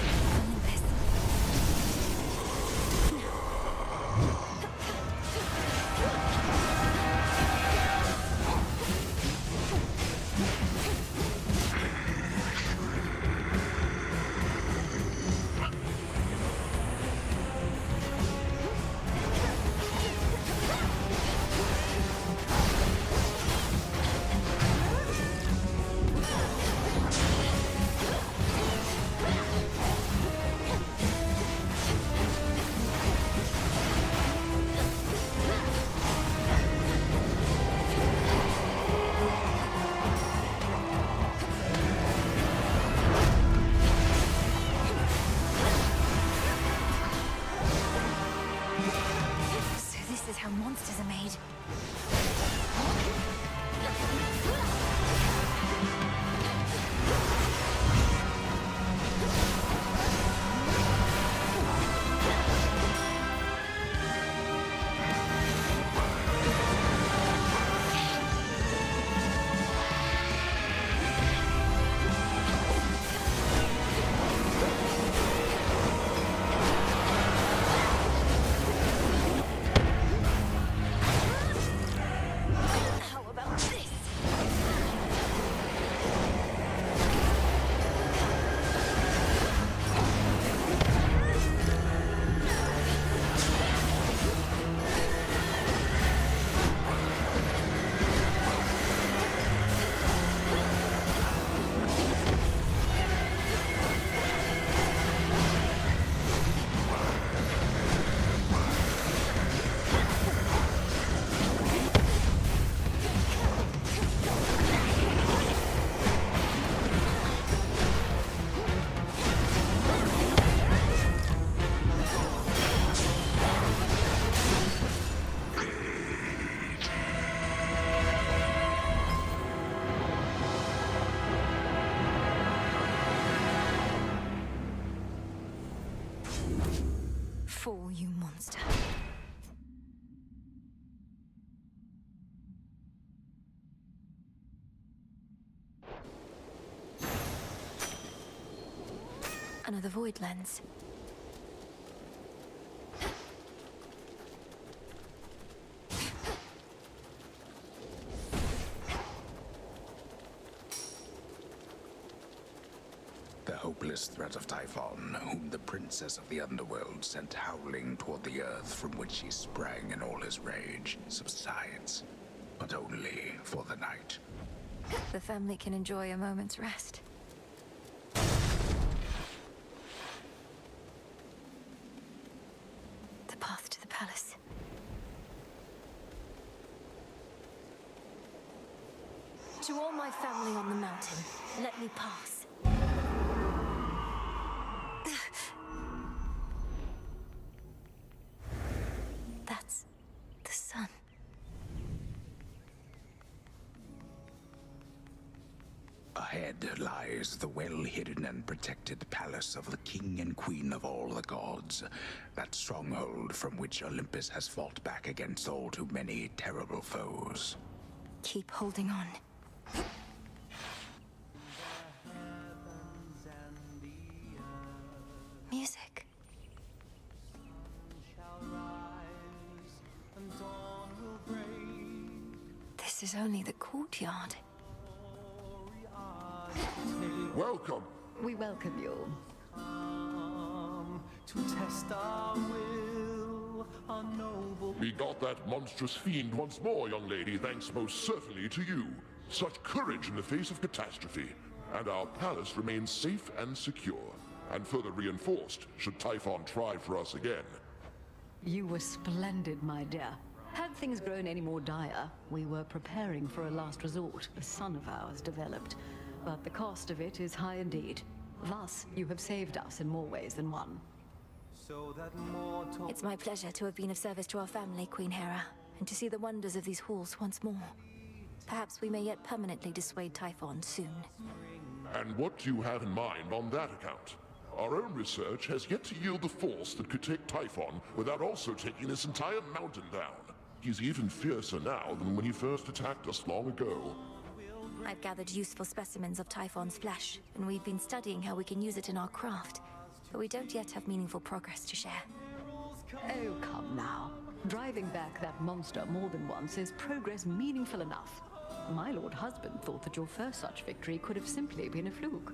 So this is how monsters are made. How about this? Fall, you monster. Another void lens. The hopeless threat of Typhon, whom the princess of the underworld sent howling toward the earth from which he sprang in all his rage, subsides, but only for the night. The family can enjoy a moment's rest. The path to the palace. To all my family on the mountain, let me pass. That's the sun. Ahead lies the well-hidden and protected palace of the king and queen of all the gods, that stronghold from which Olympus has fought back against all too many terrible foes. Keep holding on. Music. This is only the courtyard. Welcome. We welcome you. To test our will, our noble. We got that monstrous fiend once more, young lady, thanks most certainly to you. Such courage in the face of catastrophe. And our palace remains safe and secure, and further reinforced should Typhon try for us again. You were splendid, my dear. Had things grown any more dire, we were preparing for a last resort a son of ours developed. But the cost of it is high indeed. Thus, you have saved us in more ways than one. It's my pleasure to have been of service to our family, Queen Hera, and to see the wonders of these halls once more. Perhaps we may yet permanently dissuade Typhon soon. And what do you have in mind on that account? Our own research has yet to yield the force that could take Typhon without also taking this entire mountain down. He's even fiercer now than when he first attacked us long ago. I've gathered useful specimens of Typhon's flesh, and we've been studying how we can use it in our craft. But we don't yet have meaningful progress to share. Oh, come now. Driving back that monster more than once is progress meaningful enough. My lord husband thought that your first such victory could have simply been a fluke.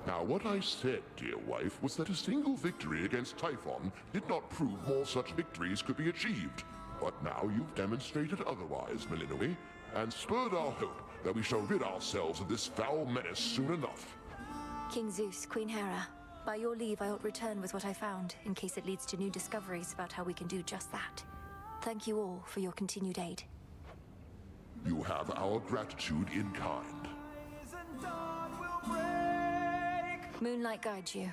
Now, what I said, dear wife, was that a single victory against Typhon did not prove more such victories could be achieved. But now you've demonstrated otherwise, Melinoe, and spurred our hope that we shall rid ourselves of this foul menace soon enough. King Zeus, Queen Hera, by your leave I ought return with what I found, in case it leads to new discoveries about how we can do just that. Thank you all for your continued aid. You have our gratitude in kind. Moonlight guides you.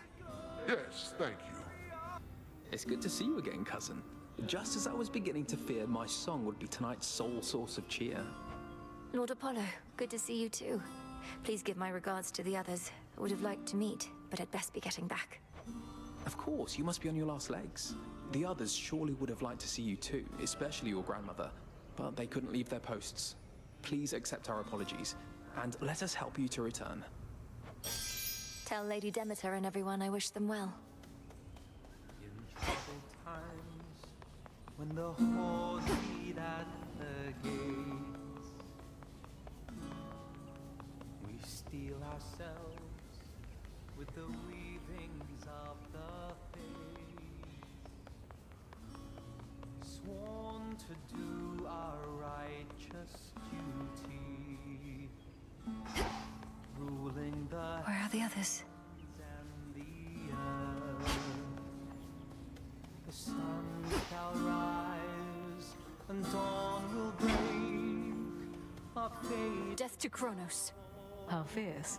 Yes, thank you. It's good to see you again, cousin. Just as I was beginning to fear my song would be tonight's sole source of cheer. Lord Apollo, good to see you too. Please give my regards to the others. I would have liked to meet, but I'd best be getting back. Of course, you must be on your last legs. The others surely would have liked to see you too, especially your grandmother, but they couldn't leave their posts. Please accept our apologies, and let us help you to return. Tell Lady Demeter and everyone I wish them well. When the horse meet at the gates, we steel ourselves with the weavings of the fates, sworn to do our righteous duty, ruling the Where are the others? and the earth. The sun shall rise, and dawn will break. Our fate Death to Kronos. How fierce.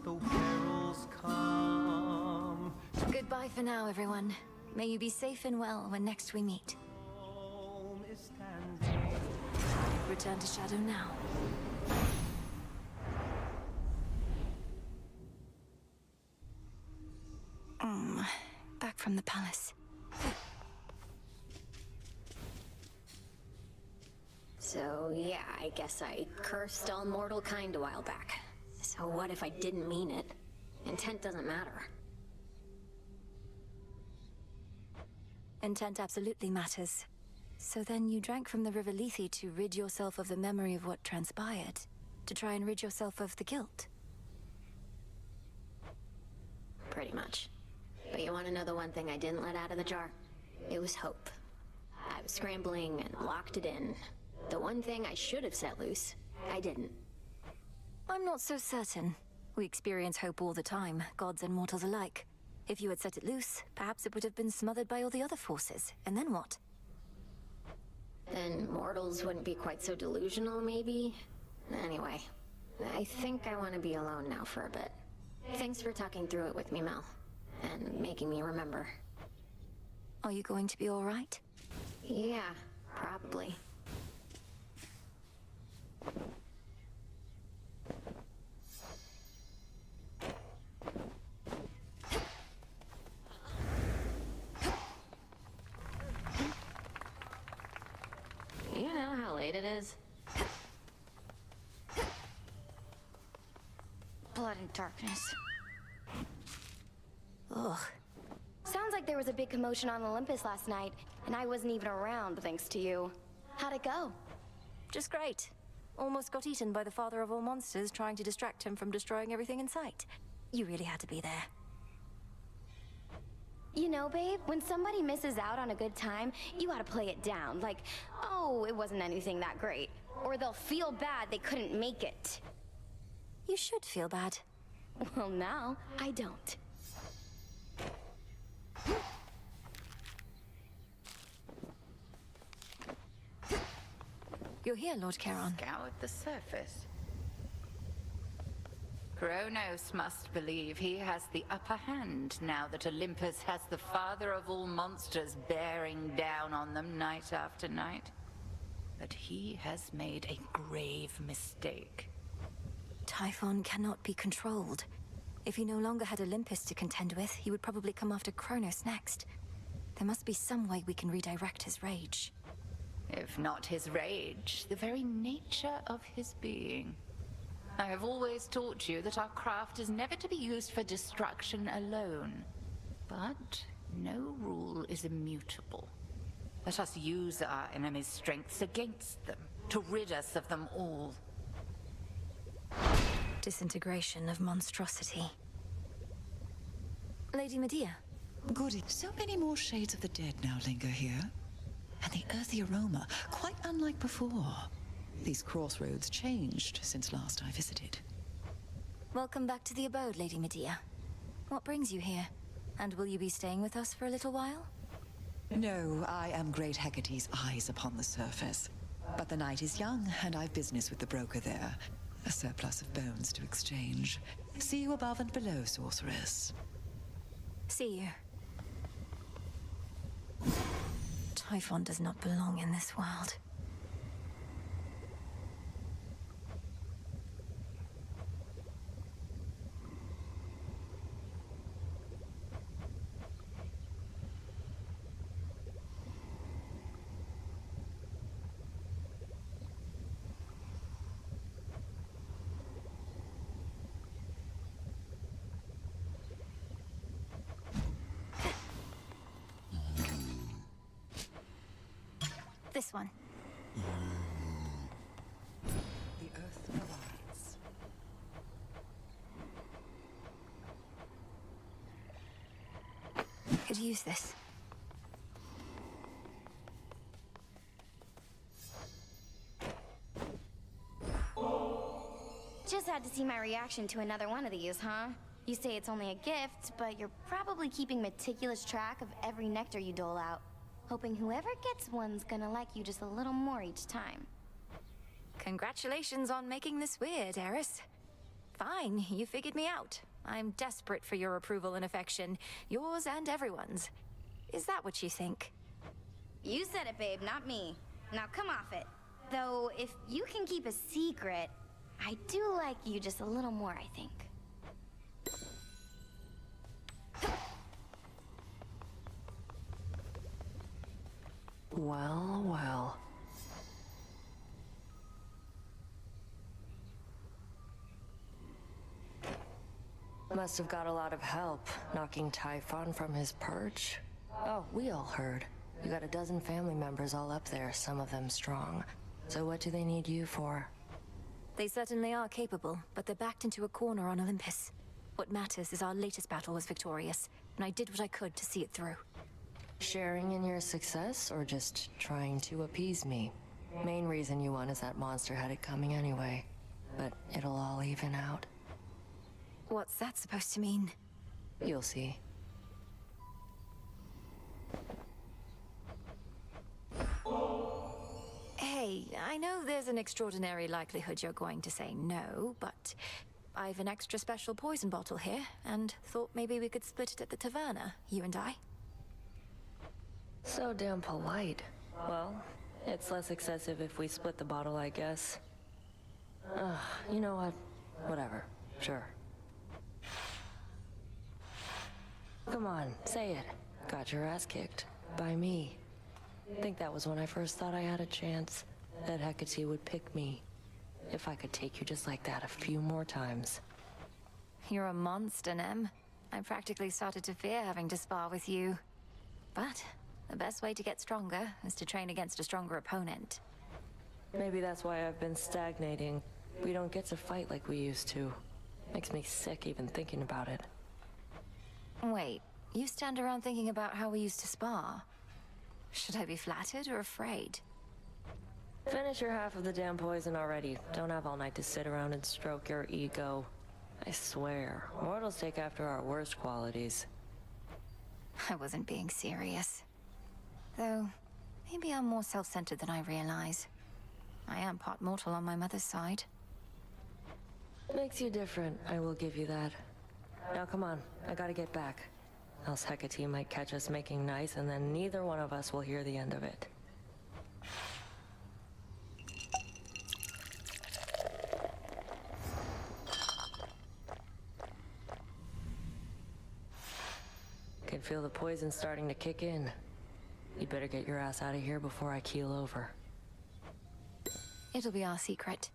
though perils come. Goodbye for now, everyone. May you be safe and well when next we meet. Home is standing. Return to Shadow now. Back from the palace. So, yeah, I guess I cursed all mortal kind a while back. So what if I didn't mean it? Intent doesn't matter. Intent absolutely matters. So then you drank from the River Lethe to rid yourself of the memory of what transpired, to try and rid yourself of the guilt. Pretty much. But you want to know the one thing I didn't let out of the jar? It was hope. I was scrambling and locked it in. The one thing I should have set loose, I didn't. I'm not so certain. We experience hope all the time, gods and mortals alike. If you had set it loose, perhaps it would have been smothered by all the other forces. And then what? Then mortals wouldn't be quite so delusional, maybe? Anyway, I think I want to be alone now for a bit. Thanks for talking through it with me, Mel. And making me remember. Are you going to be all right? Yeah, probably. You know how late it is? Blood and darkness. Ugh. Sounds like there was a big commotion on Olympus last night, and I wasn't even around thanks to you. How'd it go? Just great. Almost got eaten by the father of all monsters trying to distract him from destroying everything in sight. You really had to be there. You know, babe, when somebody misses out on a good time, you gotta play it down. Like, oh, it wasn't anything that great. Or they'll feel bad they couldn't make it. You should feel bad. Well, now, I don't. You're here, Lord Charon. Scoured the surface. Kronos must believe he has the upper hand now that Olympus has the father of all monsters bearing down on them night after night. But he has made a grave mistake. Typhon cannot be controlled. If he no longer had Olympus to contend with, he would probably come after Kronos next. There must be some way we can redirect his rage. If not his rage, the very nature of his being. I have always taught you that our craft is never to be used for destruction alone. But no rule is immutable. Let us use our enemy's strengths against them, to rid us of them all. Disintegration of monstrosity. Lady Medea. Goody. So many more shades of the dead now linger here. And the earthy aroma, quite unlike before. These crossroads changed since last I visited. Welcome back to the abode, Lady Medea. What brings you here? And will you be staying with us for a little while? No, I am Great Hecate's eyes upon the surface. But the night is young, and I've business with the broker there. A surplus of bones to exchange. See you above and below, sorceress. See you. Typhon does not belong in this world. This one. The earth provides. Could use this. Just had to see my reaction to another one of these, huh? You say it's only a gift, but you're probably keeping meticulous track of every nectar you dole out. Hoping whoever gets one's gonna like you just a little more each time. Congratulations on making this weird, Eris. Fine, you figured me out. I'm desperate for your approval and affection. Yours and everyone's. Is that what you think? You said it, babe, not me. Now come off it. Though, if you can keep a secret, I do like you just a little more, I think. Well, well. Must have got a lot of help, knocking Typhon from his perch. Oh, we all heard. You got a dozen family members all up there, some of them strong. So what do they need you for? They certainly are capable, but they're backed into a corner on Olympus. What matters is our latest battle was victorious, and I did what I could to see it through. Sharing in your success, or just trying to appease me? Main reason you won is that monster had it coming anyway. But it'll all even out. What's that supposed to mean? You'll see. Hey, I know there's an extraordinary likelihood you're going to say no, but I've an extra special poison bottle here, and thought maybe we could split it at the taverna, you and I. So damn polite. Well, it's less excessive if we split the bottle, I guess. You know what? Whatever. Sure. Come on, say it. Got your ass kicked. By me. Think that was when I first thought I had a chance. That Hecate would pick me. If I could take you just like that a few more times. You're a monster, Nem. I practically started to fear having to spar with you. But the best way to get stronger is to train against a stronger opponent. Maybe that's why I've been stagnating. We don't get to fight like we used to. Makes me sick even thinking about it. Wait, you stand around thinking about how we used to spar? Should I be flattered or afraid? Finish your half of the damn poison already. Don't have all night to sit around and stroke your ego. I swear, mortals take after our worst qualities. I wasn't being serious. Though, maybe I'm more self-centered than I realize. I am part mortal on my mother's side. Makes you different, I will give you that. Now come on, I gotta get back. Else Hecate might catch us making nice, and then neither one of us will hear the end of it. Can feel the poison starting to kick in. You'd better get your ass out of here before I keel over. It'll be our secret.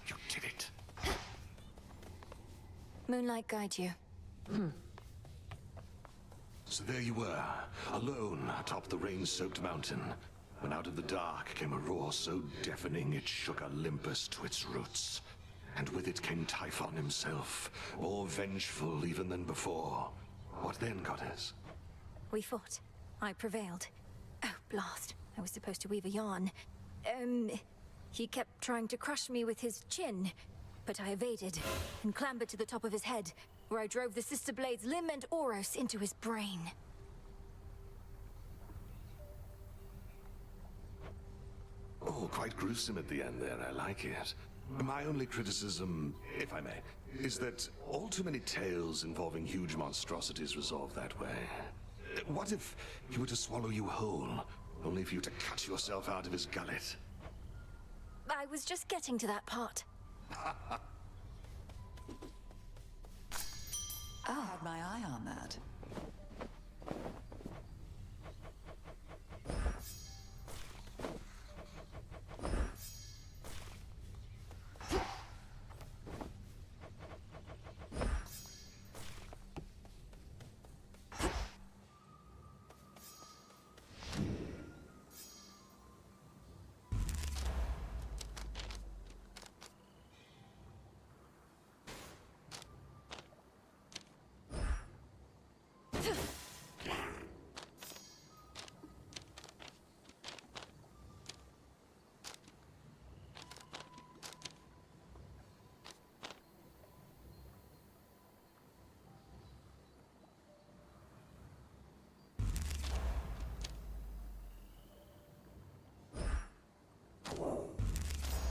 You did it. Moonlight guide you. So there you were, alone atop the rain-soaked mountain, when out of the dark came a roar so deafening it shook Olympus to its roots. And with it came Typhon himself, more vengeful even than before. What then, goddess? We fought. I prevailed. Oh, blast. I was supposed to weave a yarn. He kept trying to crush me with his chin, but I evaded and clambered to the top of his head, where I drove the Sister Blades Limb and Oros into his brain. Oh, quite gruesome at the end there, I like it. My only criticism, if I may, is that all too many tales involving huge monstrosities resolve that way. What if he were to swallow you whole, only for you to cut yourself out of his gullet? I was just getting to that part. Oh. Had my eye on that.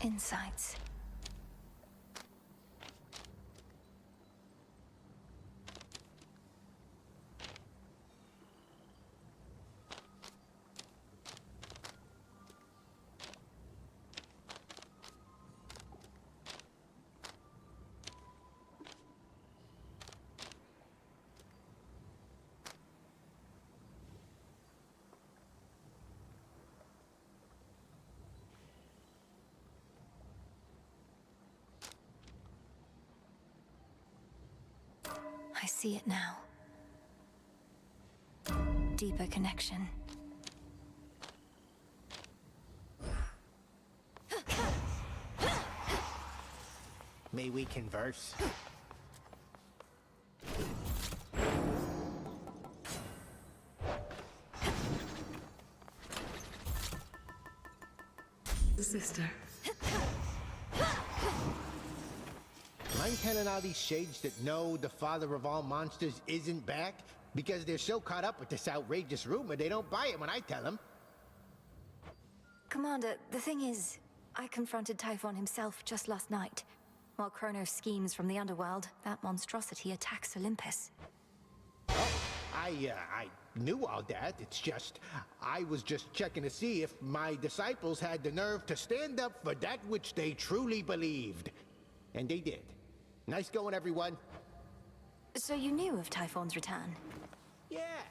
Insights. I see it now. Deeper connection. May we converse? Sister. Mind telling all these shades that no, the father of all monsters isn't back? Because they're so caught up with this outrageous rumor, they don't buy it when I tell them. Commander, the thing is, I confronted Typhon himself just last night. While Kronos schemes from the underworld, that monstrosity attacks Olympus. I knew all that. It's just, I was just checking to see if my disciples had the nerve to stand up for that which they truly believed. And they did. Nice going, everyone. So you knew of Typhon's return? Yeah.